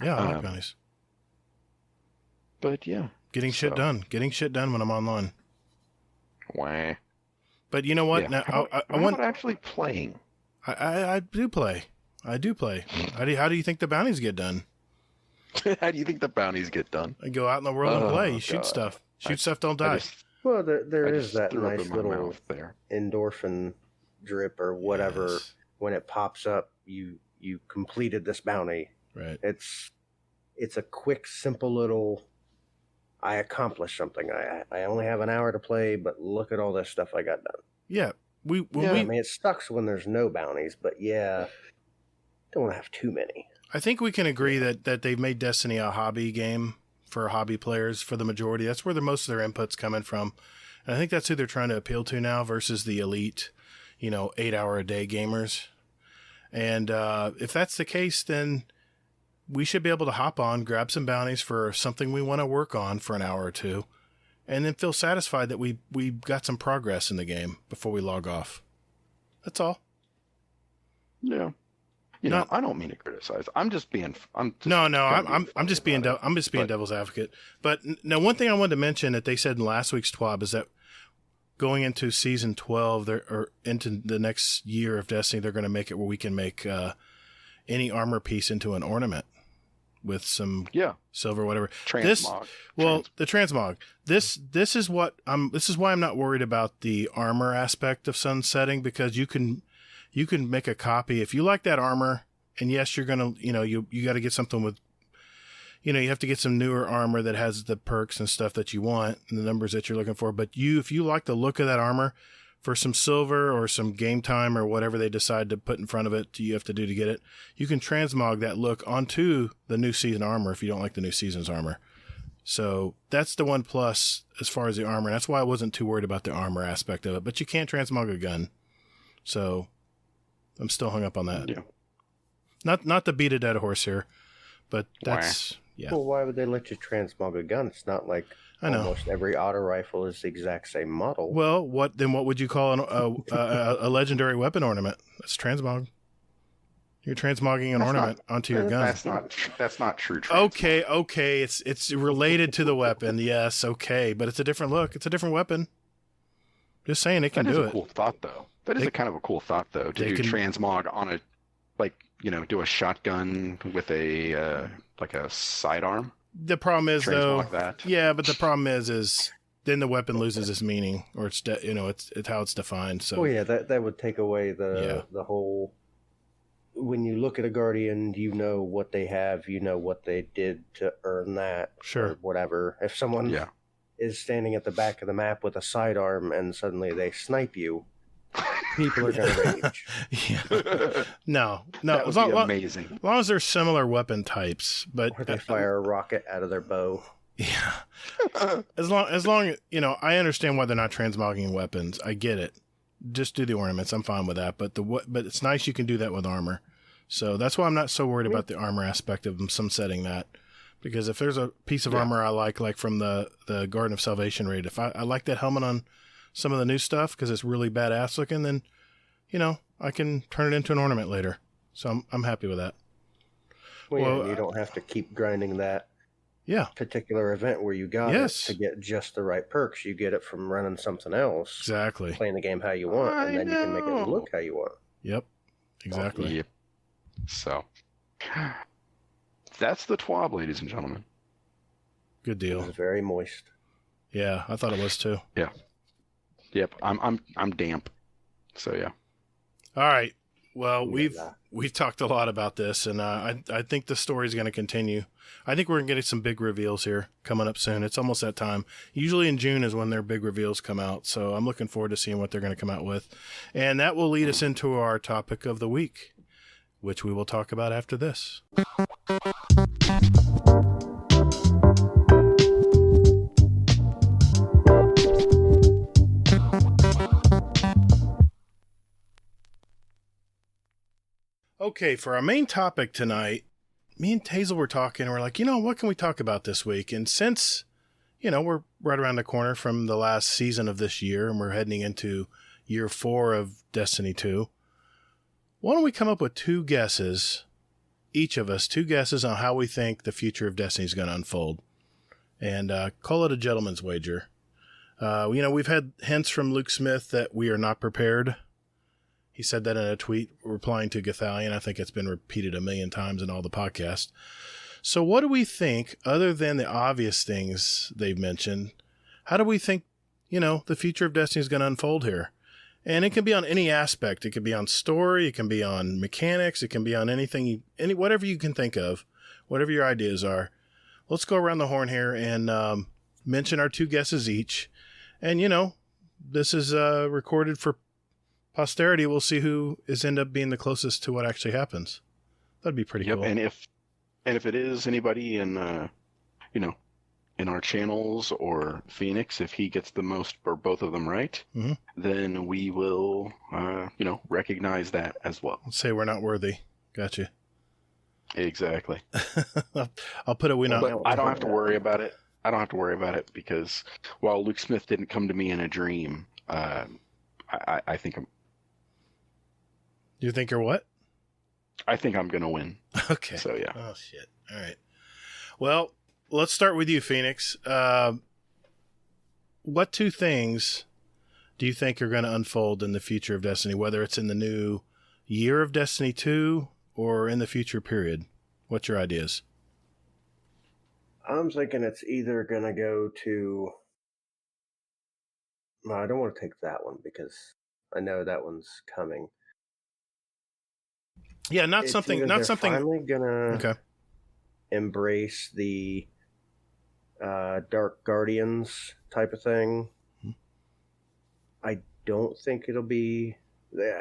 Yeah, I like bounties. But, yeah. Getting shit done when I'm online. Wah. But you know what? Yeah. Now, I want actually playing. I do play. How do you think the bounties get done? How do you think the bounties get done? I go out in the world and play. You shoot stuff. Stuff, don't die. Well, there is that threw up nice in my little mouth there. endorphin drip or whatever. Yes. When it pops up, you completed this bounty. Right. It's a quick, simple little, I accomplished something. I only have an hour to play, but look at all this stuff I got done. Yeah. I mean, it sucks when there's no bounties, but yeah, don't want to have too many. I think we can agree that they've made Destiny a hobby game for hobby players for the majority. That's where most of their input's coming from. And I think that's who they're trying to appeal to now versus the elite, 8-hour-a-day gamers. And if that's the case, then we should be able to hop on, grab some bounties for something we want to work on for an hour or two, and then feel satisfied that we got some progress in the game before we log off. That's all. Yeah. I don't mean to criticize. I'm just being devil's advocate. But now, one thing I wanted to mention that they said in last week's TWAB is that going into season 12 or into the next year of Destiny, they're going to make it where we can make any armor piece into an ornament with some silver, whatever. Transmog. The transmog. This is why I'm not worried about the armor aspect of sunsetting, because you can make a copy if you like that armor. And yes, you're gonna, you got to get something with, you have to get some newer armor that has the perks and stuff that you want and the numbers that you're looking for. But if you like the look of that armor, for some silver or some game time or whatever they decide to put in front of it, you have to do to get it, you can transmog that look onto the new season armor if you don't like the new season's armor. So that's the one plus as far as the armor. And that's why I wasn't too worried about the armor aspect of it. But you can't transmog a gun. So I'm still hung up on that. Yeah. Not to beat a dead horse here, but that's, yeah. Well, why would they let you transmog a gun? It's not like almost every auto rifle is the exact same model. Well, what would you call a legendary weapon ornament? That's transmog. You're transmogging an ornament onto your gun. That's not true. Okay. It's related to the weapon. Yes, okay, but it's a different look. It's a different weapon. Just saying, it can do it. That is a cool thought, though. That is a kind of a cool thought, though, to do transmog on a, do a shotgun with a sidearm. The problem is, transmog though, that. Yeah, but the problem is then the weapon loses its meaning, or it's how it's defined. So, well, yeah, that would take away the whole. When you look at a Guardian, you know what they have, you know what they did to earn that, sure, or whatever. If someone is standing at the back of the map with a sidearm and suddenly they snipe you, people are going to rage. Yeah. No. That would be amazing. As long as they're similar weapon types, but or they fire a rocket out of their bow. Yeah. As long I understand why they're not transmogging weapons. I get it. Just do the ornaments. I'm fine with that. But it's nice you can do that with armor. So that's why I'm not so worried about the armor aspect of them sunsetting that. Because if there's a piece of armor I like from the Garden of Salvation raid, if I like that helmet on some of the new stuff because it's really badass looking, then, I can turn it into an ornament later. So I'm happy with that. Well, you don't have to keep grinding that particular event where you got it to get just the right perks. You get it from running something else. Exactly. Playing the game how you want, and then you can make it look how you want. Yep. Exactly. Yep. So that's the TWAB, ladies and gentlemen. Good deal. It was very moist. Yeah, I thought it was too. Yeah. Yep. I'm damp. So yeah. All right. Well, we've talked a lot about this, and I think the story's going to continue. I think we're going to get some big reveals here coming up soon. It's almost that time. Usually in June is when their big reveals come out, so I'm looking forward to seeing what they're going to come out with. And that will lead us into our topic of the week, which we will talk about after this. Okay, for our main topic tonight, me and Hazel were talking, and we're like, what can we talk about this week? And since, we're right around the corner from the last season of this year, and we're heading into year 4 of Destiny 2, why don't we come up with 2 guesses, each of us, 2 guesses on how we think the future of Destiny is going to unfold, and call it a gentleman's wager. We've had hints from Luke Smith that we are not prepared. He said that in a tweet replying to Gathalion. I think it's been repeated a million times in all the podcasts. So what do we think, other than the obvious things they've mentioned, how do we think, the future of Destiny is going to unfold here? And it can be on any aspect. It can be on story. It can be on mechanics. It can be on anything, whatever you can think of, whatever your ideas are. Let's go around the horn here and mention our 2 guesses each. And, this is recorded for posterity. We'll see who end up being the closest to what actually happens. That'd be pretty cool. And if it is anybody in in our channels or Phoenix, if he gets the most or both of them right, then we will recognize that as well. Let's say we're not worthy. Gotcha. Exactly. I'll put a win But on. I don't have to worry about it. I don't have to worry about it because while Luke Smith didn't come to me in a dream, I think You think you're what? I think I'm gonna win. Okay. So yeah. Oh shit. All right. Well, let's start with you, Phoenix. What two things do you think are going to unfold in the future of Destiny, whether it's in the new year of Destiny 2 or in the future period? What's your ideas? I'm thinking it's either going to go to... No, I don't want to take that one because I know that one's coming. Yeah, not It's something. either Not they're something. finally going to Okay. embrace the Dark Guardians type of thing. I don't think it'll be...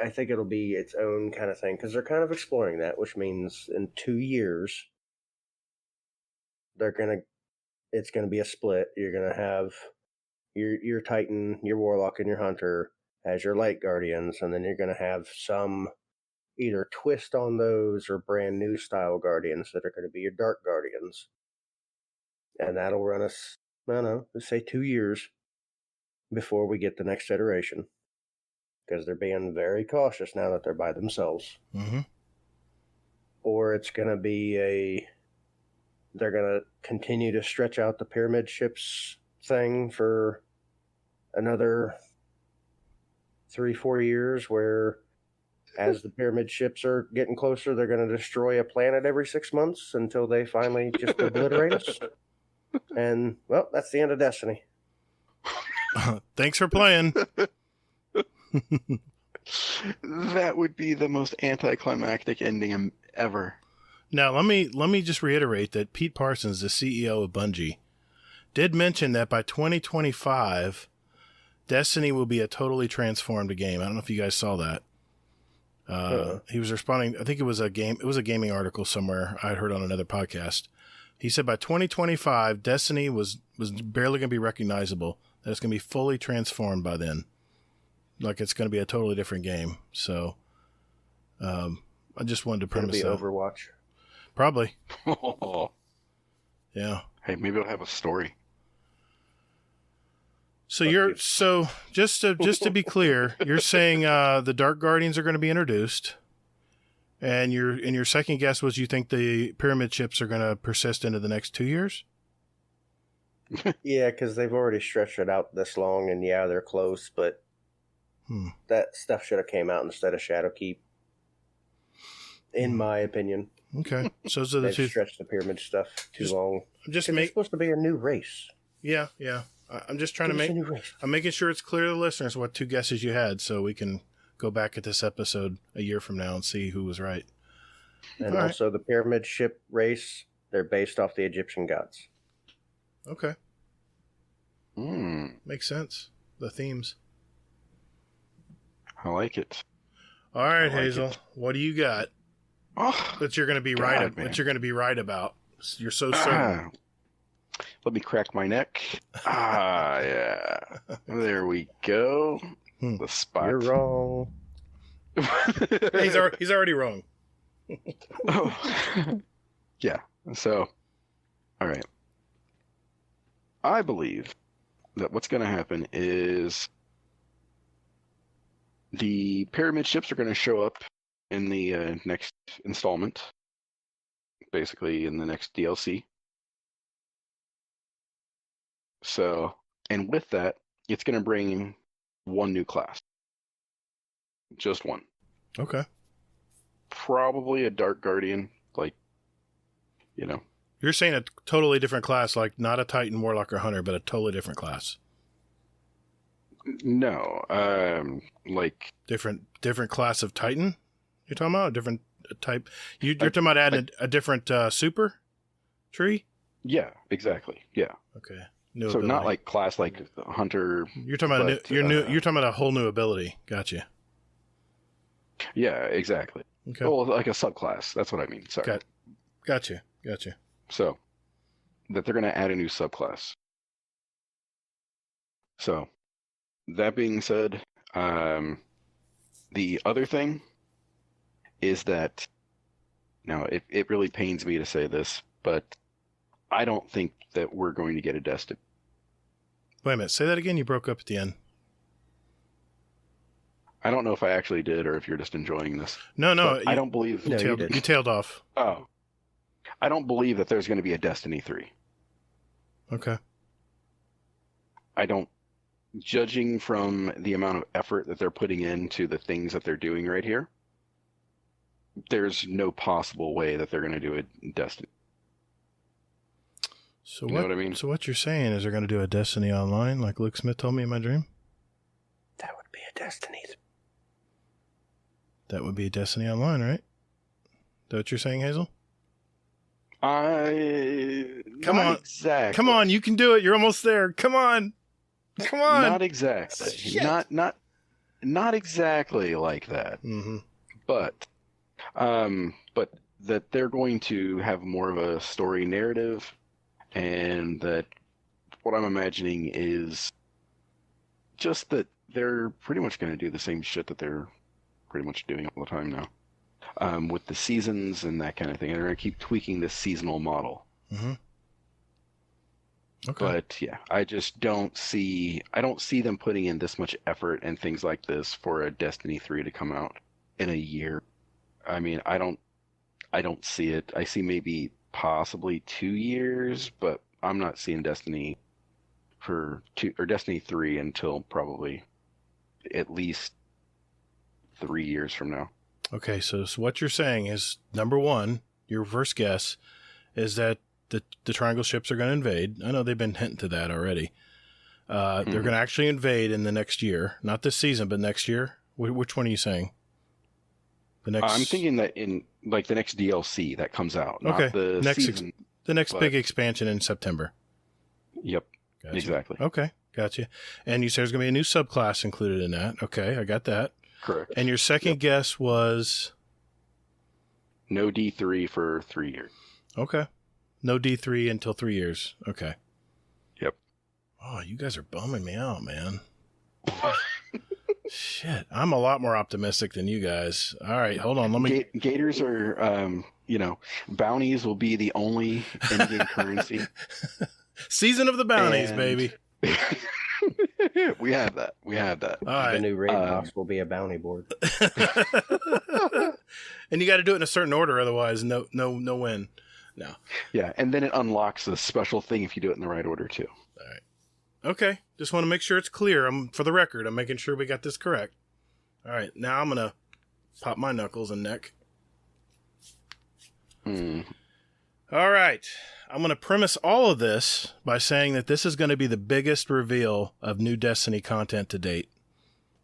I think it'll be its own kind of thing because they're kind of exploring that, which means in 2 years it's gonna be a split. You're gonna have your Titan, your Warlock, and your Hunter as your Light Guardians, and then you're gonna have some either twist on those or brand new style Guardians that are gonna be your Dark Guardians, and that'll run us, I don't know, let's say 2 years before we get the next iteration, because they're being very cautious now that they're by themselves. Mm-hmm. Or it's gonna be they're going to continue to stretch out the pyramid ships thing for another 3-4 years, where as the pyramid ships are getting closer, they're going to destroy a planet every 6 months until they finally just obliterate us. And, well, that's the end of Destiny. Thanks for playing. That would be the most anticlimactic ending ever. Now, let me just reiterate that Pete Parsons, the CEO of Bungie, did mention that by 2025, Destiny will be a totally transformed game. I don't know if you guys saw that. He was responding. I think it was a gaming article somewhere I heard on another podcast. He said by 2025, Destiny was barely going to be recognizable. That it's going to be fully transformed by then. Like it's going to be a totally different game. So, I just wanted to premise It'll that. be Overwatch. Probably. Oh. Yeah. Hey, maybe it'll have a story. So just to be clear, you're saying the Dark Guardians are going to be introduced, and your second guess was you think the pyramid ships are going to persist into the next 2 years? Yeah, because they've already stretched it out this long, and yeah, they're close, but that stuff should have came out instead of Shadowkeep, in my opinion. Okay, so those are the two. Stretched the pyramid stuff too long. It's supposed to be a new race. Yeah. I'm just trying to make. I'm making sure it's clear to the listeners what two guesses you had, so we can go back at this episode a year from now and see who was right. And also the pyramid ship race, they're based off the Egyptian gods. Okay. Makes sense. The themes. I like it. All right, Hazel. What do you got? That you're going to be right. That you're going to be right about. You're so certain. Let me crack my neck. Yeah. There we go. The spot. You're wrong. He's already wrong. Yeah. So, all right. I believe that what's going to happen is the pyramid ships are going to show up in the next installment, basically in the next DLC. So, and with that, it's going to bring one new class. Just one. Okay. Probably a Dark Guardian, You're saying a totally different class, like not a Titan, Warlock, or Hunter, but a totally different class. No, different class of Titan. You're talking about a different type. You're talking about adding a different super tree. Yeah, exactly. Yeah. Okay. New ability. Not like class like Hunter. You're talking about you're talking about a whole new ability. Gotcha. Yeah, exactly. Okay. Well, like a subclass. That's what I mean. Sorry. Gotcha. So that they're going to add a new subclass. So that being said, the other thing is that Now, it really pains me to say this, but I don't think that we're going to get a Destiny. Wait a minute. Say that again. You broke up at the end. I don't know if I actually did or if you're just enjoying this. No. I don't believe... No, you tailed off. Oh. I don't believe that there's going to be a Destiny 3. Okay. I don't... Judging from the amount of effort that they're putting into the things that they're doing right here, there's no possible way that they're going to do a Destiny. So you know what I mean? So what you're saying is they're going to do a Destiny Online like Luke Smith told me in my dream? That would be a Destiny. That would be Destiny Online, right? Is that what you're saying, Hazel? Come on. Exactly. Come on, you can do it. You're almost there. Come on. Not exactly. Shit. Not exactly like that. Mm-hmm. But that they're going to have more of a story narrative, and that what I'm imagining is just that they're pretty much going to do the same shit that they're pretty much doing all the time now, with the seasons and that kind of thing. And they're going to keep tweaking this seasonal model. Mm-hmm. Okay. But yeah, I don't see them putting in this much effort and things like this for a Destiny 3 to come out in a year. I mean, I don't see it. I see maybe possibly 2 years, but I'm not seeing Destiny Destiny 3 until probably at least 3 years from now. Okay, so what you're saying is, number one, your first guess is that the Triangle ships are going to invade. I know they've been hinting to that already. They're going to actually invade in the next year. Not this season, but next year. Which one are you saying? The next. I'm thinking that in like the next DLC that comes out. Okay. Not the season, the next big expansion in September. Yep. Gotcha. Exactly. Okay. Gotcha. And you said there's going to be a new subclass included in that. Okay. I got that. Correct. And your second guess was? No D3 for 3 years. Okay. No D3 until 3 years. Okay. Yep. Oh, you guys are bumming me out, man. Shit. I'm a lot more optimistic than you guys. All right. Hold on. Let me. Gators are, bounties will be the only in-game currency. Season of the bounties, baby. We have that. All right. The new raid boss will be a bounty board. And you got to do it in a certain order, otherwise no win. No. Yeah, and then it unlocks a special thing if you do it in the right order too. All right. Okay. Just want to make sure it's clear. For the record, I'm making sure we got this correct. All right. Now I'm gonna pop my knuckles and neck. All right. I'm going to premise all of this by saying that this is going to be the biggest reveal of new Destiny content to date.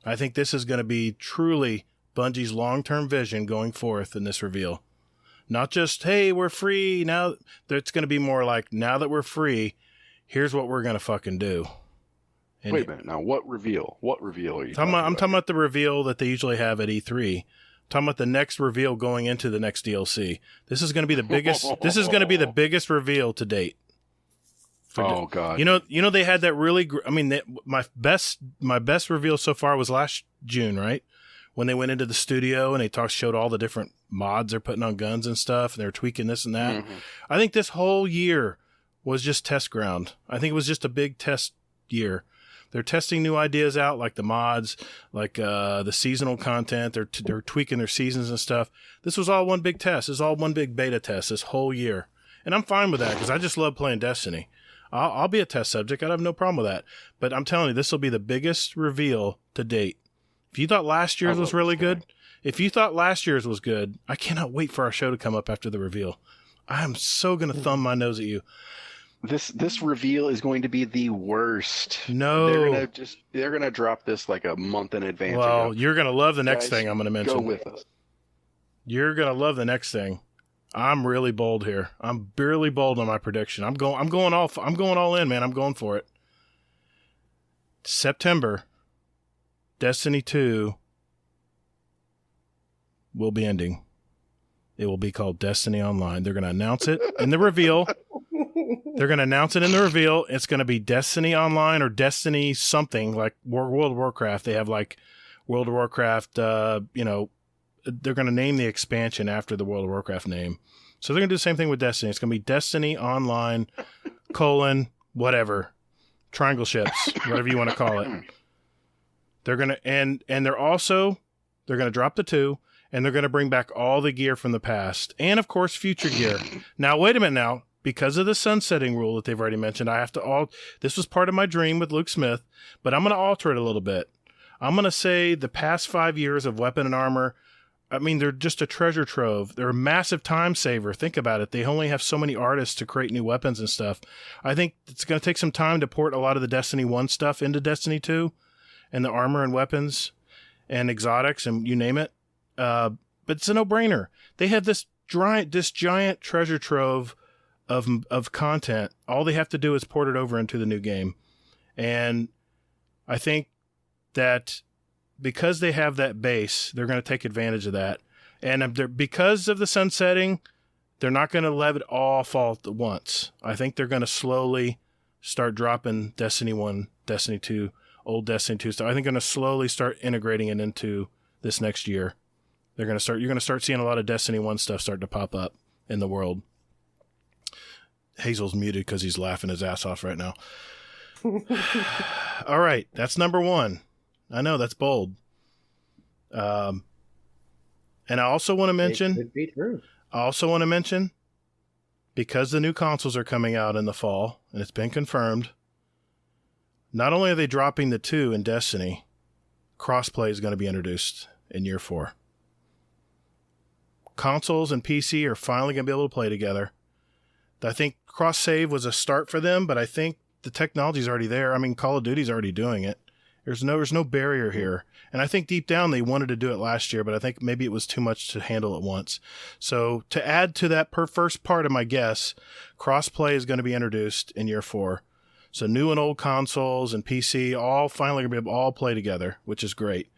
I think this is going to be truly Bungie's long-term vision going forth in this reveal. Not just, hey, we're free. Now it's going to be more like, now that we're free, here's what we're going to fucking do. And wait a minute. Now, what reveal? What reveal are you talking about? I'm talking about the reveal that they usually have at E3. Talking about the next reveal going into the next DLC. This is going to be the biggest. This is going to be the biggest reveal to date. God! You know they had that really. My best reveal so far was last June, right? When they went into the studio and they showed all the different mods they're putting on guns and stuff, and they're tweaking this and that. Mm-hmm. I think this whole year was just test ground. I think it was just a big test year. They're testing new ideas out, like the mods, like the seasonal content. They're tweaking their seasons and stuff. This was all one big test. This is all one big beta test this whole year. And I'm fine with that because I just love playing Destiny. I'll be a test subject. I have no problem with that. But I'm telling you, this will be the biggest reveal to date. If you thought last year's was really good, I cannot wait for our show to come up after the reveal. I am so going to thumb my nose at you. This reveal is going to be the worst. No. They're gonna drop this like a month in advance. Well, you're gonna love the next thing I'm gonna mention. Go with us. You're gonna love the next thing. I'm really bold here. I'm barely bold on my prediction. I'm going all in, man. I'm going for it. September, Destiny 2 will be ending. It will be called Destiny Online. They're gonna announce it in the reveal. They're going to announce it in the reveal. It's going to be Destiny Online or Destiny something like World of Warcraft. They have like World of Warcraft, they're going to name the expansion after the World of Warcraft name. So they're going to do the same thing with Destiny. It's going to be Destiny Online, whatever, triangle ships, whatever you want to call it. They're going to, and they're going to drop the 2, and they're going to bring back all the gear from the past, and of course, future gear. Now, wait a minute now. Because of the sunsetting rule that they've already mentioned, I have to this was part of my dream with Luke Smith, but I'm going to alter it a little bit. I'm going to say the past 5 years of weapon and armor, I mean, they're just a treasure trove. They're a massive time saver. Think about it. They only have so many artists to create new weapons and stuff. I think it's going to take some time to port a lot of the Destiny 1 stuff into Destiny 2 and the armor and weapons and exotics and you name it. But it's a no-brainer. They have this giant treasure trove of content. All they have to do is port it over into the new game. And I think that because they have that base, they're going to take advantage of that. And because of the sunsetting, they're not going to let it all fall at once. I think they're going to slowly start dropping Destiny 1, Destiny 2, old Destiny 2 stuff. I think they're going to slowly start integrating it into this next year. You're going to start seeing a lot of Destiny 1 stuff start to pop up in the world. Hazel's muted because he's laughing his ass off right now. All right, that's number 1. I know that's bold. And I also want to mention. It could be true. I also want to mention, because the new consoles are coming out in the fall, and it's been confirmed. Not only are they dropping the 2 in Destiny, crossplay is going to be introduced in year 4. Consoles and PC are finally going to be able to play together. I think cross-save was a start for them, but I think the technology's already there. I mean, Call of Duty's already doing it. There's no barrier here. And I think deep down they wanted to do it last year, but I think maybe it was too much to handle at once. So to add to that first part of my guess, cross-play is going to be introduced in year 4. So new and old consoles and PC all finally going to be able to all play together, which is great.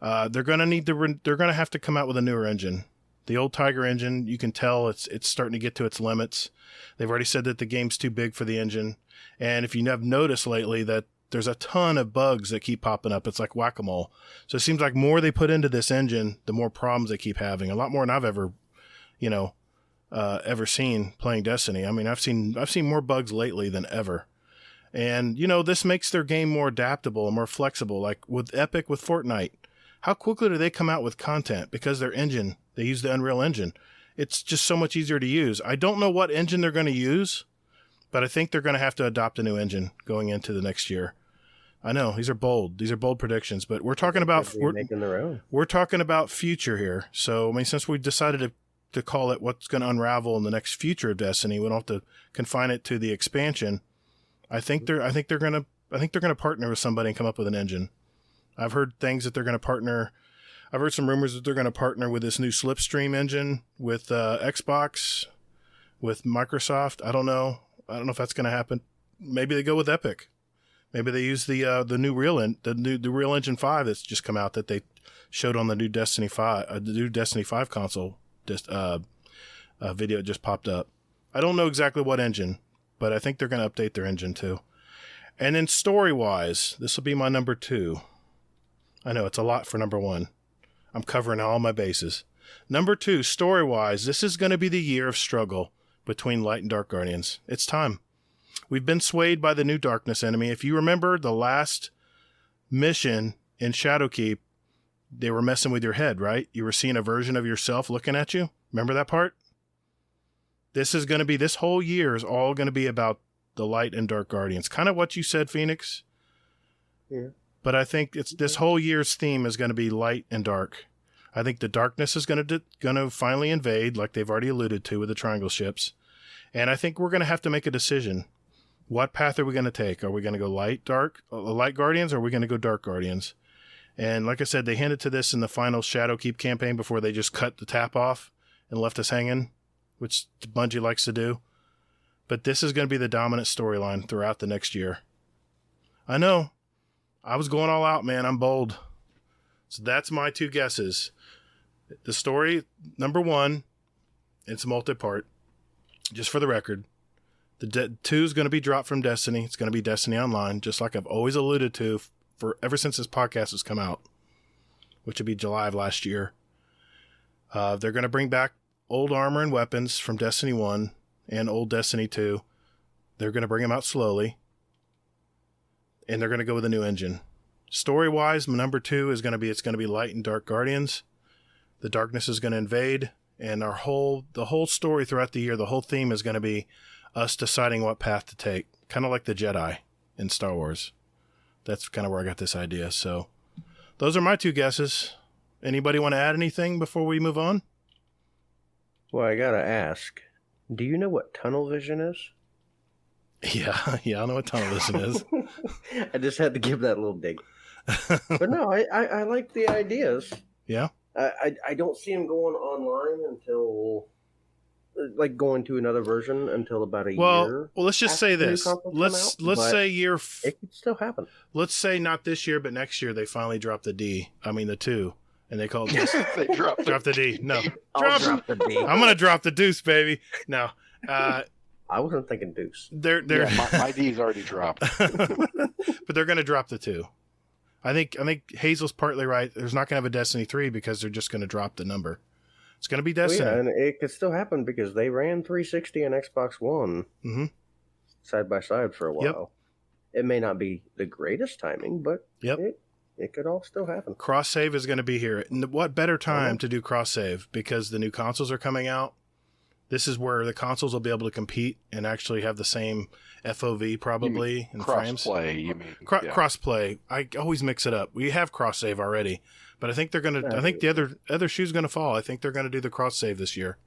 They're going to have to come out with a newer engine. The old Tiger engine, you can tell it's starting to get to its limits. They've already said that the game's too big for the engine. And if you have noticed lately that there's a ton of bugs that keep popping up, it's like whack-a-mole. So it seems like more they put into this engine, the more problems they keep having. A lot more than I've ever seen playing Destiny. I mean, I've seen more bugs lately than ever. And, this makes their game more adaptable and more flexible. Like with Epic, with Fortnite, how quickly do they come out with content? Because their engine, they use the Unreal Engine. It's just so much easier to use. I don't know what engine they're going to use, but I think they're going to have to adopt a new engine going into the next year. I know these are bold predictions, but we're talking about we're talking about future here. So I mean, since we decided to call it what's going to unravel in the next future of Destiny, we don't have to confine it to the expansion. I think they're going to partner with somebody and come up with an engine. I've heard things that they're going to partner. I've heard some rumors that they're going to partner with this new Slipstream engine with Xbox, with Microsoft. I don't know if that's going to happen. Maybe they go with Epic. Maybe they use the new Real Engine 5 that's just come out that they showed on the new Destiny 5 console. Video just popped up. I don't know exactly what engine, but I think they're going to update their engine too. And then story-wise, this will be my number 2. I know it's a lot for number 1. I'm covering all my bases. Number 2, story-wise, this is going to be the year of struggle between Light and Dark Guardians. It's time. We've been swayed by the new darkness enemy. If you remember the last mission in Shadowkeep, they were messing with your head, right? You were seeing a version of yourself looking at you. Remember that part? This whole year is all going to be about the Light and Dark Guardians. Kind of what you said, Phoenix. Yeah. But I think this whole year's theme is going to be light and dark. I think the darkness is going to finally invade, like they've already alluded to with the triangle ships. And I think we're going to have to make a decision. What path are we going to take? Are we going to go light Guardians, or are we going to go Dark Guardians? And like I said, they hinted to this in the final Shadowkeep campaign before they just cut the tap off and left us hanging, which Bungie likes to do. But this is going to be the dominant storyline throughout the next year. I know. I was going all out, man. I'm bold. So that's my 2 guesses. The story, number 1, it's multi-part. Just for the record. The 2 is going to be dropped from Destiny. It's going to be Destiny Online, just like I've always alluded to ever since this podcast has come out, which would be July of last year. They're going to bring back old armor and weapons from Destiny 1 and old Destiny 2. They're going to bring them out slowly. And they're going to go with a new engine. Story-wise, number 2 is going to be Light and Dark Guardians. The darkness is going to invade, and the whole story throughout the year, the whole theme is going to be us deciding what path to take. Kind of like the Jedi in Star Wars. That's kind of where I got this idea. So those are my 2 guesses. Anybody want to add anything before we move on? Well, I gotta ask, do you know what tunnel vision is? Yeah, I know what tunnel vision is. I just had to give that little dig. But no, I like the ideas. Yeah? I don't see them going online until, like, going to another version until about a year. Well, let's just say after the new this. console come Let's out, say it could still happen. let's say not this year, but next year they finally drop the 2, and they call it this. They dropped Drop the D. No. I'll drop the D. I'm gonna drop the deuce, baby. No. I wasn't thinking deuce. They're Yeah, my D's already dropped. but they're gonna drop the 2. I think Hazel's partly right. There's not gonna have a Destiny 3 because they're just gonna drop the number. It's gonna be Destiny. Well, yeah, and it could still happen because they ran 360 and Xbox One side by side for a while. Yep. It may not be the greatest timing, but it could all still happen. Cross save is going to be here. What better time to do cross save? Because the new consoles are coming out. This is where the consoles will be able to compete and actually have the same FOV probably and frames. Cross-play, you mean. Cross-play. I always mix it up. We have cross-save already. But I think they're going to... I think the other shoe's going to fall. I think they're going to do the cross-save this year.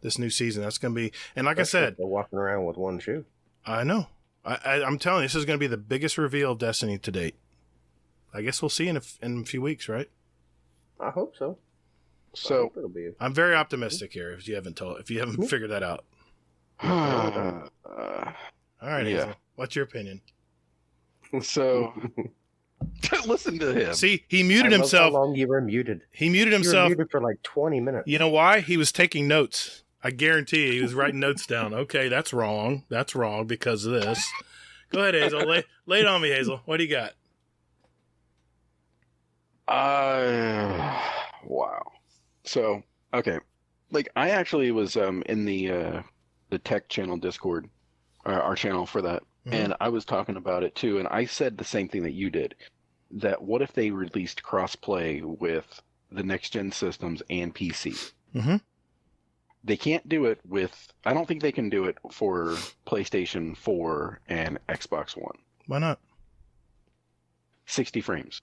This new season. That's going to be... And like I said... They're walking around with one shoe. I know. I'm telling you, this is going to be the biggest reveal of Destiny to date. I guess we'll see in a few weeks, right? I hope so. So I'm very optimistic here. If you haven't figured that out. All right, Hazel. What's your opinion? So listen to him. See, he muted himself. How long you were muted? He muted himself. You were muted for like 20 minutes. You know why? He was taking notes. I guarantee you, he was writing notes down. Okay, that's wrong. That's wrong because of this. Go ahead, Hazel. Lay it on me, Hazel. What do you got? Wow. So, okay. Like, I actually was in the tech channel Discord, our channel for that, and I was talking about it too, and I said the same thing that you did, that what if they released cross-play with the next-gen systems and PC? Mm-hmm. They can't do it with... I don't think they can do it for PlayStation 4 and Xbox One. Why not? 60 frames.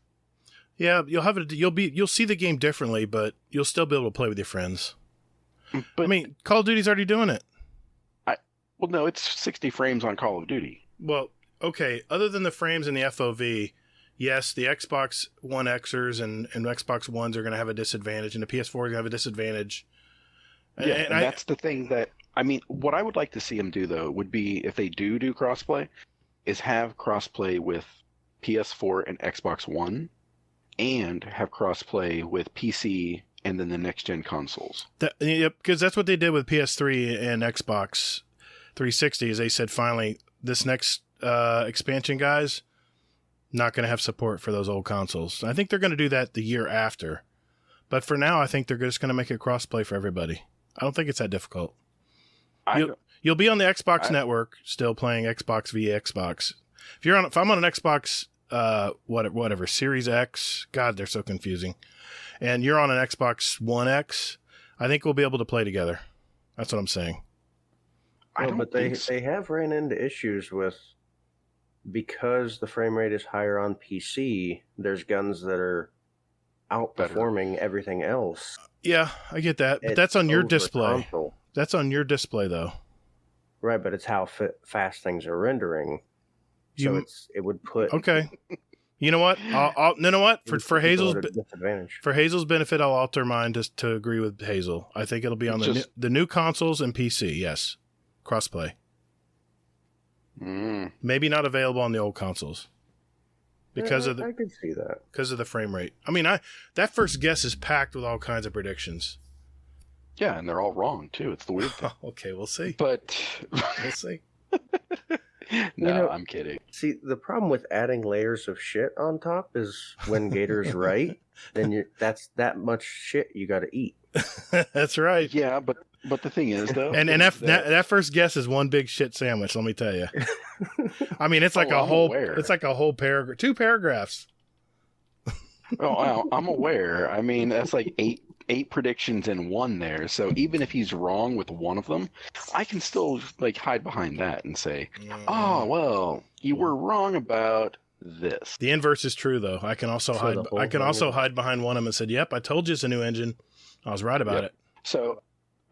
Yeah, you'll see the game differently, but you'll still be able to play with your friends. But, I mean, Call of Duty's already doing it. Well, no, it's 60 frames on Call of Duty. Well, okay, other than the frames and the FOV, yes, the Xbox One Xers and Xbox Ones are going to have a disadvantage, and the PS4 is going to have a disadvantage. Yeah, and that's the thing that... I mean, what I would like to see them do, though, would be, if they do crossplay, is have crossplay with PS4 and Xbox One, and have crossplay with PC and then the next-gen consoles. Because that's what they did with PS3 and Xbox 360, is they said, finally, this next expansion, guys, not going to have support for those old consoles. I think they're going to do that the year after. But for now, I think they're just going to make it crossplay for everybody. I don't think it's that difficult. You'll be on the Xbox network still playing Xbox via Xbox. If I'm on an Xbox, whatever, Series X, God, they're so confusing, and you're on an Xbox One X, I think we'll be able to play together. That's what I'm saying. But they have ran into issues with, because the frame rate is higher on PC, there's guns that are outperforming everything else. Yeah, I get that. But that's on your display. Console. That's on your display, though. Right, but it's how fast things are rendering. So it would put... Okay. You know what? You know what? For Hazel's benefit, I'll alter mine to agree with Hazel. I think it'll be on the new consoles and PC. Yes, crossplay. Maybe not available on the old consoles because I could see that because of the frame rate. I mean, that first guess is packed with all kinds of predictions. Yeah, and they're all wrong too. It's the weird thing. Okay, we'll see. But we'll see. No, I'm kidding. See, the problem with adding layers of shit on top is when Gator's right, then that's that much shit you got to eat. That's right. Yeah, but the thing is though, And that first guess is one big shit sandwich. Let me tell you. I mean, it's like I'm whole. aware. It's like a whole paragraph, 2 paragraphs. I'm aware. I mean, that's like eight predictions in one there. So even if he's wrong with one of them, I can still like hide behind that and say, "Oh, well, you were wrong about this." The inverse is true, though. I can also hide behind one of them and said, "Yep, I told you it's a new engine. I was right about it." So,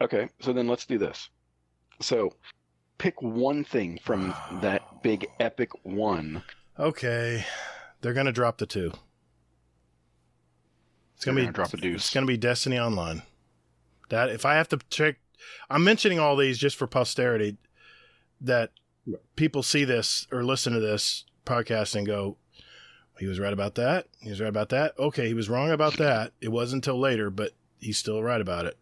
okay, so then let's do this. So, pick one thing from that big epic one. Okay, they're gonna drop the 2. It's gonna drop a deuce. It's gonna be Destiny Online. That if I have to check, I'm mentioning all these just for posterity, that people see this or listen to this podcast and go, "He was right about that. He was right about that. Okay, he was wrong about that. It wasn't until later, but he's still right about it."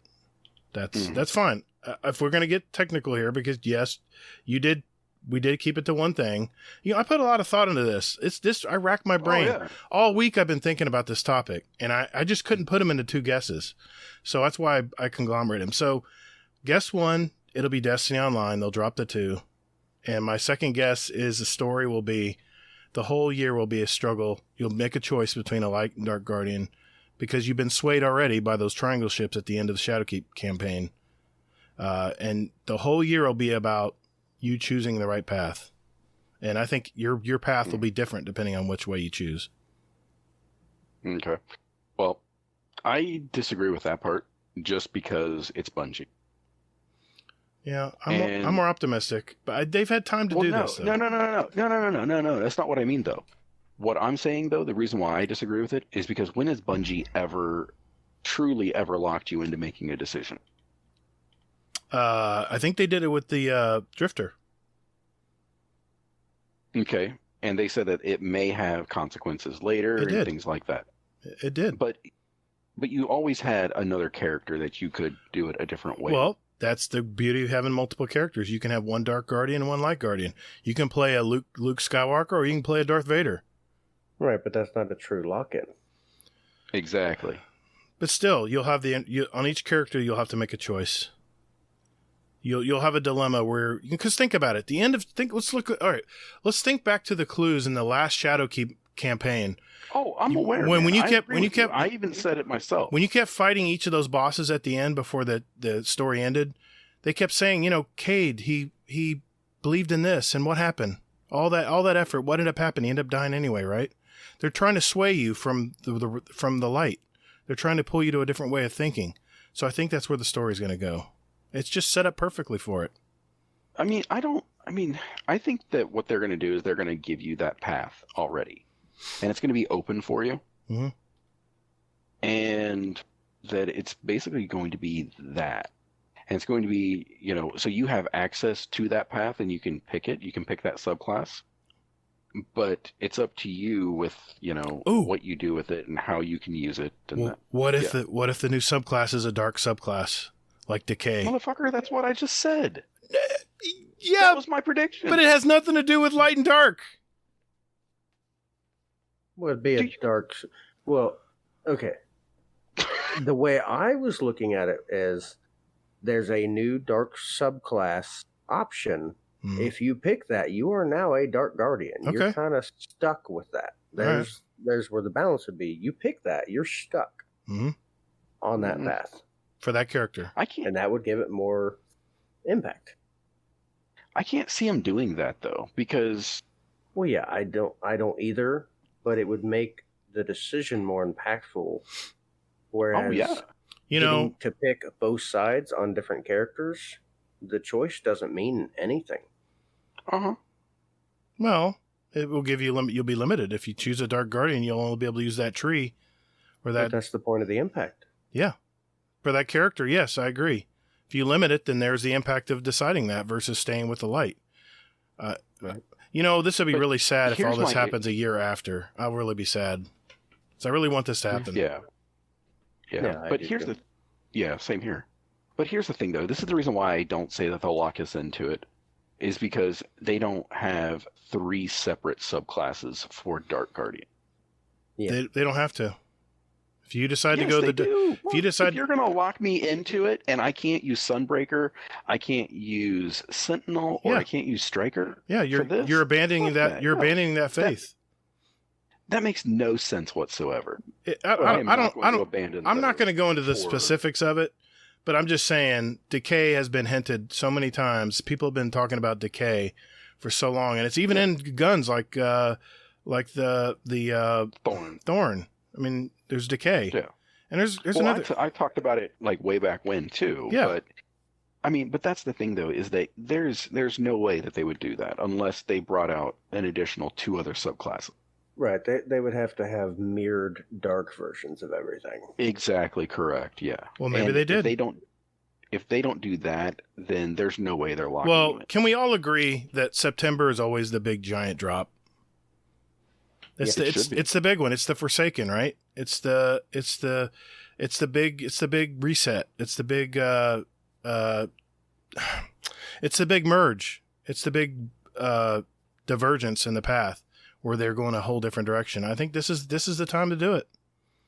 That's fine. If we're gonna get technical here, because yes, we did keep it to one thing. I put a lot of thought into this. I racked my brain. Oh, yeah. All week I've been thinking about this topic, and I just couldn't put them into 2 guesses. So that's why I conglomerate them. So guess 1, it'll be Destiny Online. They'll drop the 2. And my second guess is the story will be, the whole year will be a struggle. You'll make a choice between a Light and Dark Guardian, because you've been swayed already by those triangle ships at the end of the Shadowkeep campaign. And the whole year will be about you choosing the right path. And I think your path will be different depending on which way you choose. Okay. Well, I disagree with that part just because it's Bungie. Yeah, I'm more optimistic, but they've had time to do this. No. That's not what I mean, though. What I'm saying, though, the reason why I disagree with it is because when has Bungie ever truly ever locked you into making a decision? I think they did it with the Drifter. Okay, and they said that it may have consequences later and things like that. It did. But you always had another character that you could do it a different way. Well, that's the beauty of having multiple characters. You can have one Dark Guardian and one Light Guardian. You can play a Luke Skywalker, or you can play a Darth Vader. Right, but that's not a true lock-in. Exactly. But still, you'll have on each character you'll have to make a choice. You'll have a dilemma where, because think about it. Let's think back to the clues in the last Shadowkeep campaign. Oh, I'm aware. I even said it myself. When you kept fighting each of those bosses at the end before the story ended, they kept saying, Cade, he believed in this, and what happened? All that effort, what ended up happening? He ended up dying anyway, right? They're trying to sway you from the light. They're trying to pull you to a different way of thinking. So I think that's where the story's going to go. It's just set up perfectly for it. I think that what they're going to do is they're going to give you that path already. And it's going to be open for you. Mm-hmm. And that it's basically going to be that. And it's going to be, so you have access to that path and you can pick it. You can pick that subclass. But it's up to you with, what you do with it and how you can use it. And what if the new subclass is a dark subclass? Like Decay. Motherfucker, that's what I just said. Yeah. That was my prediction. But it has nothing to do with Light and Dark. Would be a dark... Well, okay. The way I was looking at it is there's a new dark subclass option. Mm. If you pick that, you are now a Dark Guardian. Okay. You're kind of stuck with that. There's where the balance would be. You pick that, you're stuck on that path. For that character. And that would give it more impact. I can't see him doing that, though, because... Well, yeah, I don't either, but it would make the decision more impactful. Whereas, to pick both sides on different characters, the choice doesn't mean anything. Uh-huh. Well, it will give you you'll be limited. If you choose a Dark Guardian, you'll only be able to use that tree. But that's the point of the impact. Yeah. For that character, yes, I agree. If you limit it, then there's the impact of deciding that versus staying with the light. Right. This would be really sad if all this happens a year after. I'll really be sad. So I really want this to happen. Yeah. But here's same here. But here's the thing, though. This is the reason why I don't say that they'll lock us into it, is because they don't have 3 separate subclasses for Dark Guardian. Yeah. They don't have to. If you decide Yes, to go they do. if you decide, if you're going to lock me into it, and I can't use Sunbreaker, I can't use Sentinel, or Yeah. I can't use Striker. yeah, you're abandoning Fuck that. that. You're No. abandoning that faith. That makes no sense whatsoever. I am not don't. going to abandon. I'm not going to go into the for- specifics of it, but I'm just saying decay has been hinted so many times. People have been talking about decay for so long, and it's even in guns like the Thorn. I mean, there's decay. Yeah. And there's Well, another. I talked about it like way back when too. Yeah. But I mean, but that's the thing though, is that there's no way that they would do that unless they brought out an additional 2 other subclasses. Right. They would have to have mirrored dark versions of everything. Exactly correct. Yeah. Well, maybe And they did. If they don't do that, then there's no way they're locking you Well, in. can we all agree that September is always the big giant drop? It's Yeah, it should be. it's the big one. It's the Forsaken, right? It's the big reset. It's the big it's the big merge. It's the big divergence in the path where they're going a whole different direction. I think this is the time to do it.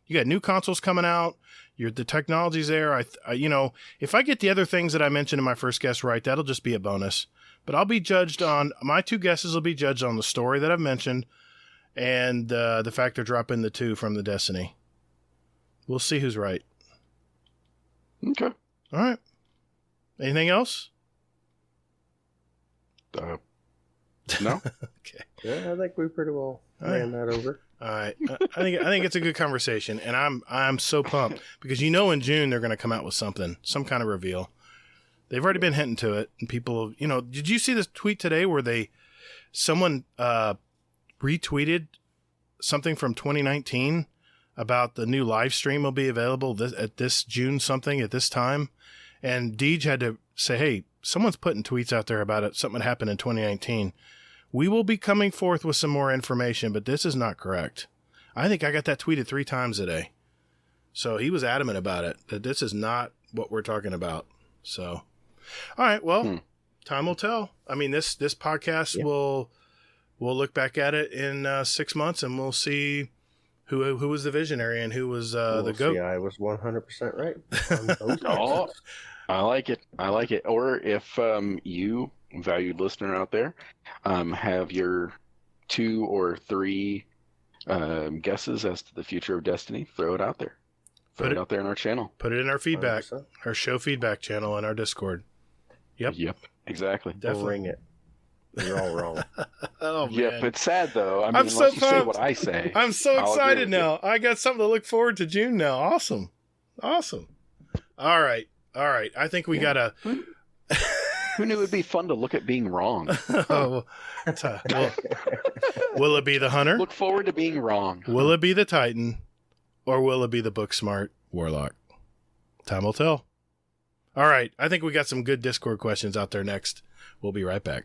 You got new consoles coming out. The technology's there. I if I get the other things that I mentioned in my first guess right, that'll just be a bonus. But I'll be judged on my 2 guesses. Will be judged on the story that I've mentioned and the fact they're dropping the 2 from the Destiny. We'll see who's right. Okay. All right. Anything else? No. Okay. Yeah, I think we pretty well All right. ran that over. All right. I think it's a good conversation, and I'm so pumped because in June they're going to come out with something, some kind of reveal. They've already been hinting to it, and people, did you see this tweet today where someone retweeted something from 2019 about the new live stream will be available at this June something at this time, and Deej had to say, hey, someone's putting tweets out there about it. Something happened in 2019. We will be coming forth with some more information, but this is not correct. I think I got that tweeted 3 times today. So he was adamant about it, that this is not what we're talking about. So, all right, well, time will tell. I mean, this podcast we'll look back at it in 6 months and we'll see who was the visionary and who was the GOAT. See, I was 100% right. on both Oh, guesses. I like it. Or if you, valued listener out there, have your 2 or 3 guesses as to the future of Destiny, throw it out there. Throw it out there in our channel. Put it in our feedback, 100%. our show feedback channel in our Discord. Yep, Exactly. definitely. Ring it. You're all wrong. Oh, man. Yep, it's sad though. I mean, I'm unless so you say pumped. what I say. I'm so I'll agree excited with you. now. I got something to look forward to June now. Awesome. All right. I think we gotta. Who knew it'd be fun to look at being wrong? Will it be the hunter? Look forward to being wrong. Will it be the Titan? Or will it be the book smart Warlock? Time will tell. All right. I think we got some good Discord questions out there next. We'll be right back.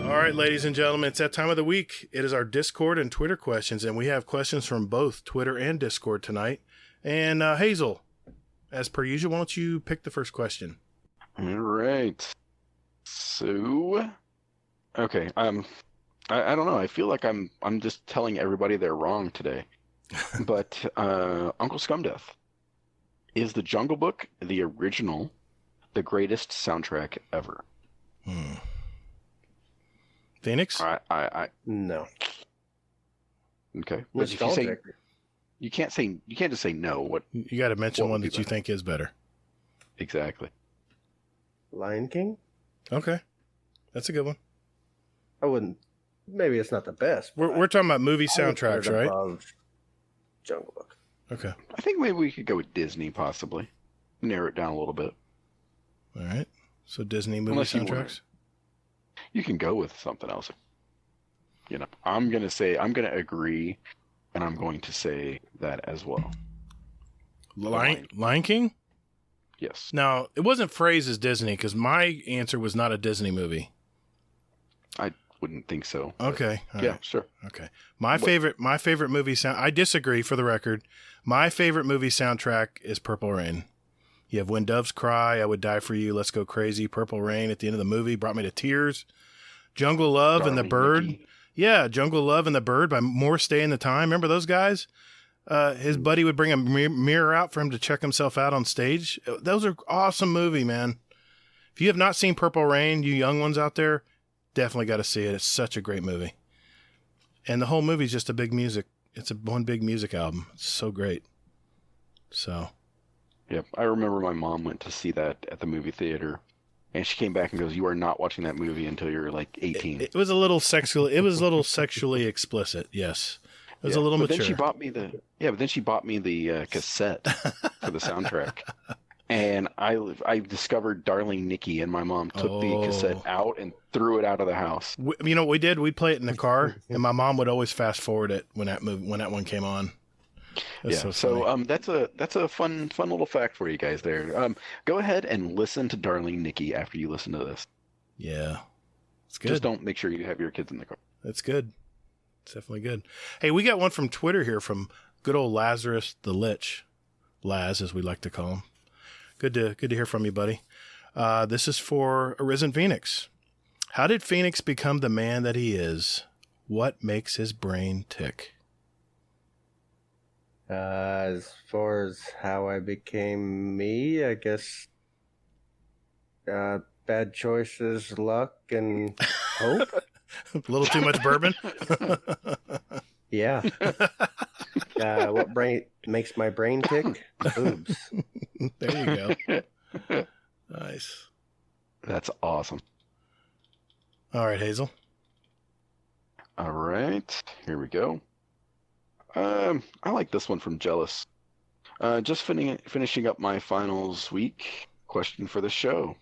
All right, ladies and gentlemen, it's that time of the week. It is our Discord and Twitter questions, and we have questions from both Twitter and Discord tonight. And Hazel, as per usual, why don't you pick the first question? All right. So, okay. I don't know. I feel like I'm just telling everybody they're wrong today. But Uncle Scumdeath, is the Jungle Book the original, the greatest soundtrack ever? Phoenix? No. Okay. But if you say Nostalgic. you can't just say no. What You got to mention What would one be that you better? think is better. exactly? Lion King? Okay. That's a good one. I wouldn't. Maybe it's not the best. but We're talking about movie I would put soundtracks, it right? above Jungle Book. Okay. I think maybe we could go with Disney, possibly. Narrow it down a little bit. All right. So Disney movie Unless you wanna- soundtracks? You can go with something else. I'm gonna agree, and I'm going to say that as well. Lion King? Yes. Now, it wasn't phrased as Disney because my answer was not a Disney movie. I wouldn't think so. but Okay. All yeah, right. sure. Okay. My favorite movie sound. I disagree for the record. My favorite movie soundtrack is Purple Rain. You have When Doves Cry, I Would Die for You, Let's Go Crazy, Purple Rain at the end of the movie brought me to tears. Jungle Love and the Darling Bird. Nikki. Yeah, Jungle Love and the Bird by More Stay in the Time. Remember those guys? His buddy would bring a mirror out for him to check himself out on stage. Those are awesome movie, man. If you have not seen Purple Rain, you young ones out there, definitely got to see it. It's such a great movie. And the whole movie's just a big music. It's one big music album. It's so great. So. Yep. I remember my mom went to see that at the movie theater, and she came back and goes, "You are not watching that movie until you're like 18." It was a little sexual. It was a little sexually explicit. Yes. It was a little but mature. Then she bought me the cassette for the soundtrack. And I discovered Darling Nikki, and my mom took the cassette out and threw it out of the house. You know what we did? We'd play it in the car, and my mom would always fast forward it when that one came on. Yeah, so that's a fun little fact for you guys there. Go ahead and listen to Darling Nikki after you listen to this. Yeah, it's good. Just don't make sure you have your kids in the car. That's good. It's definitely good. Hey, we got one from Twitter here from good old Lazarus the Lich, Laz as we like to call him. Good to hear from you, buddy. This is for Arisenph0enix. How did Phoenix become the man that he is? What makes his brain tick? As far as how I became me, I guess bad choices, luck, and hope. A little too much bourbon? Yeah. What makes my brain tick? Boobs. There you go. Nice. That's awesome. All right, Hazel. All right, here we go. I like this one from Jealous. Just finishing up my finals week. Question for the show.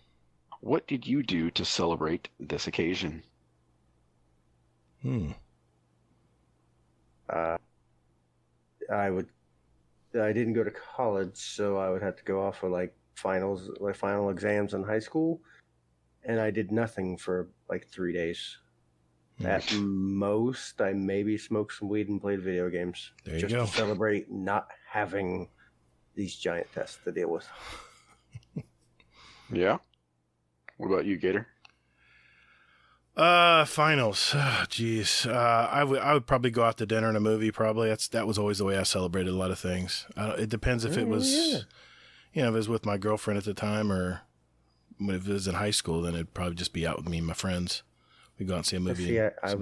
What did you do to celebrate this occasion? I didn't go to college, so I would have to go off for like final exams in high school, and I did nothing for like 3 days. At most, I maybe smoked some weed and played video games. There you just go. to celebrate not having these giant tests to deal with. Yeah. What about you, Gator? Finals. Jeez. I would probably go out to dinner and a movie. Probably that was always the way I celebrated a lot of things. It depends if it was, if it was with my girlfriend at the time, or if it was in high school, then it'd probably just be out with me and my friends. We go out and see a movie. See, I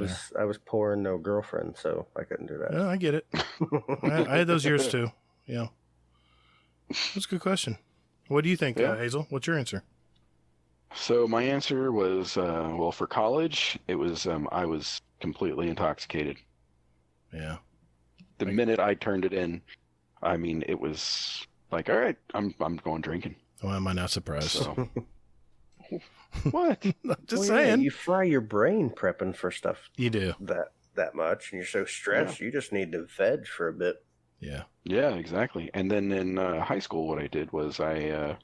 was poor and no girlfriend, so I couldn't do that. Yeah, I get it. I had those years too. Yeah. That's a good question. What do you think, Hazel? What's your answer? So my answer was, for college, it was I was completely intoxicated. Yeah. The minute I turned it in, I mean, it was like, all right, I'm going drinking. Why am I not surprised? So. What? Just saying. Yeah, you fry your brain prepping for stuff. You do. That much, and you're so stressed, you just need to veg for a bit. Yeah. Yeah, exactly. And then in high school, what I did was as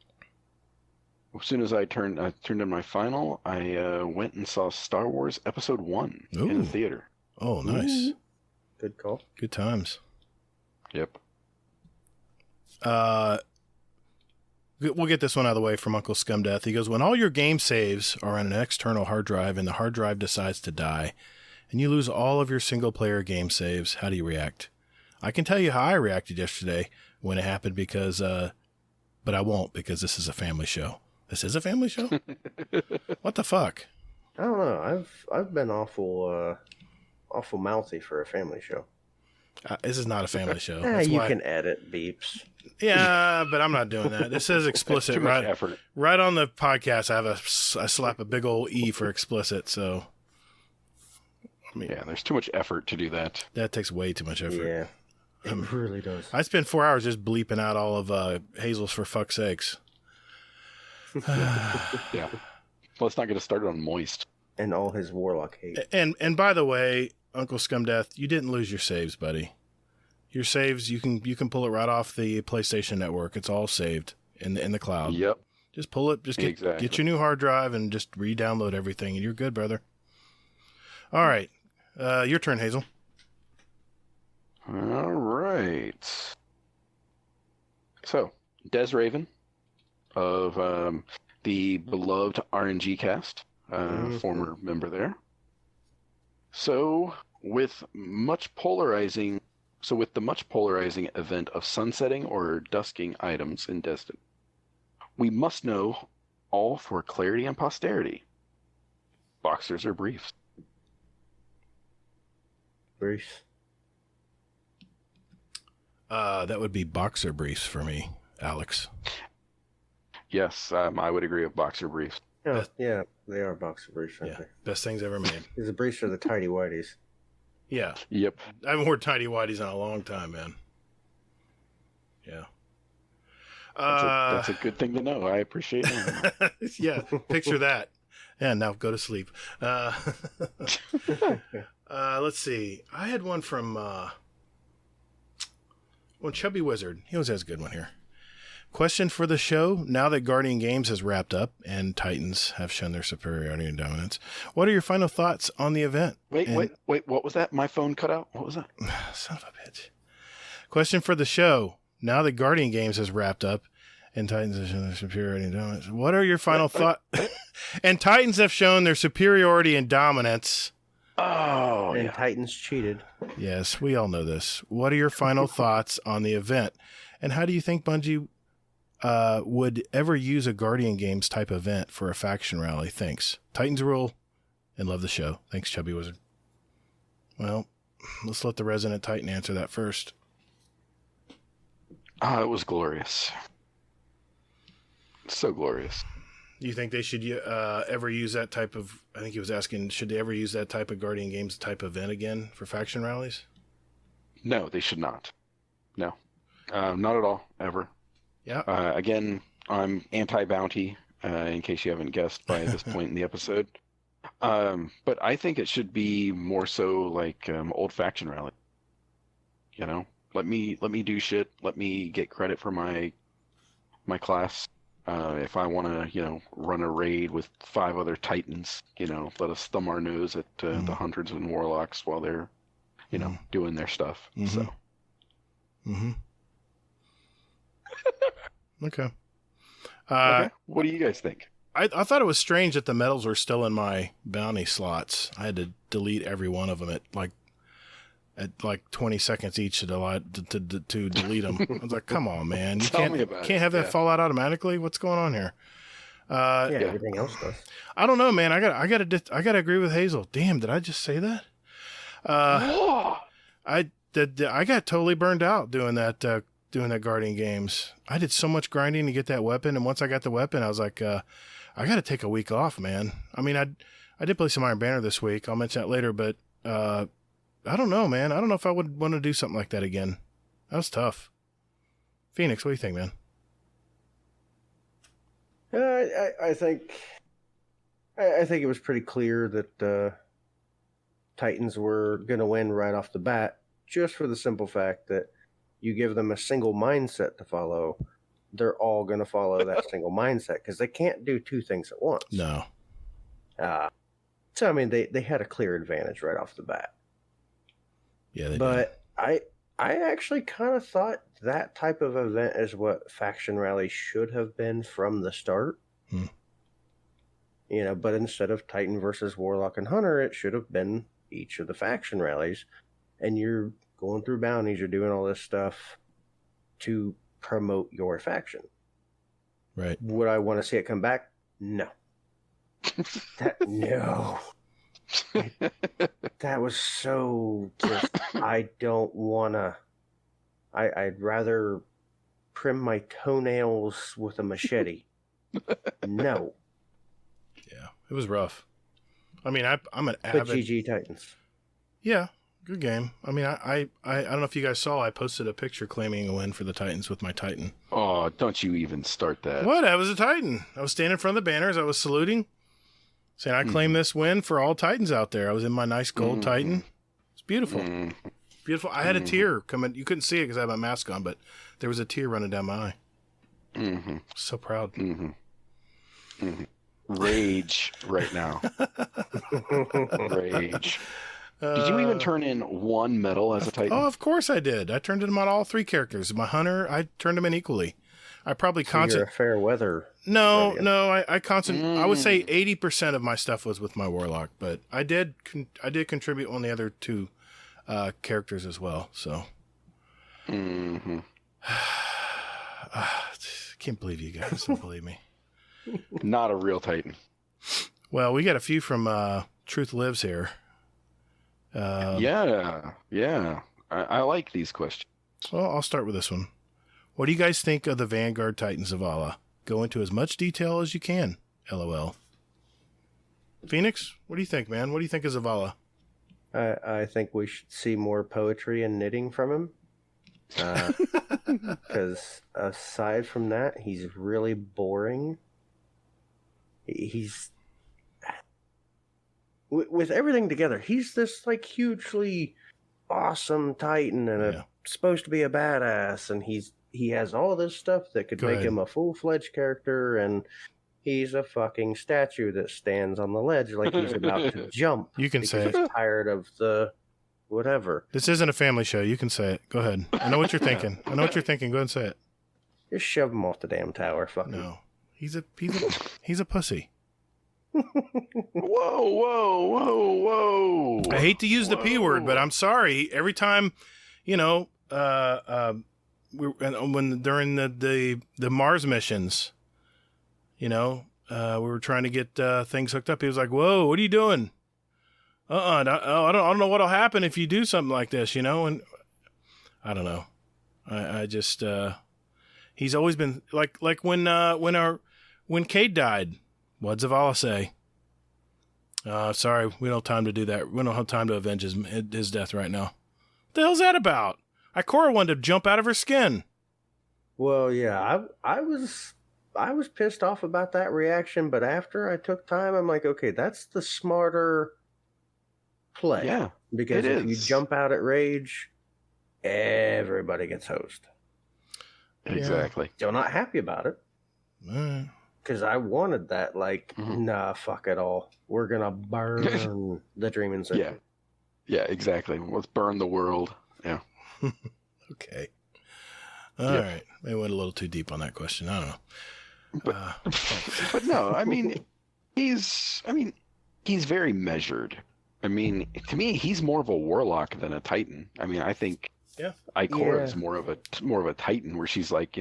soon as I turned in my final, I went and saw Star Wars Episode 1 in the theater. Oh, nice. Good call. Good times. Yep. We'll get this one out of the way from Uncle Scumdeath. He goes, when all your game saves are on an external hard drive and the hard drive decides to die and you lose all of your single-player game saves, how do you react? I can tell you how I reacted yesterday when it happened but I won't because this is a family show. This is a family show? What the fuck? I don't know. I've been awful mouthy for a family show. This is not a family show. You can edit beeps. Yeah, but I'm not doing that. This says explicit. Too much effort. Right on the podcast, I slap a big old E for explicit. So, I mean, yeah, there's too much effort to do that. That takes way too much effort. Yeah, it really does. I spent 4 hours just bleeping out all of Hazel's for fuck's sakes. Yeah. Let's not get us started on Moist. And all his warlock hate. And by the way, Uncle Scumdeath, you didn't lose your saves, buddy. Your saves, you can pull it right off the PlayStation Network. It's all saved in the cloud. Yep. Just pull it. Just get your new hard drive and just re-download everything, and you're good, brother. All right, your turn, Hazel. All right. So, Des Raven of the beloved RNG cast, former member there. So with the much polarizing event of sunsetting or dusking items in Destiny, we must know all for clarity and posterity. Boxers or briefs? Briefs. That would be boxer briefs for me, Alex. Yes, I would agree with boxer briefs. Oh, yeah, they are boxer briefs, aren't they? Best things ever made. Because the briefs are the tidy whities. Yeah. Yep. I haven't worn tidy whities in a long time, man. Yeah. That's a good thing to know. I appreciate it. Yeah, picture that. And now go to sleep. Let's see. I had one from Chubby Wizard. He always has a good one here. Question for the show. Now that Guardian Games has wrapped up and Titans have shown their superiority and dominance, what are your final thoughts on the event? Wait. What was that? My phone cut out. What was that? Son of a bitch. Question for the show. Now that Guardian Games has wrapped up and Titans have shown their superiority and dominance, what are your final thoughts? And Titans have shown their superiority and dominance. Oh, and yeah. Titans cheated. Yes, we all know this. What are your final thoughts on the event? And how do you think Bungie would ever use a Guardian Games type event for a faction rally? Thanks. Titans rule and love the show. Thanks, Chubby Wizard. Well, let's let the resident Titan answer that first. It was glorious. So glorious. Do you think they should ever use that type of... I think he was asking, should they ever use that type of Guardian Games type event again for faction rallies? No, they should not. No. Not at all, ever. Yeah. Again, I'm anti-bounty, in case you haven't guessed by this point in the episode. But I think it should be more so like old faction rally. You know? Let me do shit. Let me get credit for my class. If I want to, run a raid with 5 other Titans, let us thumb our nose at the Hunters and Warlocks while they're, doing their stuff. Mm-hmm. So. Mm-hmm. Okay. Okay. What do you guys think? I thought it was strange that the medals were still in my bounty slots. I had to delete every one of them at 20 seconds each to delete them. I was like, come on, man. You can't have that fall out automatically? What's going on here? Everything else does. I don't know, man. I gotta agree with Hazel. Damn, did I just say that? I got totally burned out doing that Guardian Games. I did so much grinding to get that weapon, and once I got the weapon, I was like, I got to take a week off, man. I mean, I did play some Iron Banner this week. I'll mention that later, but I don't know, man. I don't know if I would want to do something like that again. That was tough. Phoenix, what do you think, man? I think it was pretty clear that Titans were going to win right off the bat, just for the simple fact that you give them a single mindset to follow, they're all going to follow that single mindset because they can't do 2 things at once. No. So, I mean, they had a clear advantage right off the bat. Yeah, but did. I actually kind of thought that type of event is what Faction Rally should have been from the start. But instead of Titan versus Warlock and Hunter, it should have been each of the faction rallies. And you're going through bounties, you're doing all this stuff to promote your faction. Right. Would I want to see it come back? No. No. That was so just, I don't want to. I'd rather trim my toenails with a machete. No. Yeah, it was rough. I mean, I'm an avid... But GG Titans. Yeah, good game. I mean, I don't know if you guys saw, I posted a picture claiming a win for the Titans with my Titan. Oh, don't you even start that. What? I was a Titan. I was standing in front of the banners. I was saluting, saying I claim this win for all Titans out there. I was in my nice gold Titan. It's beautiful. Beautiful. I had a tear coming. You couldn't see it because I had my mask on, but there was a tear running down my eye. So proud. Rage right now. Rage. Did you even turn in 1 medal as a Titan? Oh, of course I did. I turned them on all 3 characters. My Hunter, I turned them in equally. I probably You're a fair weather. No, Rodeo. no. I would say 80% of my stuff was with my warlock, but I did contribute on the other two characters as well. So. Mm-hmm. Can't believe you guys don't believe me. Not a real Titan. Well, we got a few from Truth Lives here. Yeah. I like these questions. Well, I'll start with this one. What do you guys think of the Vanguard Titans of Allah? Go into as much detail as you can. LOL. Phoenix, what do you think, man? What do you think of Zavala? I think we should see more poetry and knitting from him. Because aside from that, he's really boring. He's with everything together. He's this like hugely awesome Titan and supposed to be a badass, and he has all this stuff that could make him a full-fledged character, and he's a fucking statue that stands on the ledge like he's about to jump. You can say it. He's tired of the whatever. This isn't a family show. You can say it. Go ahead. I know what you're thinking. Go ahead and say it. Just shove him off the damn tower. Fuck him. No. He's a pussy. Whoa. I hate to use the P word, but I'm sorry. Every time, when during the Mars missions, we were trying to get things hooked up. He was like, "Whoa, what are you doing?" I don't know what'll happen if you do something like this, and I don't know. I just he's always been like when Cade died. What'd Zavala say? Sorry, we don't have time to do that. We don't have time to avenge his death right now. What the hell's that about? Ikora wanted to jump out of her skin. Well, yeah, I was pissed off about that reaction, but after I took time, I'm like, okay, that's the smarter play. Yeah, because if you jump out at rage, everybody gets hosed. Exactly. Still not happy about it. Because I wanted that, nah, fuck it all. We're going to burn the Dreaming Circle. Yeah, exactly. Let's burn the world. Yeah. Okay. All right. Maybe went a little too deep on that question. I don't know. But no, he's very measured. To me, he's more of a warlock than a Titan. I think Ikora is more of a Titan, where she's like,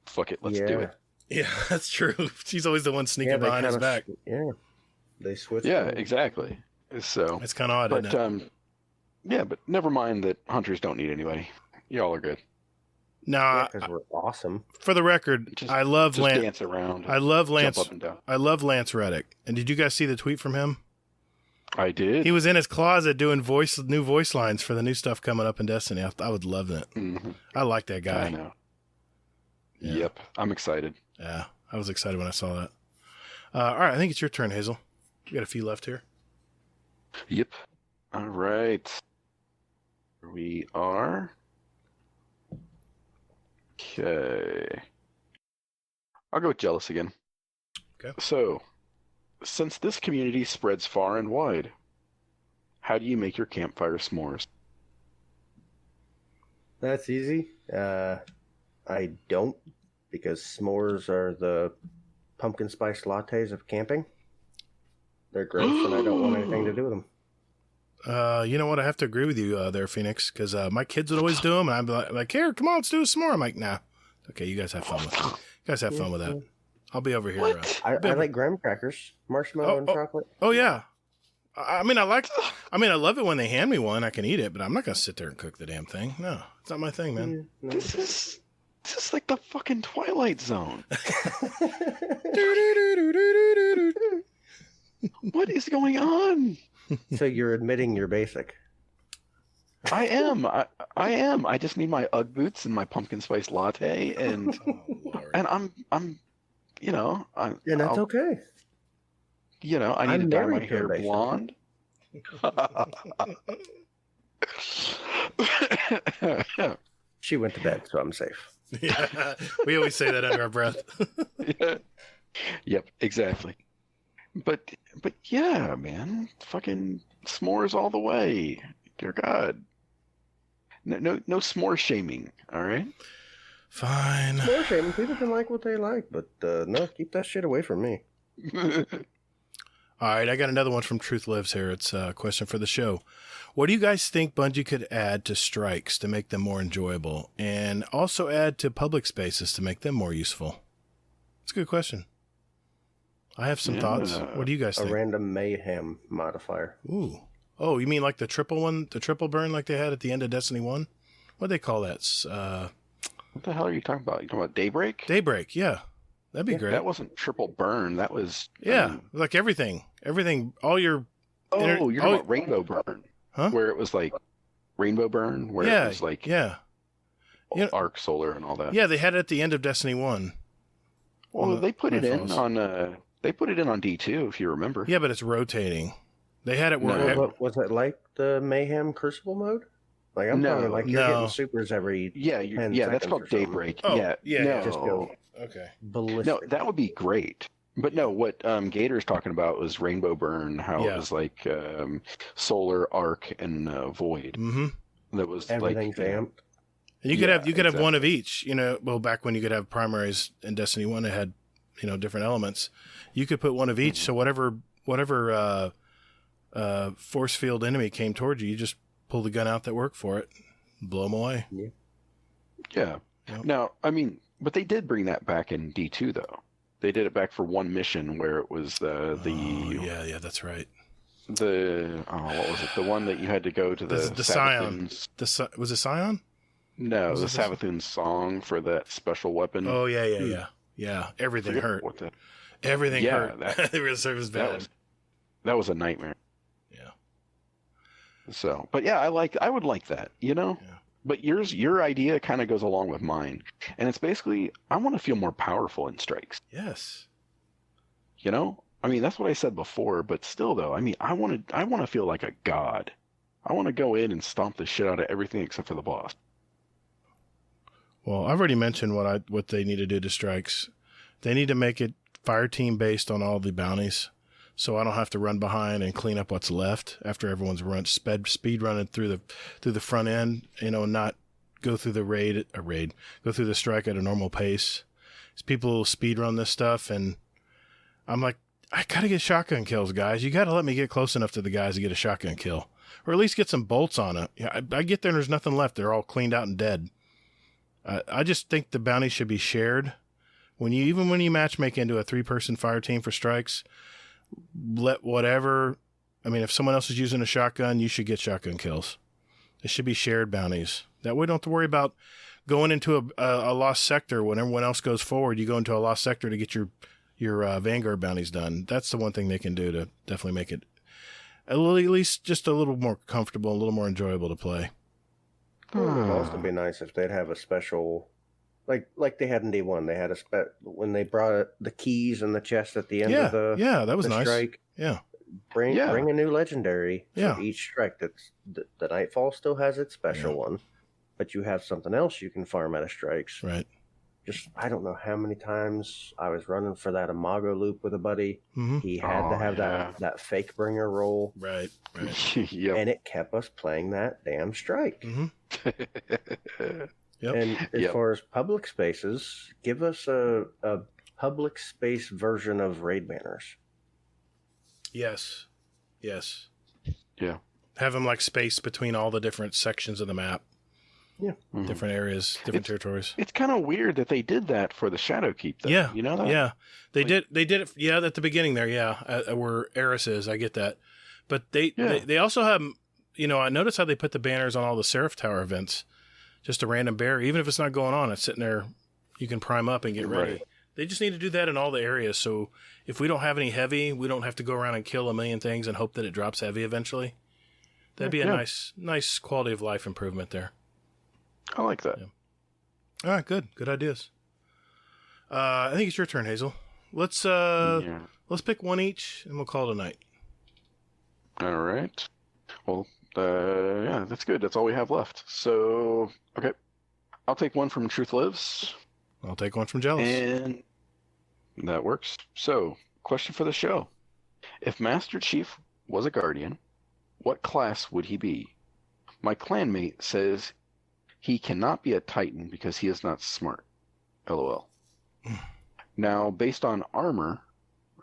fuck it, let's do it. Yeah, that's true. She's always the one sneaking behind his back. Yeah, they switch. Yeah, exactly. So it's kind of odd, isn't it? Yeah, but never mind that hunters don't need anybody. Y'all are good. No, because we're awesome. For the record, I love Lance. Dance around. I love Lance. Jump up and down. I love Lance Reddick. And did you guys see the tweet from him? I did. He was in his closet doing new voice lines for the new stuff coming up in Destiny. I would love it. Mm-hmm. I like that guy. I know. Yeah. Yep, I'm excited. Yeah, I was excited when I saw that. All right, I think it's your turn, Hazel. You got a few left here. Yep. All right. Here we are. Okay. I'll go with jealous again. Okay. So, since this community spreads far and wide, how do you make your campfire s'mores? That's easy. I don't, because s'mores are the pumpkin spice lattes of camping. They're gross, and I don't want anything to do with them. You know what? I have to agree with you there, Phoenix, because my kids would always do them, and I'd be like, "Here, come on, let's do a s'more." I'm like, "Nah." Okay, you guys have fun with it. You guys have fun with that. I'll be over here. I like graham crackers, marshmallow and chocolate. Oh yeah. I love it when they hand me one. I can eat it, but I'm not gonna sit there and cook the damn thing. No, it's not my thing, man. No. This is like the fucking Twilight Zone. What is going on? So you're admitting you're basic. I am. I am. I just need my Ugg boots and my pumpkin spice latte, and I'm and that's okay. I need to dye my hair blonde. She went to bed, so I'm safe. Yeah, we always say that under our breath. Yeah. Yep, exactly. But yeah, man, fucking s'mores all the way. Dear God. No s'more shaming, all right? Fine. More shame. People can like what they like, but no, keep that shit away from me. All right, I got another one from Truth Lives here. It's a question for the show. What do you guys think Bungie could add to strikes to make them more enjoyable, and also add to public spaces to make them more useful? It's a good question. I have some thoughts. What do you guys think? A random mayhem modifier. Ooh. Oh, you mean like the triple one, the triple burn like they had at the end of Destiny 1? What do they call that? What the hell are you talking about? You talking about Daybreak? Daybreak, yeah. That'd be great. That wasn't triple burn. That was... like everything. Everything, all your... you're talking about Rainbow Burn. Huh? Where it was like Rainbow Burn, where it was like... Yeah. Arc Solar and all that. Yeah, they had it at the end of Destiny 1. Well, they put it in on... They put it in on D2, if you remember. Yeah, but it's rotating. They had it where... Was it like the Mayhem Crucible mode? Like, I'm talking like you're getting supers every 10 that's called Daybreak. Oh, yeah. No. Just go ballistic. No, that would be great. But no, what Gator's talking about was Rainbow Burn, how it was like Solar, Arc, and Void. Mm-hmm. That was everything's amped. And you could have one of each. Back when you could have primaries in Destiny 1, it had different elements. You could put one of each. So whatever force field enemy came towards you just pull the gun out that worked for it, blow them away. Yeah. Yep. Now, I mean, but they did bring that back in D2 though. They did it back for one mission where it was yeah, that's right. What was it? The one that you had to go to the Scion. Was it Scion? No, the Savathun song for that special weapon. Oh yeah. Everything hurt. Everything hurt. It was bad. That was a nightmare. Yeah. So, but yeah, I would like that, Yeah. But your idea kind of goes along with mine, and it's basically I want to feel more powerful in strikes. Yes. I mean that's what I said before, but still though, I mean I want to feel like a god. I want to go in and stomp the shit out of everything except for the boss. Well, I've already mentioned what they need to do to strikes. They need to make it fire team based on all the bounties, so I don't have to run behind and clean up what's left after everyone's speed running through the front end. Not go through the go through the strike at a normal pace. People speed run this stuff, and I'm like, I gotta get shotgun kills, guys. You gotta let me get close enough to the guys to get a shotgun kill, or at least get some bolts on it. I get there and there's nothing left. They're all cleaned out and dead. I just think the bounty should be shared. Even when you matchmake into a 3-person fire team for strikes, if someone else is using a shotgun, you should get shotgun kills. It should be shared bounties. That way you don't have to worry about going into a lost sector. When everyone else goes forward, you go into a lost sector to get your Vanguard bounties done. That's the one thing they can do to definitely make it at least just a little more comfortable, a little more enjoyable to play. It would also be nice if they'd have a special, like they had in D1. They had when they brought the keys and the chest at the end of that was nice. Strike. Yeah, bring a new legendary for each strike. That's the Nightfall still has its special one, but you have something else you can farm out of strikes. Right. Just I don't know how many times I was running for that Imago loop with a buddy. Mm-hmm. He had to have that fake bringer roll. Right. Yep. And it kept us playing that damn strike. Mm-hmm. Yep. And as far as public spaces, give us a public space version of raid banners. Yes. Yeah. Have them like space between all the different sections of the map. Yeah. Mm-hmm. Different areas, different territories. It's kind of weird that they did that for the Shadowkeep, though. Yeah. You know that? Yeah. They did it, at the beginning there, where Eris is. I get that. But they also have, I notice how they put the banners on all the Seraph Tower events. Just a random bear. Even if it's not going on, it's sitting there. You can prime up and get ready. Right. They just need to do that in all the areas. So if we don't have any heavy, we don't have to go around and kill a million things and hope that it drops heavy eventually. That'd be a nice quality of life improvement there. I like that. Yeah. All right, good ideas. I think it's your turn, Hazel. Let's pick one each, and we'll call it a night. All right. Well, that's good. That's all we have left. So, okay, I'll take one from Truth Lives. I'll take one from Jealous. And that works. So, question for the show: if Master Chief was a Guardian, what class would he be? My clanmate says He cannot be a Titan because he is not smart. LOL. Now, based on armor,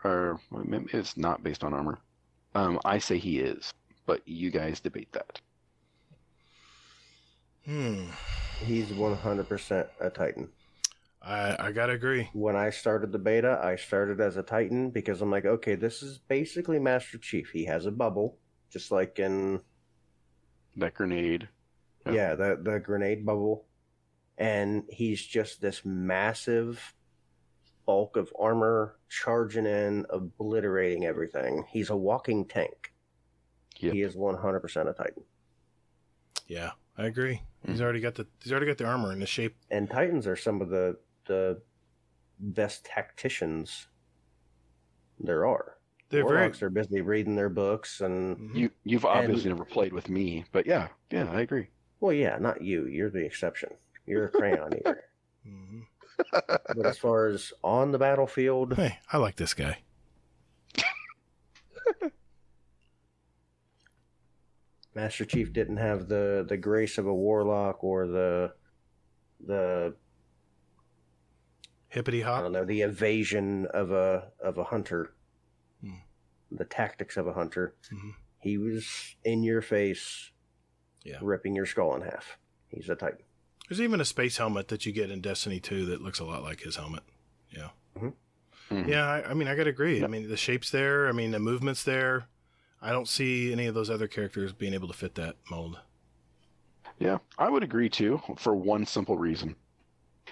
or maybe it's not based on armor, I say he is, but you guys debate that. He's 100% a Titan. I gotta agree. When I started the beta, I started as a Titan because I'm like, okay, this is basically Master Chief. He has a bubble, just like in That grenade. yeah, the grenade bubble, and he's just this massive bulk of armor charging in, obliterating everything. He's a walking tank. Yep. He is 100% a Titan. Yeah, I agree. He's already got the armor and the shape. And Titans are some of the best tacticians there are. They're Warlocks are busy reading their books and You've obviously never played with me, but yeah, I agree. well, yeah, not you. You're the exception. You're a crayon eater. Mm-hmm. But as far as on the battlefield, Hey, I like this guy. Master Chief didn't have the grace of a warlock or the Hippity I hop. don't know, the evasion of a hunter, the tactics of a hunter. Mhm. He was in your face, ripping your skull in half. He's a Titan. There's even a space helmet that you get in Destiny 2 that looks a lot like his helmet. Yeah. Mhm. Yeah, I mean, I gotta agree. I mean, the shape's there. I mean, the movement's there. I don't see any of those other characters being able to fit that mold. Yeah, I would agree too, for one simple reason.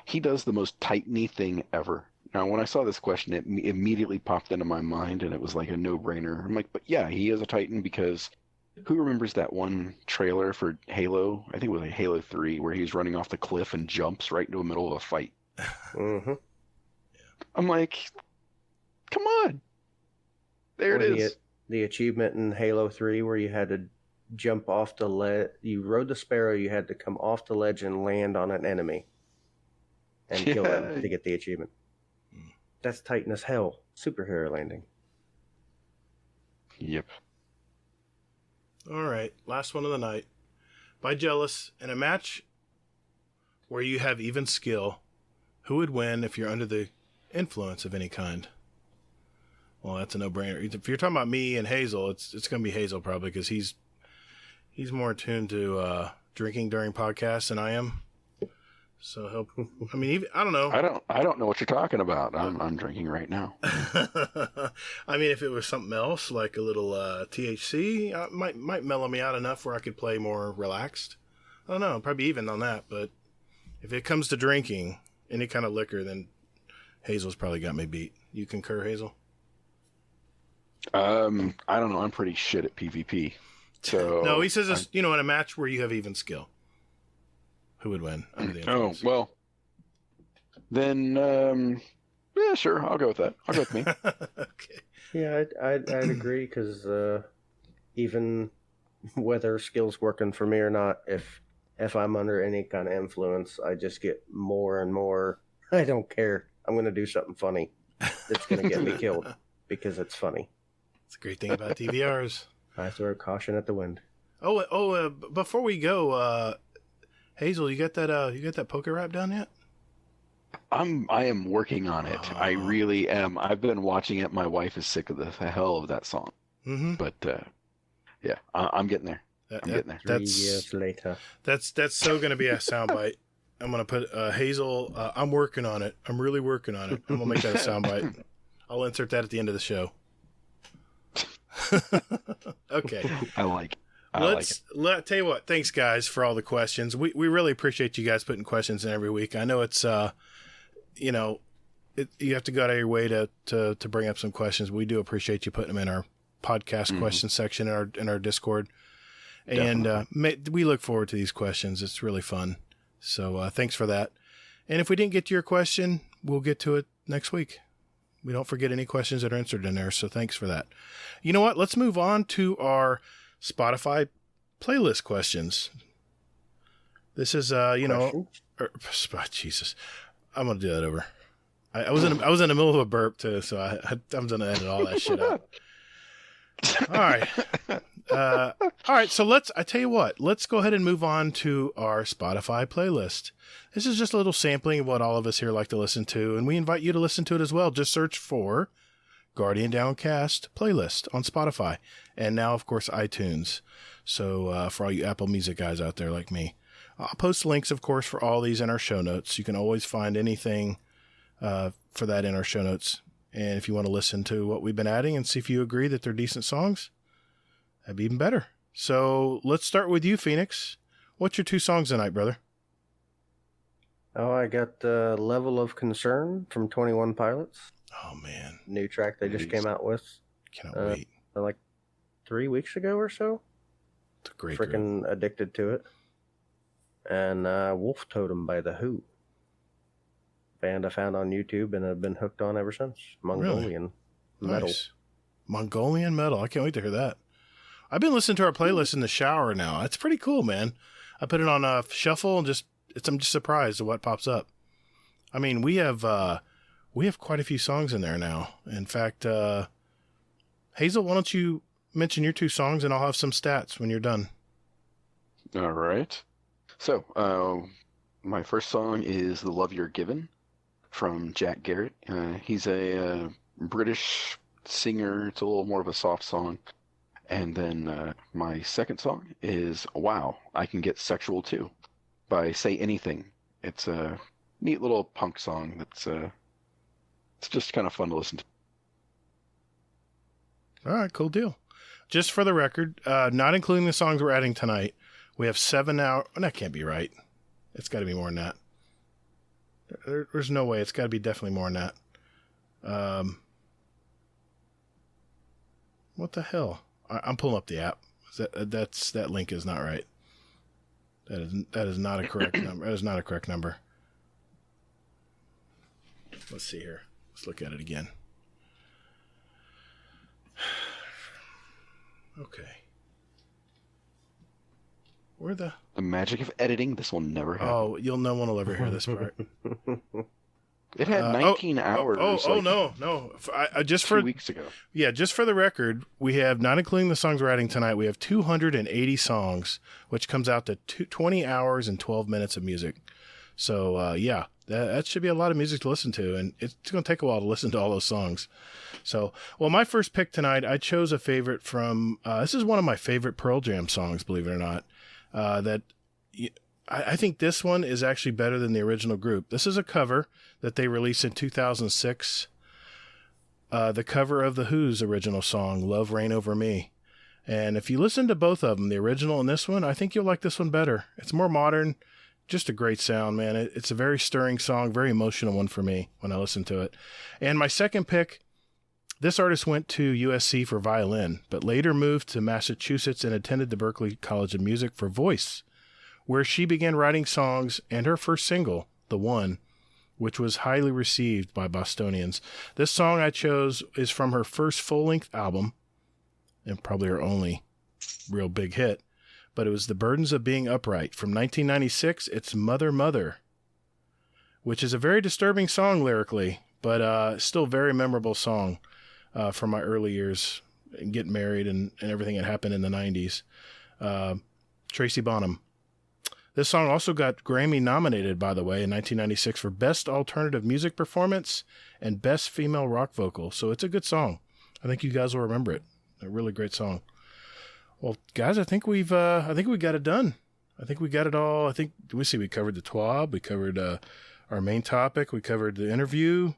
He does the most Titan-y thing ever. Now, when I saw this question, it immediately popped into my mind, and it was like a no-brainer. I'm like, but yeah, he is a Titan because who remembers that one trailer for Halo? I think it was like Halo 3, where he was running off the cliff and jumps right into the middle of a fight. Mm-hmm. I'm like, come on. There it is. The achievement in Halo 3 where you had to jump off the ledge. You rode the Sparrow, you had to come off the ledge and land on an enemy and kill him to get the achievement. That's Titan as hell. Superhero landing. Yep. All right, last one of the night. By Jealous, in a match where you have even skill, who would win if you're under the influence of any kind? Well, that's a no-brainer. If you're talking about me and Hazel, it's going to be Hazel probably because he's more attuned to drinking during podcasts than I am. So he'll. I mean, I don't know. I don't know what you're talking about. I'm drinking right now. I mean, if it was something else like a little THC, might mellow me out enough where I could play more relaxed. I don't know, probably even on that. But if it comes to drinking any kind of liquor, then Hazel's probably got me beat. You concur, Hazel? I don't know. I'm pretty shit at PvP. So no, he says in a match where you have even skill, who would win under the influence? Oh well, then yeah, sure. I'll go with that. I'll go with me. Okay. Yeah, I'd agree because even whether skill's working for me or not, if I'm under any kind of influence, I just get more and more. I don't care. I'm going to do something funny that's going to get me killed because it's funny. It's a great thing about DVRs. I throw caution at the wind. Before we go, Hazel, you got that poker rap done yet? I am working on it. I really am. I've been watching it. My wife is sick of the hell of that song. Mm-hmm. But yeah, I'm getting there. I'm getting there. 3 years later. That's so going to be a soundbite. I'm going to put Hazel. I'm working on it. I'm really working on it. I'm going to make that a soundbite. I'll insert that at the end of the show. Okay. I like it. Tell you what, thanks guys for all the questions. We really appreciate you guys putting questions in every week. I know it's you have to go out of your way to bring up some questions. We do appreciate you putting them in our podcast question section in our Discord. And we look forward to these questions. It's really fun. So thanks for that. And if we didn't get to your question, we'll get to it next week. We don't forget any questions that are answered in there. So thanks for that. You know what? Let's move on to our Spotify playlist questions. This is, Jesus, I'm going to do that over. I was in the middle of a burp too, so I'm going to edit all that shit out. All right. All right. So I tell you what, let's go ahead and move on to our Spotify playlist. This is just a little sampling of what all of us here like to listen to, and we invite you to listen to it as well. Just search for Guardian Downcast playlist on Spotify, and now, of course, iTunes. So for all you Apple Music guys out there like me, I'll post links, of course, for all these in our show notes. You can always find anything for that in our show notes. And if you want to listen to what we've been adding and see if you agree that they're decent songs, that'd be even better. So let's start with you, Phoenix. What's your 2 songs tonight, brother? Oh, I got Level of Concern from 21 Pilots. Oh, man. New track they just came out with. Cannot wait. Like 3 weeks ago or so. It's a great Freaking addicted to it. And Wolf Totem by The Who. Band I found on YouTube and have been hooked on ever since. Mongolian metal. Nice. Mongolian metal. I can't wait to hear that. I've been listening to our playlist in the shower now. It's pretty cool, man. I put it on shuffle and I'm just surprised at what pops up. I mean, we have quite a few songs in there now. In fact, Hazel, why don't you mention your 2 songs and I'll have some stats when you're done. All right. So, my first song is The Love You're Given from Jack Garrett. He's a British singer. It's a little more of a soft song. And then my second song is Wow, I Can Get Sexual Too by Say Anything. It's a neat little punk song that's it's just kind of fun to listen to. All right, cool deal. Just for the record, not including the songs we're adding tonight, we have 7 hours. That can't be right. It's got to be more than that. There's no way. It's got to be definitely more than that. What the hell? I'm pulling up the app. That link is not right. That is not a correct number. That is not a correct number. Let's see here. Let's look at it again. Okay. Where the magic of editing, this will never happen. Oh, no one will ever hear this part. It had 19 hours. No. Just for 2 weeks ago. Yeah, just for the record, we have, not including the songs we're adding tonight, we have 280 songs, which comes out to 20 hours and 12 minutes of music. So, yeah, that should be a lot of music to listen to, and it's going to take a while to listen to all those songs. So, well, my first pick tonight, I chose a favorite from, this is one of my favorite Pearl Jam songs, believe it or not, I think this one is actually better than the original group. This is a cover that they released in 2006. The cover of The Who's original song, Love Reign Over Me. And if you listen to both of them, the original and this one, I think you'll like this one better. It's more modern, just a great sound, man. It's a very stirring song, very emotional one for me when I listen to it. And my second pick, this artist went to USC for violin, but later moved to Massachusetts and attended the Berklee College of Music for voice, where she began writing songs, and her first single, The One, which was highly received by Bostonians. This song I chose is from her first full-length album, and probably her only real big hit, but it was The Burdens of Being Upright. From 1996, it's Mother, Mother, which is a very disturbing song lyrically, but still a very memorable song from my early years, and getting married and everything that happened in the 90s. Tracy Bonham. This song also got Grammy nominated, by the way, in 1996 for Best Alternative Music Performance and Best Female Rock Vocal. So it's a good song. I think you guys will remember it. A really great song. Well, guys, I think we got it done. I think we got it all. We covered the TWAB. We covered our main topic. We covered the interview.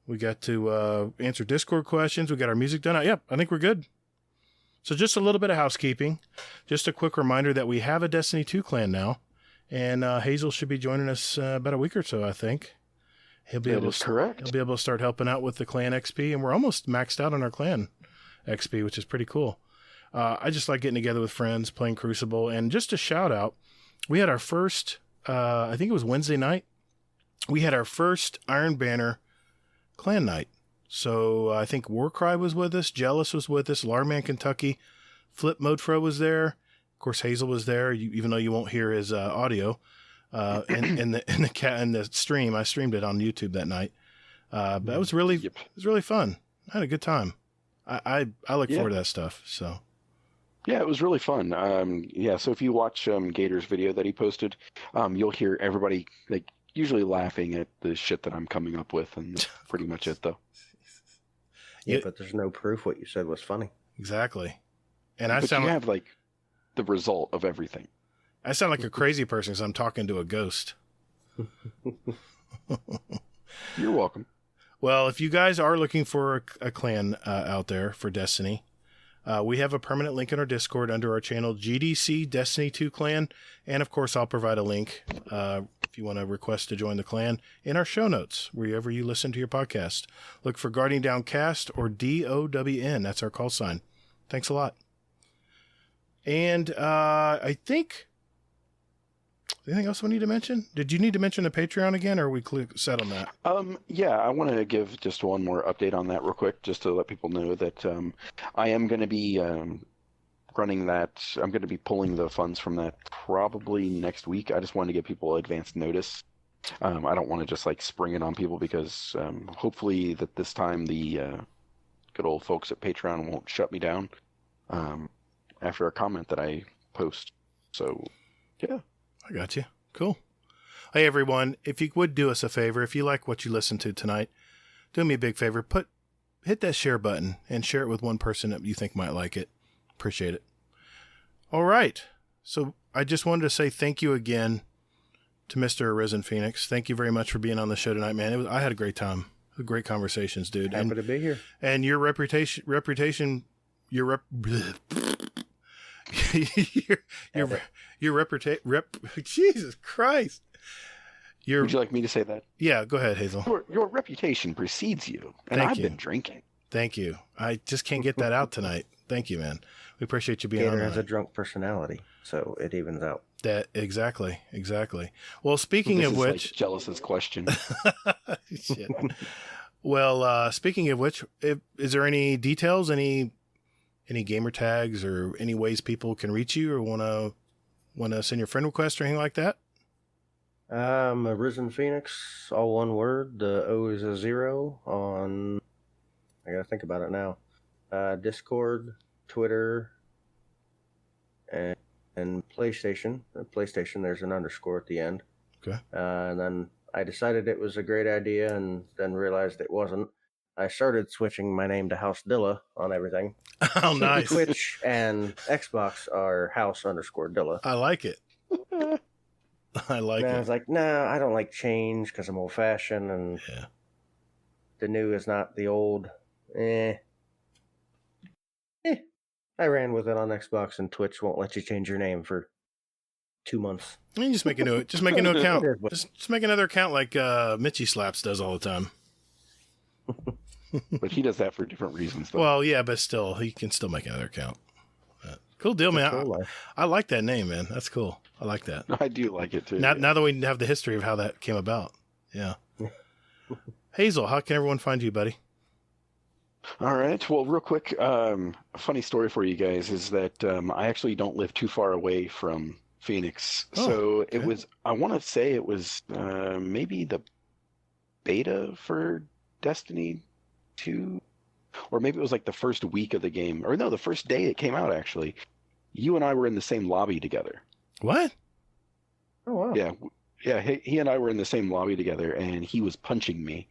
We got to answer Discord questions. We got our music done. Yep, I think we're good. So just a little bit of housekeeping. Just a quick reminder that we have a Destiny 2 clan now. And Hazel should be joining us about a week or so, I think. He'll be able to start helping out with the clan XP. And we're almost maxed out on our clan XP, which is pretty cool. I just like getting together with friends, playing Crucible. And just a shout out, we had our first, I think it was Wednesday night, we had our first Iron Banner clan night. So I think Warcry was with us, Jealous was with us, Larman Kentucky, Flip Modefro was there. Of course, Hazel was there, even though you won't hear his audio. In the stream, I streamed it on YouTube that night. But it was really fun. I had a good time. I look forward to that stuff. So. Yeah, it was really fun. So if you watch Gator's video that he posted, you'll hear everybody like usually laughing at the shit that I'm coming up with, and that's pretty much it, though. Yeah, but there's no proof what you said was funny. Exactly. And you have like the result of everything. I sound like a crazy person because I'm talking to a ghost. You're welcome. Well, if you guys are looking for a clan out there for Destiny, we have a permanent link in our Discord under our channel, GDC Destiny 2 Clan. And, of course, I'll provide a link if you want to request to join the clan in our show notes, wherever you listen to your podcast. Look for Guardian Downcast or DOWN. That's our call sign. Thanks a lot. And I think... Anything else we need to mention? Did you need to mention the Patreon again, or are we set on that? Yeah, I want to give just one more update on that real quick, just to let people know that I am going to be running that. I'm going to be pulling the funds from that probably next week. I just wanted to give people advance notice. I don't want to just like spring it on people because hopefully that this time the good old folks at Patreon won't shut me down after a comment that I post. So, yeah. I got you. Cool. Hey, everyone, if you would do us a favor, if you like what you listened to tonight, do me a big favor. Hit that share button and share it with one person that you think might like it. Appreciate it. All right. So I just wanted to say thank you again to Mr. Arisenph0enix. Thank you very much for being on the show tonight, man. I had a great time. Great conversations, dude. Happy to be here. And your reputation, Jesus Christ. Would you like me to say that? Yeah, go ahead, Hazel. Your reputation precedes you, and I've been drinking. Thank you. I just can't get that out tonight. Thank you, man. We appreciate you being on. Gator has a drunk personality, so it evens out. That exactly. Well, speaking of which, like Jealous's question. Shit. Well, speaking of which, is there any details, any gamer tags, or any ways people can reach you, or want to send your friend request or anything like that? Arisenph0enix, all one word. The O is a 0 on. I gotta think about it now. Discord, Twitter, and PlayStation. PlayStation, there's an underscore at the end. Okay. And then I decided it was a great idea, and then realized it wasn't. I started switching my name to House Dilla on everything. Oh, nice. Twitch and Xbox are House_Dilla. I like it. I like it. I was like, no, I don't like change because I'm old fashioned, and the new is not the old. I ran with it on Xbox, and Twitch won't let you change your name for 2 months. I mean, just make a new account. Just make another account like Mitchy Slaps does all the time. But he does that for different reasons, though. Well, yeah, but still, he can still make another account. Cool deal, man. I like that name, man. That's cool. I like that. I do like it, too. Now that we have the history of how that came about. Yeah. Hazel, how can everyone find you, buddy? All right. Well, real quick, a funny story for you guys is that I actually don't live too far away from Phoenix. Oh, so okay. it was, I want to say it was maybe the beta for Destiny 2, or maybe it was like the first week of the game, or no, the first day it came out, actually. You and I were in the same lobby together. What? Oh, wow. Yeah, he and I were in the same lobby together, and he was punching me.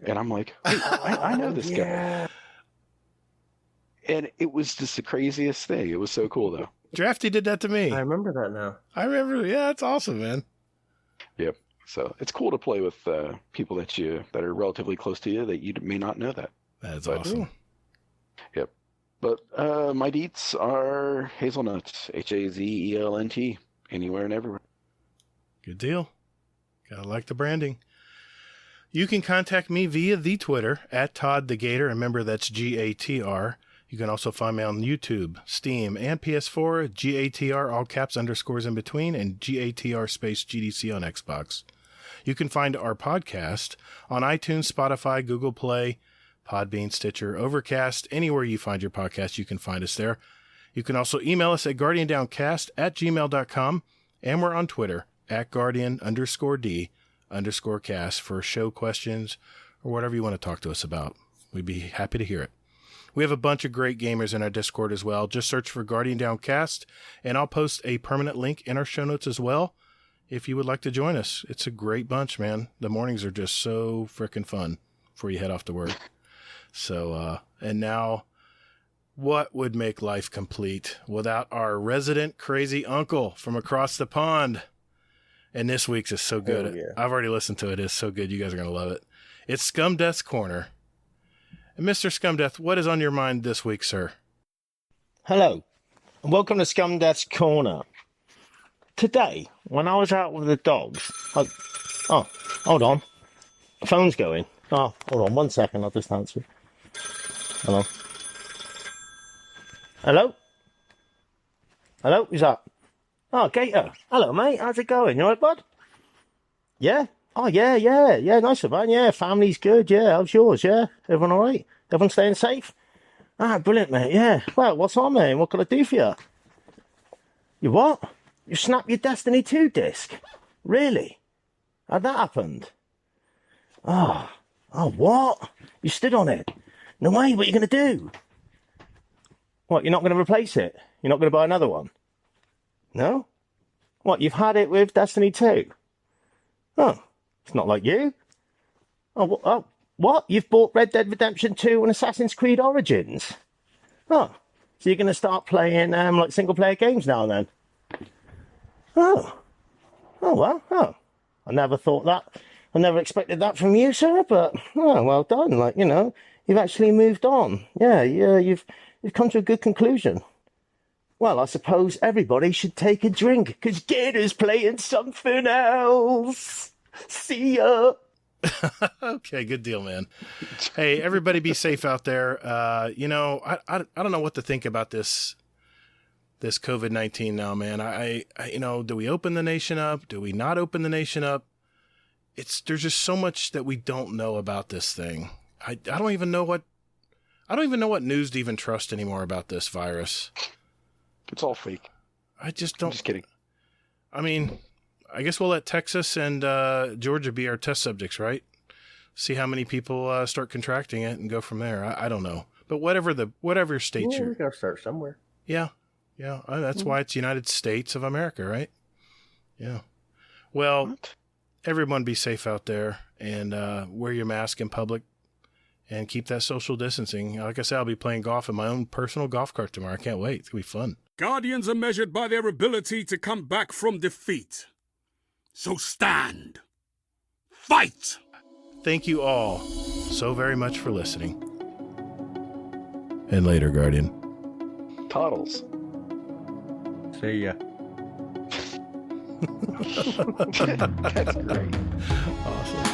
And I'm like, wait, I know this guy. And it was just the craziest thing. It was so cool, though. Drafty did that to me. I remember that now. Yeah, that's awesome, man. Yep. So it's cool to play with people that are relatively close to you that you may not know that. That's awesome. Yep. But my deets are Hazelnut, HAZELNT, anywhere and everywhere. Good deal. Gotta like the branding. You can contact me via the Twitter at Todd the Gator. Remember, that's GATR. You can also find me on YouTube, Steam, and PS4, GATR, all caps, underscores in between, and GATR space GDC on Xbox. You can find our podcast on iTunes, Spotify, Google Play, Podbean, Stitcher, Overcast. Anywhere you find your podcast, you can find us there. You can also email us at guardiandowncast@gmail.com, and we're on Twitter at Guardian_D_cast for show questions or whatever you want to talk to us about. We'd be happy to hear it. We have a bunch of great gamers in our Discord as well. Just search for Guardian Downcast, and I'll post a permanent link in our show notes as well if you would like to join us. It's a great bunch, man. The mornings are just so freaking fun before you head off to work. So, and now, what would make life complete without our resident crazy uncle from across the pond? And this week's is so good. Yeah. I've already listened to it. It's so good. You guys are going to love it. It's Scum Death's Corner. And Mr. Scum Death, what is on your mind this week, sir? Hello, and welcome to Scum Death's Corner. Today, when I was out with the dogs... Oh, hold on. The phone's going. Oh, hold on 1 second. I'll just answer. Hello? Hello? Hello? Who's that? Oh, Gator. Hello, mate. How's it going? You all right, bud? Yeah? Oh, yeah. Nice one, man. Yeah, family's good. Yeah, how's yours? Yeah? Everyone all right? Everyone staying safe? Ah, brilliant, mate. Yeah. Well, what's on, mate? What can I do for you? You what? You snapped your Destiny 2 disc? Really? How'd that happened? Oh, what? You stood on it? No way. What are you going to do? What, you're not going to replace it? You're not going to buy another one? No? What, you've had it with Destiny 2? Oh, it's not like you. Oh, what? You've bought Red Dead Redemption 2 and Assassin's Creed Origins? Oh, so you're going to start playing like single-player games now and then? Oh, well. I never thought that. I never expected that from you, sir, but, well done. Like, you know, you've actually moved on. Yeah, you've come to a good conclusion. Well, I suppose everybody should take a drink, because Gator's playing something else. See ya. Okay, good deal, man. Hey, everybody be safe out there. You know, I don't know what to think about this COVID-19 now, man. I you know, do we open the nation up? Do we not open the nation up? There's just so much that we don't know about this thing. I don't even know what news to even trust anymore about this virus. It's all fake. I just don't. I'm just kidding. I mean, I guess we'll let Texas and Georgia be our test subjects, right? See how many people start contracting it and go from there. I don't know, but whatever state we gotta start somewhere. Yeah. That's why it's United States of America, right? Yeah. Well, everyone be safe out there and wear your mask in public and keep that social distancing. Like I said, I'll be playing golf in my own personal golf cart tomorrow. I can't wait. It's going to be fun. Guardians are measured by their ability to come back from defeat. So stand. Fight! Thank you all so very much for listening. And later, Guardian. Toddles. See ya. That's great. Awesome.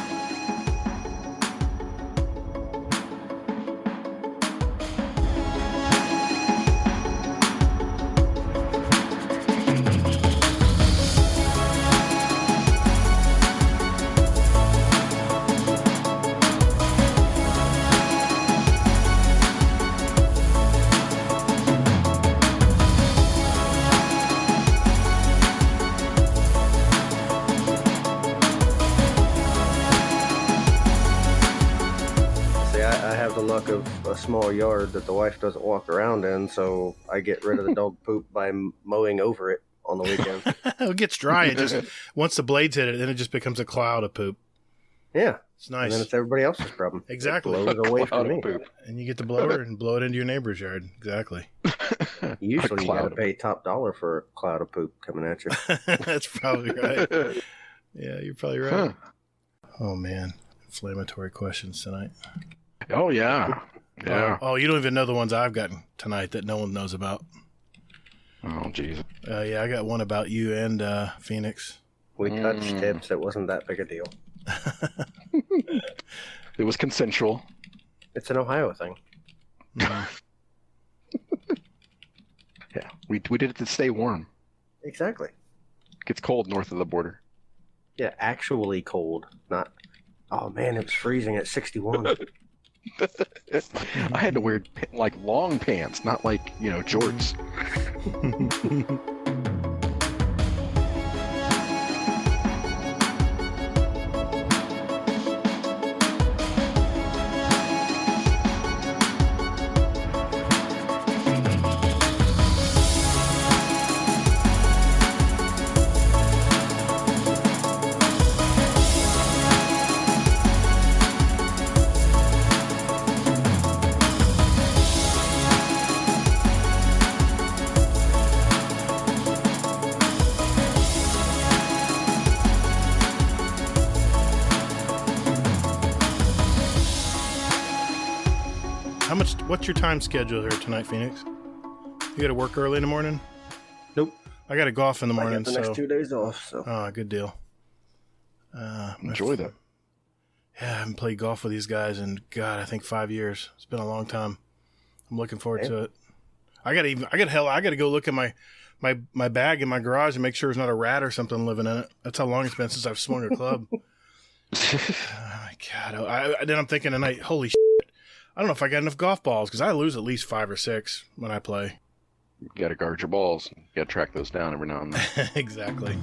Of a small yard that the wife doesn't walk around in, so I get rid of the dog poop by mowing over it on the weekend. It gets dry. It just once the blades hit it, then it just becomes a cloud of poop. Yeah, it's nice. And then it's everybody else's problem. Exactly. It blows away from me. Poop. And you get the blower and blow it into your neighbor's yard. Exactly. Usually you got to pay top dollar for a cloud of poop coming at you. That's probably right. Yeah, you're probably right. Oh man, inflammatory questions tonight. Oh, yeah. Yeah. Oh, you don't even know the ones I've gotten tonight that no one knows about. Oh, jeez. Yeah, I got one about you and Phoenix. We touched tips. It wasn't that big a deal. It was consensual. It's an Ohio thing. Yeah. We did it to stay warm. Exactly. It gets cold north of the border. Yeah, actually cold. Not, oh man, it was freezing at 61. I had to wear like long pants, not like, jorts. What's your time schedule here tonight, Phoenix? You got to work early in the morning? Nope. I got to golf in the I morning. got the next 2 days off. So. Oh, good deal. Enjoy that. Yeah, I haven't played golf with these guys in, God, I think 5 years. It's been a long time. I'm looking forward to it. I gotta go look at my bag in my garage and make sure there's not a rat or something living in it. That's how long it's been since I've swung a club. Oh my God. Then I'm thinking tonight, holy shit, I don't know if I got enough golf balls because I lose at least 5 or 6 when I play. You got to guard your balls. You got to track those down every now and then. Exactly.